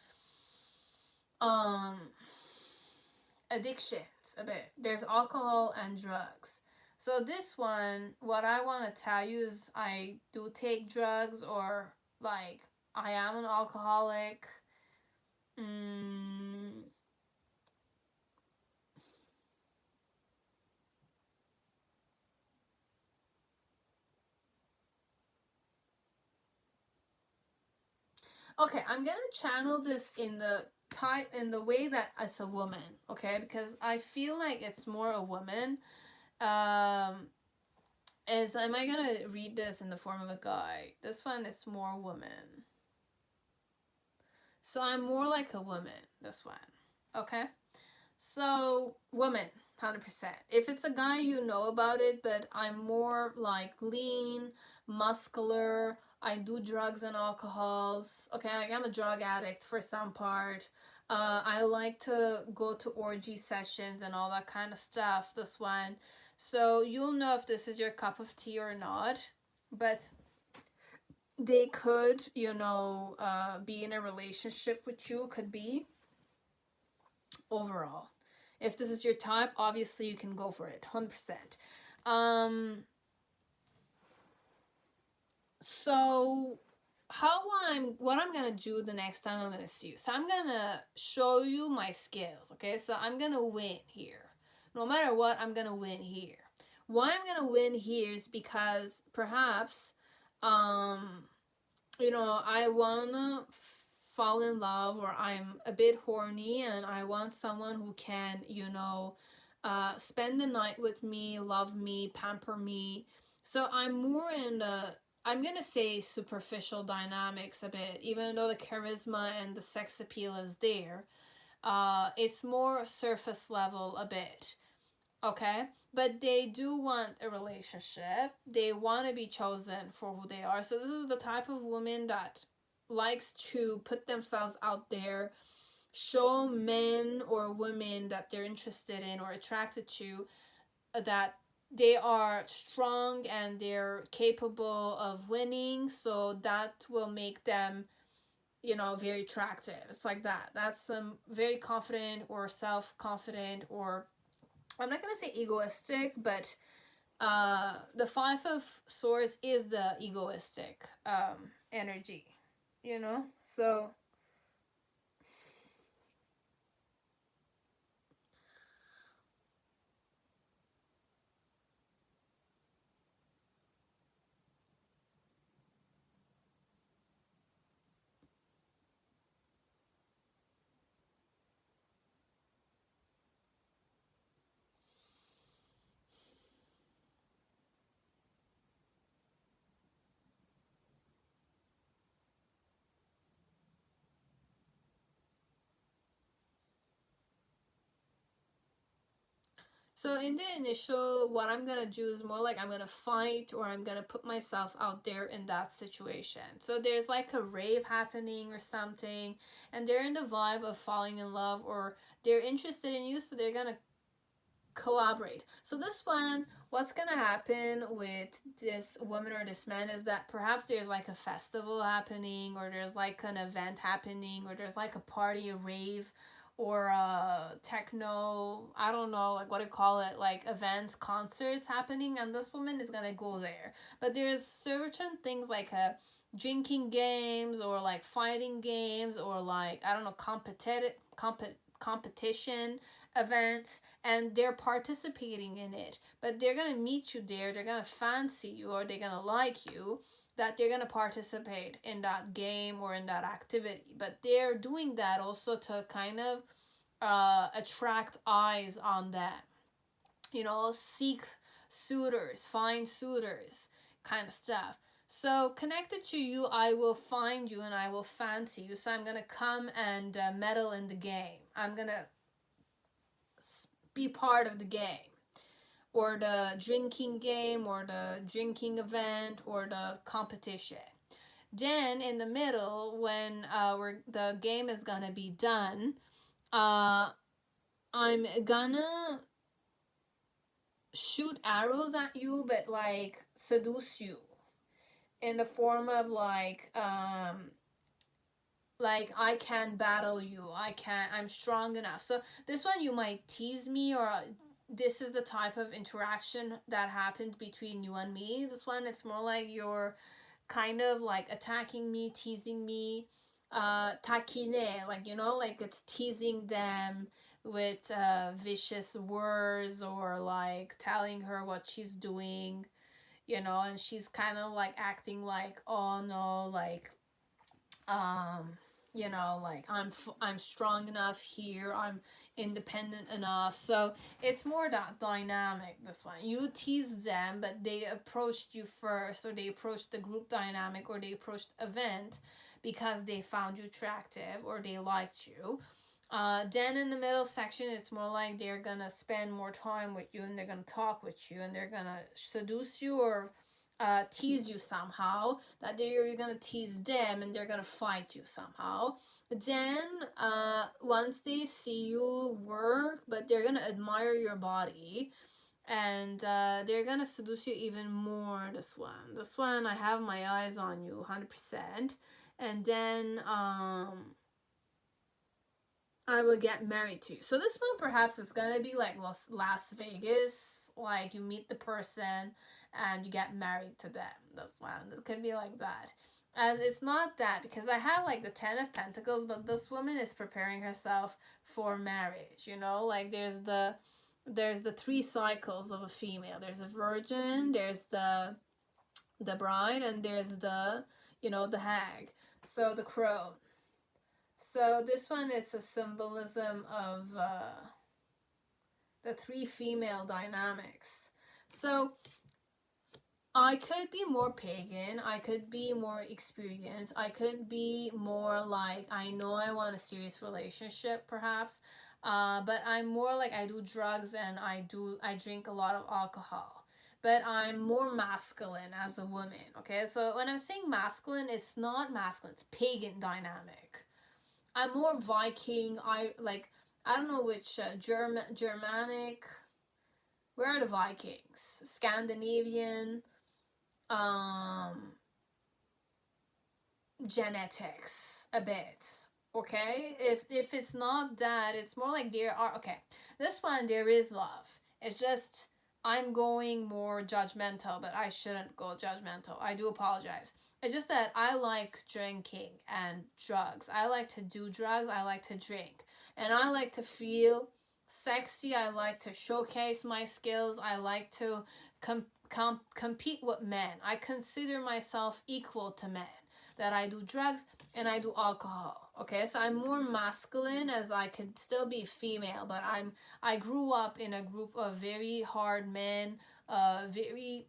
addictions a bit. There's alcohol and drugs. So this one, what I want to tell you is I do take drugs, or like I am an alcoholic. Okay, I'm gonna channel this in the way that it's a woman, okay? Because I feel like it's more a woman. Am I gonna read this in the form of a guy? This one is more woman. So I'm more like a woman, this one. Okay? So, woman, 100%. If it's a guy, you know about it, but I'm more like lean, muscular. I do drugs and alcohols. Okay, like I'm a drug addict for some part. I like to go to orgy sessions and all that kind of stuff, this one. So you'll know if this is your cup of tea or not. But they could, you know, be in a relationship with you, could be overall. If this is your type, obviously you can go for it, 100%. So what I'm gonna do the next time I'm gonna see you. So I'm gonna show you my skills, okay? So I'm gonna win here. No matter what, I'm gonna win here. Why I'm gonna win here is because perhaps, you know, I wanna fall in love, or I'm a bit horny and I want someone who can, you know, spend the night with me, love me, pamper me. So I'm more in the, I'm gonna say superficial dynamics a bit, even though the charisma and the sex appeal is there. It's more surface level a bit, okay? But they do want a relationship. They want to be chosen for who they are. So this is the type of woman that likes to put themselves out there, show men or women that they're interested in or attracted to, that they are strong and they're capable of winning. So that will make them, you know, very attractive. It's like that. That's very confident or self-confident, or I'm not gonna say egoistic, but the Five of Swords is the egoistic energy, you know? So So in the initial, what I'm gonna do is more like I'm gonna fight, or I'm gonna put myself out there in that situation. So there's like a rave happening or something, and they're in the vibe of falling in love, or they're interested in you, so they're gonna collaborate. So this one, what's gonna happen with this woman or this man is that perhaps there's like a festival happening, or there's like an event happening, or there's like a party, a rave, or a techno, I don't know, like what do you call it, like events, concerts happening, and this woman is gonna go there. But there's certain things like a drinking games, or like fighting games, or like, I don't know, competition events, and they're participating in it, but they're gonna meet you there, they're gonna fancy you, or they're gonna like you, that they're gonna participate in that game or in that activity. But they're doing that also to kind of attract eyes on them, you know, seek suitors, find suitors, kind of stuff. So connected to you, I will find you and I will fancy you. So I'm gonna come and meddle in the game. I'm gonna be part of the game, or the drinking game, or the drinking event, or the competition. Then in the middle, when the game is gonna be done, I'm gonna shoot arrows at you, but like seduce you in the form of like I can battle you, I'm strong enough. So this one, you might tease me, or this is the type of interaction that happened between you and me. This one, it's more like you're kind of like attacking me, teasing me, takine, like, you know, like it's teasing them with vicious words, or like telling her what she's doing, you know, and she's kind of like acting like, oh no, like you know, like I'm strong enough here, I'm independent enough. So it's more that dynamic. This one, you tease them, but they approached you first, or they approached the group dynamic, or they approached event because they found you attractive, or they liked you. Then in the middle section, it's more like they're gonna spend more time with you, and they're gonna talk with you, and they're gonna seduce you, or tease you somehow, that you're gonna tease them, and they're gonna fight you somehow. Then once they see you work, but they're gonna admire your body, and they're gonna seduce you even more. This one, I have my eyes on you 100%. And then I will get married to you. So this one perhaps is gonna be like Las Vegas, like you meet the person and you get married to them. This one, it could be like that. And it's not that, because I have like the 10 of Pentacles, but this woman is preparing herself for marriage, you know, like there's the 3 cycles of a female. There's a virgin, there's the bride, and there's the, you know, the hag. So the crone. So this one is a symbolism of the 3 female dynamics. So I could be more pagan, I could be more experienced, I could be more like, I know I want a serious relationship perhaps, but I'm more like, I do drugs and I drink a lot of alcohol. But I'm more masculine as a woman, okay? So when I'm saying masculine, it's not masculine, it's pagan dynamic. I'm more Viking. I don't know which Germanic. Where are the Vikings? Scandinavian. Genetics a bit. Okay, if it's not that, it's more like there are. Okay, this one, there is love. It's just I'm going more judgmental, but I shouldn't go judgmental. I do apologize. It's just that I like drinking and drugs. I like to do drugs. I like to drink. And I like to feel sexy. I like to showcase my skills. I like to compete with men. I consider myself equal to men. That I do drugs and I do alcohol. Okay, so I'm more masculine, as I could still be female, but I grew up in a group of very hard men, very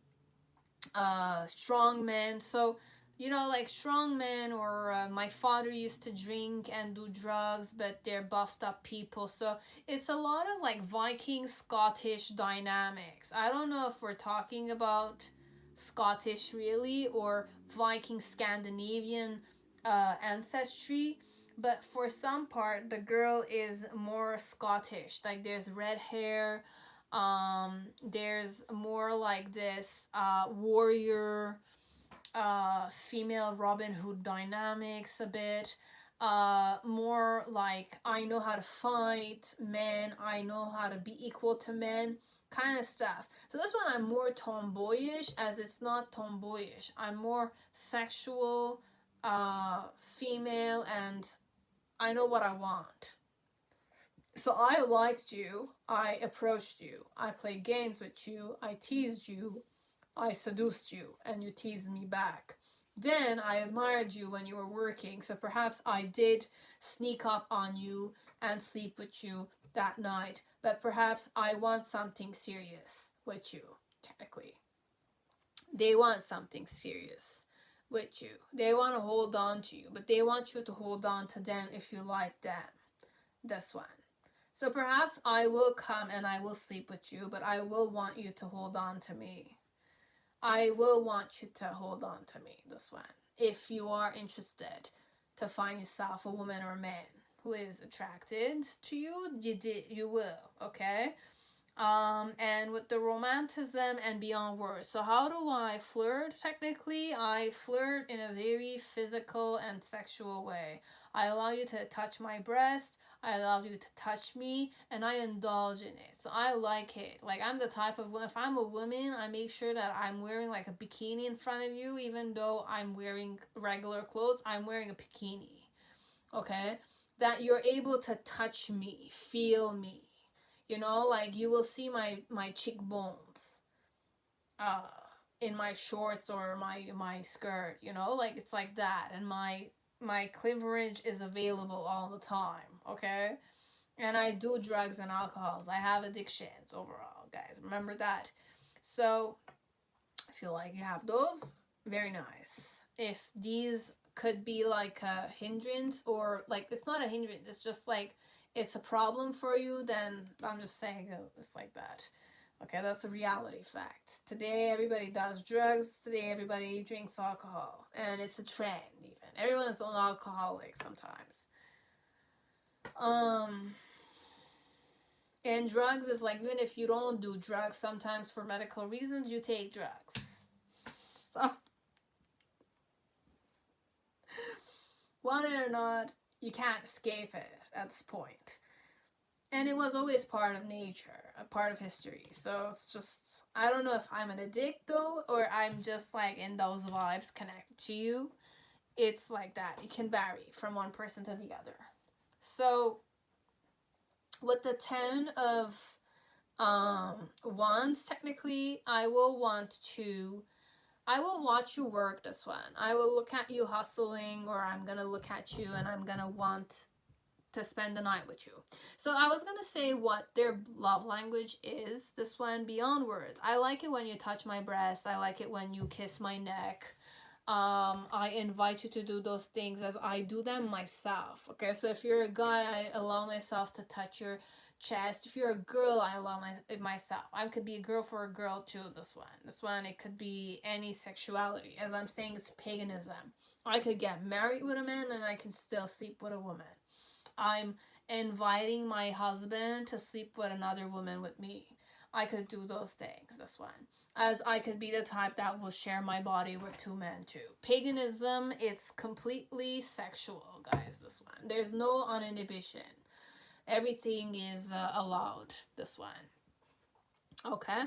strong men. So you know, like strong men, or my father used to drink and do drugs, but they're buffed up people. So it's a lot of like Viking Scottish dynamics. I don't know if we're talking about Scottish really, or Viking Scandinavian ancestry, but for some part the girl is more Scottish. Like there's red hair, there's more like this warrior, female Robin Hood dynamics a bit, more like I know how to fight men, I know how to be equal to men kind of stuff. So this one I'm more tomboyish, as it's not tomboyish, I'm more sexual, female, and I know what I want. So I liked you, I approached you, I played games with you, I teased you, I seduced you, and you teased me back. Then I admired you when you were working, so perhaps I did sneak up on you and sleep with you that night, but perhaps I want something serious with you, technically. They want something serious with you. They want to hold on to you, but they want you to hold on to them if you like them. This one. So perhaps I will come and I will sleep with you, but I will want you to hold on to me. I will want you to hold on to me, this one. If you are interested to find yourself a woman or a man who is attracted to you, you will, okay? And with the romanticism and beyond words. So how do I flirt? Technically, I flirt in a very physical and sexual way. I allow you to touch my breast, I allow you to touch me, and I indulge in it. So I like it. Like, I'm the type of, if I'm a woman, I make sure that I'm wearing like a bikini in front of you, even though I'm wearing regular clothes, I'm wearing a bikini. Okay? That you're able to touch me, feel me. You know, like you will see my cheekbones in my shorts or my skirt, you know, like it's like that. And my cleavage is available all the time, okay? And I do drugs and alcohols. I have addictions overall, guys. Remember that. So I feel like you have those, very nice. If these could be like a hindrance, or like it's not a hindrance, it's just like it's a problem for you, then I'm just saying it's like that. Okay, that's a reality fact. Today everybody does drugs. Today everybody drinks alcohol, and it's a trend. Even everyone is an alcoholic sometimes. And drugs is like, even if you don't do drugs, sometimes for medical reasons you take drugs. So want it or not, you can't escape it at this point. And it was always part of nature, a part of history. So it's just, I don't know if I'm an addict though, or I'm just like in those vibes connected to you. It's like that. It can vary from one person to the other. So with the 10 of wands, technically, I will watch you work this one. I will look at you hustling, or I'm gonna look at you and I'm gonna want to spend the night with you. So I was gonna say what their love language is. This one, beyond words. I like it when you touch my breast. I like it when you kiss my neck. I invite you to do those things as I do them myself. Okay, so if you're a guy, I allow myself to touch your chest. If you're a girl, I allow myself. I could be a girl for a girl too. This one, it could be any sexuality. As I'm saying, it's paganism. I could get married with a man and I can still sleep with a woman. I'm inviting my husband to sleep with another woman with me. I could do those things, this one. As I could be the type that will share my body with two men too. Paganism is completely sexual, guys, this one. There's no uninhibition. Everything is allowed, this one. Okay?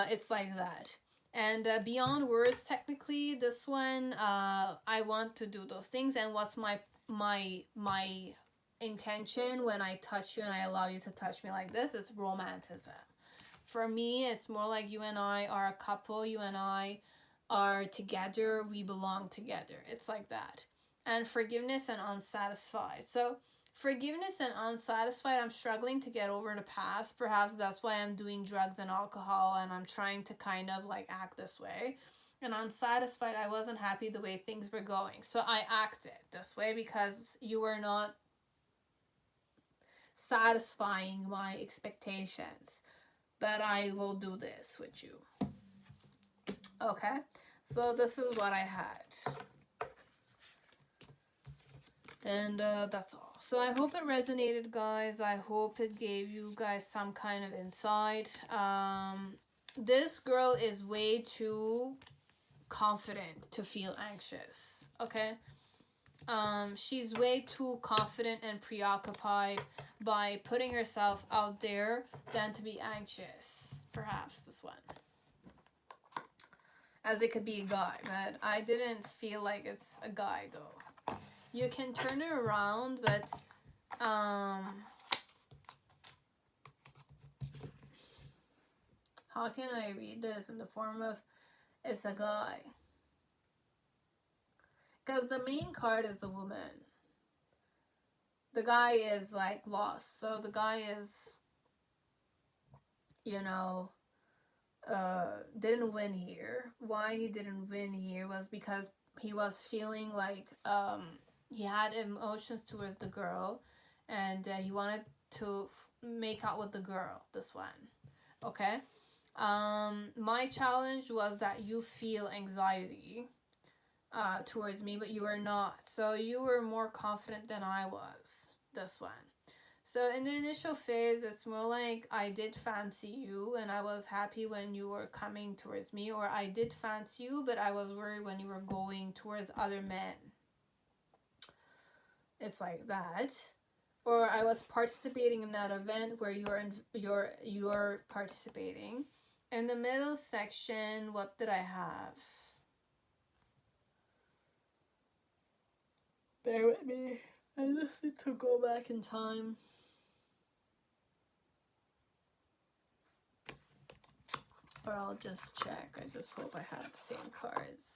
It's like that. And beyond words, technically, this one, I want to do those things. And what's my intention when I touch you and I allow you to touch me like this? It's romanticism. For me, it's more like you and I are a couple. You and I are together. We belong together. It's like that. And forgiveness and unsatisfied. So forgiveness and unsatisfied, I'm struggling to get over the past. Perhaps that's why I'm doing drugs and alcohol, and I'm trying to kind of like act this way. and unsatisfied. I wasn't happy the way things were going. So I acted this way because you were not satisfying my expectations. But I will do this with you. Okay? So this is what I had. And that's all. So I hope it resonated, guys. I hope it gave you guys some kind of insight. This girl is way too confident to feel anxious. Okay? She's way too confident and preoccupied by putting herself out there than to be anxious. Perhaps this one. As it could be a guy, but I didn't feel like it's a guy though. You can turn it around, but how can I read this in the form of it's a guy? Because the main card is a woman. The guy is like lost. So the guy is, you know, didn't win here. Why he didn't win here was because he was feeling like he had emotions towards the girl, and he wanted to make out with the girl, this one. Okay? My challenge was that you feel anxiety towards me, but you were not. So you were more confident than I was, this one. So in the initial phase, it's more like I did fancy you and I was happy when you were coming towards me, or I did fancy you, but I was worried when you were going towards other men. It's like that. Or I was participating in that event where you're participating. In the middle section, what did I have? Bear with me. I just need to go back in time. Or I'll just check. I just hope I had the same cards.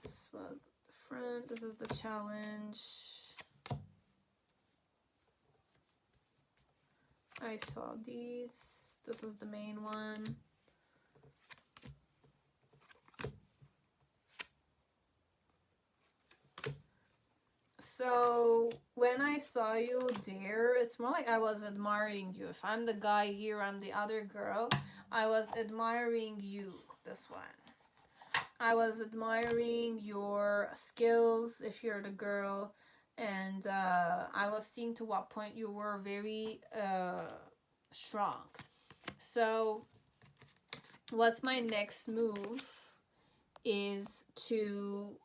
This was the front. This is the challenge. I saw these. This is the main one. So when I saw you there, it's more like I was admiring you. If I'm the guy here, I'm the other girl. I was admiring you, this one. I was admiring your skills if you're the girl. And I was seeing to what point you were very strong. So what's my next move is to,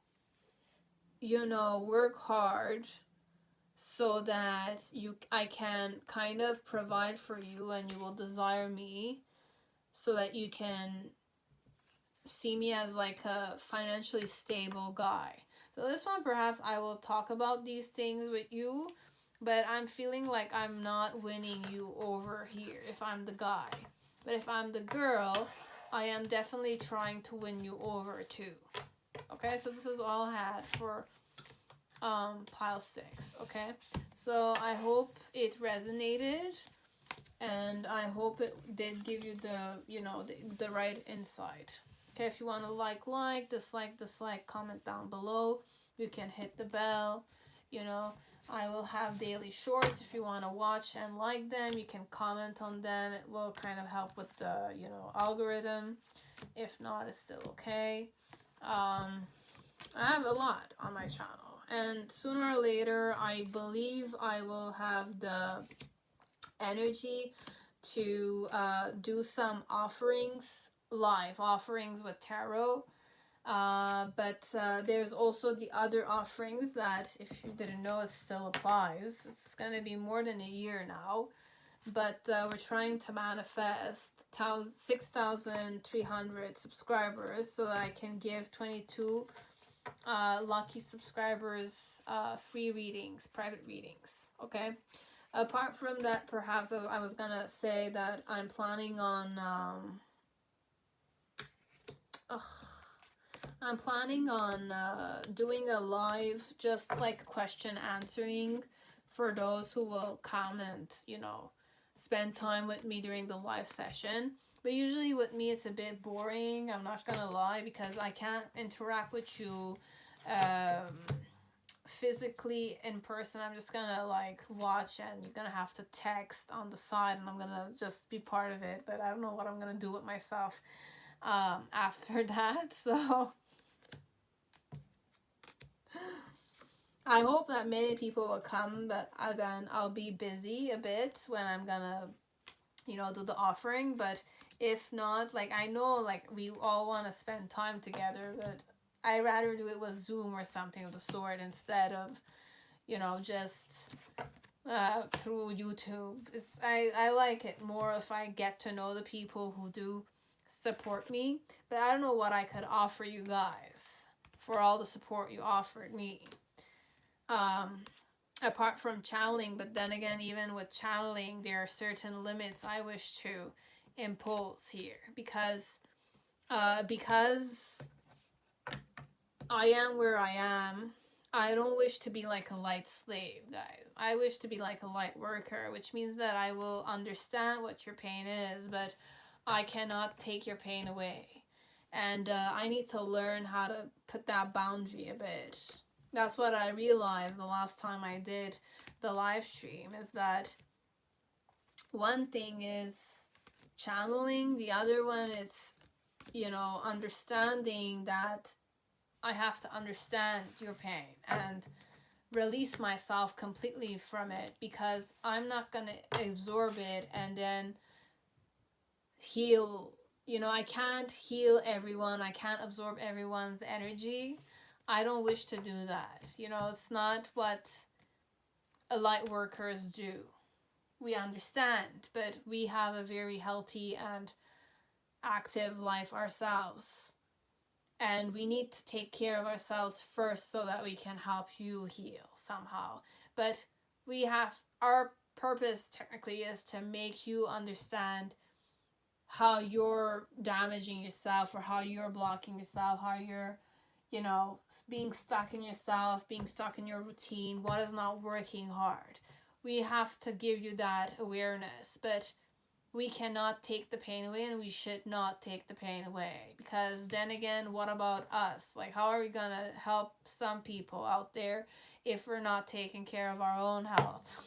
you know, work hard so that I can kind of provide for you and you will desire me, so that you can see me as like a financially stable guy. So this one, perhaps I will talk about these things with you, but I'm feeling like I'm not winning you over here if I'm the guy. But if I'm the girl, I am definitely trying to win you over too. Okay, so this is all I had for pile 6. Okay, so I hope it resonated, and I hope it did give you the, you know, the right insight. Okay, if you want to like, dislike, comment down below. You can hit the bell. You know, I will have daily shorts. If you want to watch and like them, you can comment on them. It will kind of help with the, you know, algorithm. If not, it's still okay. I have a lot on my channel, and sooner or later, I believe I will have the energy to do some offerings, live offerings with tarot. But there's also the other offerings that, if you didn't know, it still applies. It's gonna be more than a year now, but we're trying to manifest 6,300 subscribers so that I can give 22 lucky subscribers free readings, private readings. Okay, apart from that, perhaps I was gonna say that I'm planning on doing a live, just like question answering for those who will come and, you know, spend time with me during the live session. But usually with me it's a bit boring, I'm not gonna lie, because I can't interact with you physically in person. I'm just gonna like watch, and you're gonna have to text on the side, and I'm gonna just be part of it, but I don't know what I'm gonna do with myself after that. So I hope that many people will come, but then I'll be busy a bit when I'm gonna, you know, do the offering. But if not, like, I know like we all want to spend time together, but I rather do it with Zoom or something of the sort instead of, you know, just through YouTube. I like it more if I get to know the people who do support me. But I don't know what I could offer you guys for all the support you offered me. Apart from channeling, but then again, even with channeling, there are certain limits I wish to impose here, because I am where I am. I don't wish to be like a light slave, guys. I wish to be like a light worker, which means that I will understand what your pain is, but I cannot take your pain away. And I need to learn how to put that boundary a bit. That's what I realized the last time I did the live stream, is that one thing is channeling, the other one is, you know, understanding that I have to understand your pain and release myself completely from it, because I'm not going to absorb it and then heal. You know, I can't heal everyone. I can't absorb everyone's energy. I don't wish to do that. You know, it's not what light workers do. We understand, but we have a very healthy and active life ourselves. And we need to take care of ourselves first so that we can help you heal somehow. But we have, our purpose technically is to make you understand how you're damaging yourself, or how you're blocking yourself, how you're, you know, being stuck in yourself, being stuck in your routine, what is not working hard. We have to give you that awareness, but we cannot take the pain away, and we should not take the pain away, because then again, what about us? Like, how are we gonna help some people out there if we're not taking care of our own health?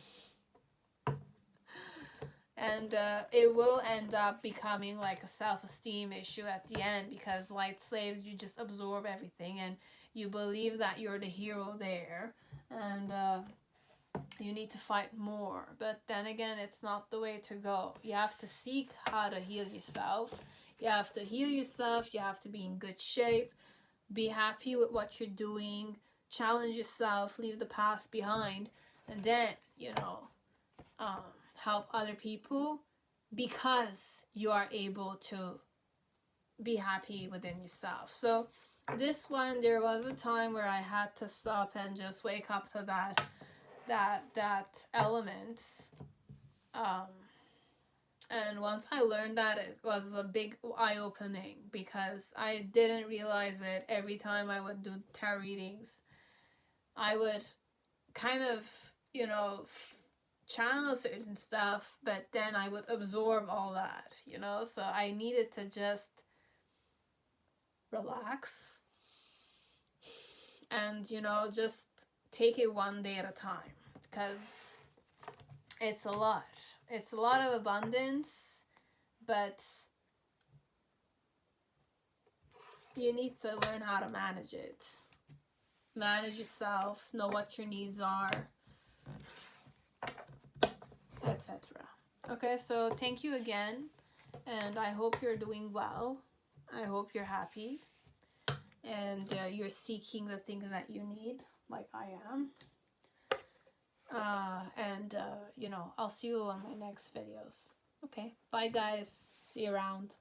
And it will end up becoming like a self-esteem issue at the end, because light slaves, you just absorb everything and you believe that you're the hero there, and you need to fight more. But then again, it's not the way to go. You have to seek how to heal yourself. You have to heal yourself. You have to be in good shape. Be happy with what you're doing. Challenge yourself. Leave the past behind. And then, you know, help other people, because you are able to be happy within yourself. So this one, there was a time where I had to stop and just wake up to that element. And once I learned that, it was a big eye-opening, because I didn't realize it. Every time I would do tarot readings, I would kind of, you know, channel certain stuff, but then I would absorb all that, you know. So I needed to just relax and, you know, just take it one day at a time, because it's a lot. It's a lot of abundance, but you need to learn how to manage it. Manage yourself, know what your needs are, etc. Okay, so thank you again, and I hope you're doing well. I hope you're happy, and you're seeking the things that you need, like I am. You know, I'll see you on my next videos. Okay, bye guys. See you around.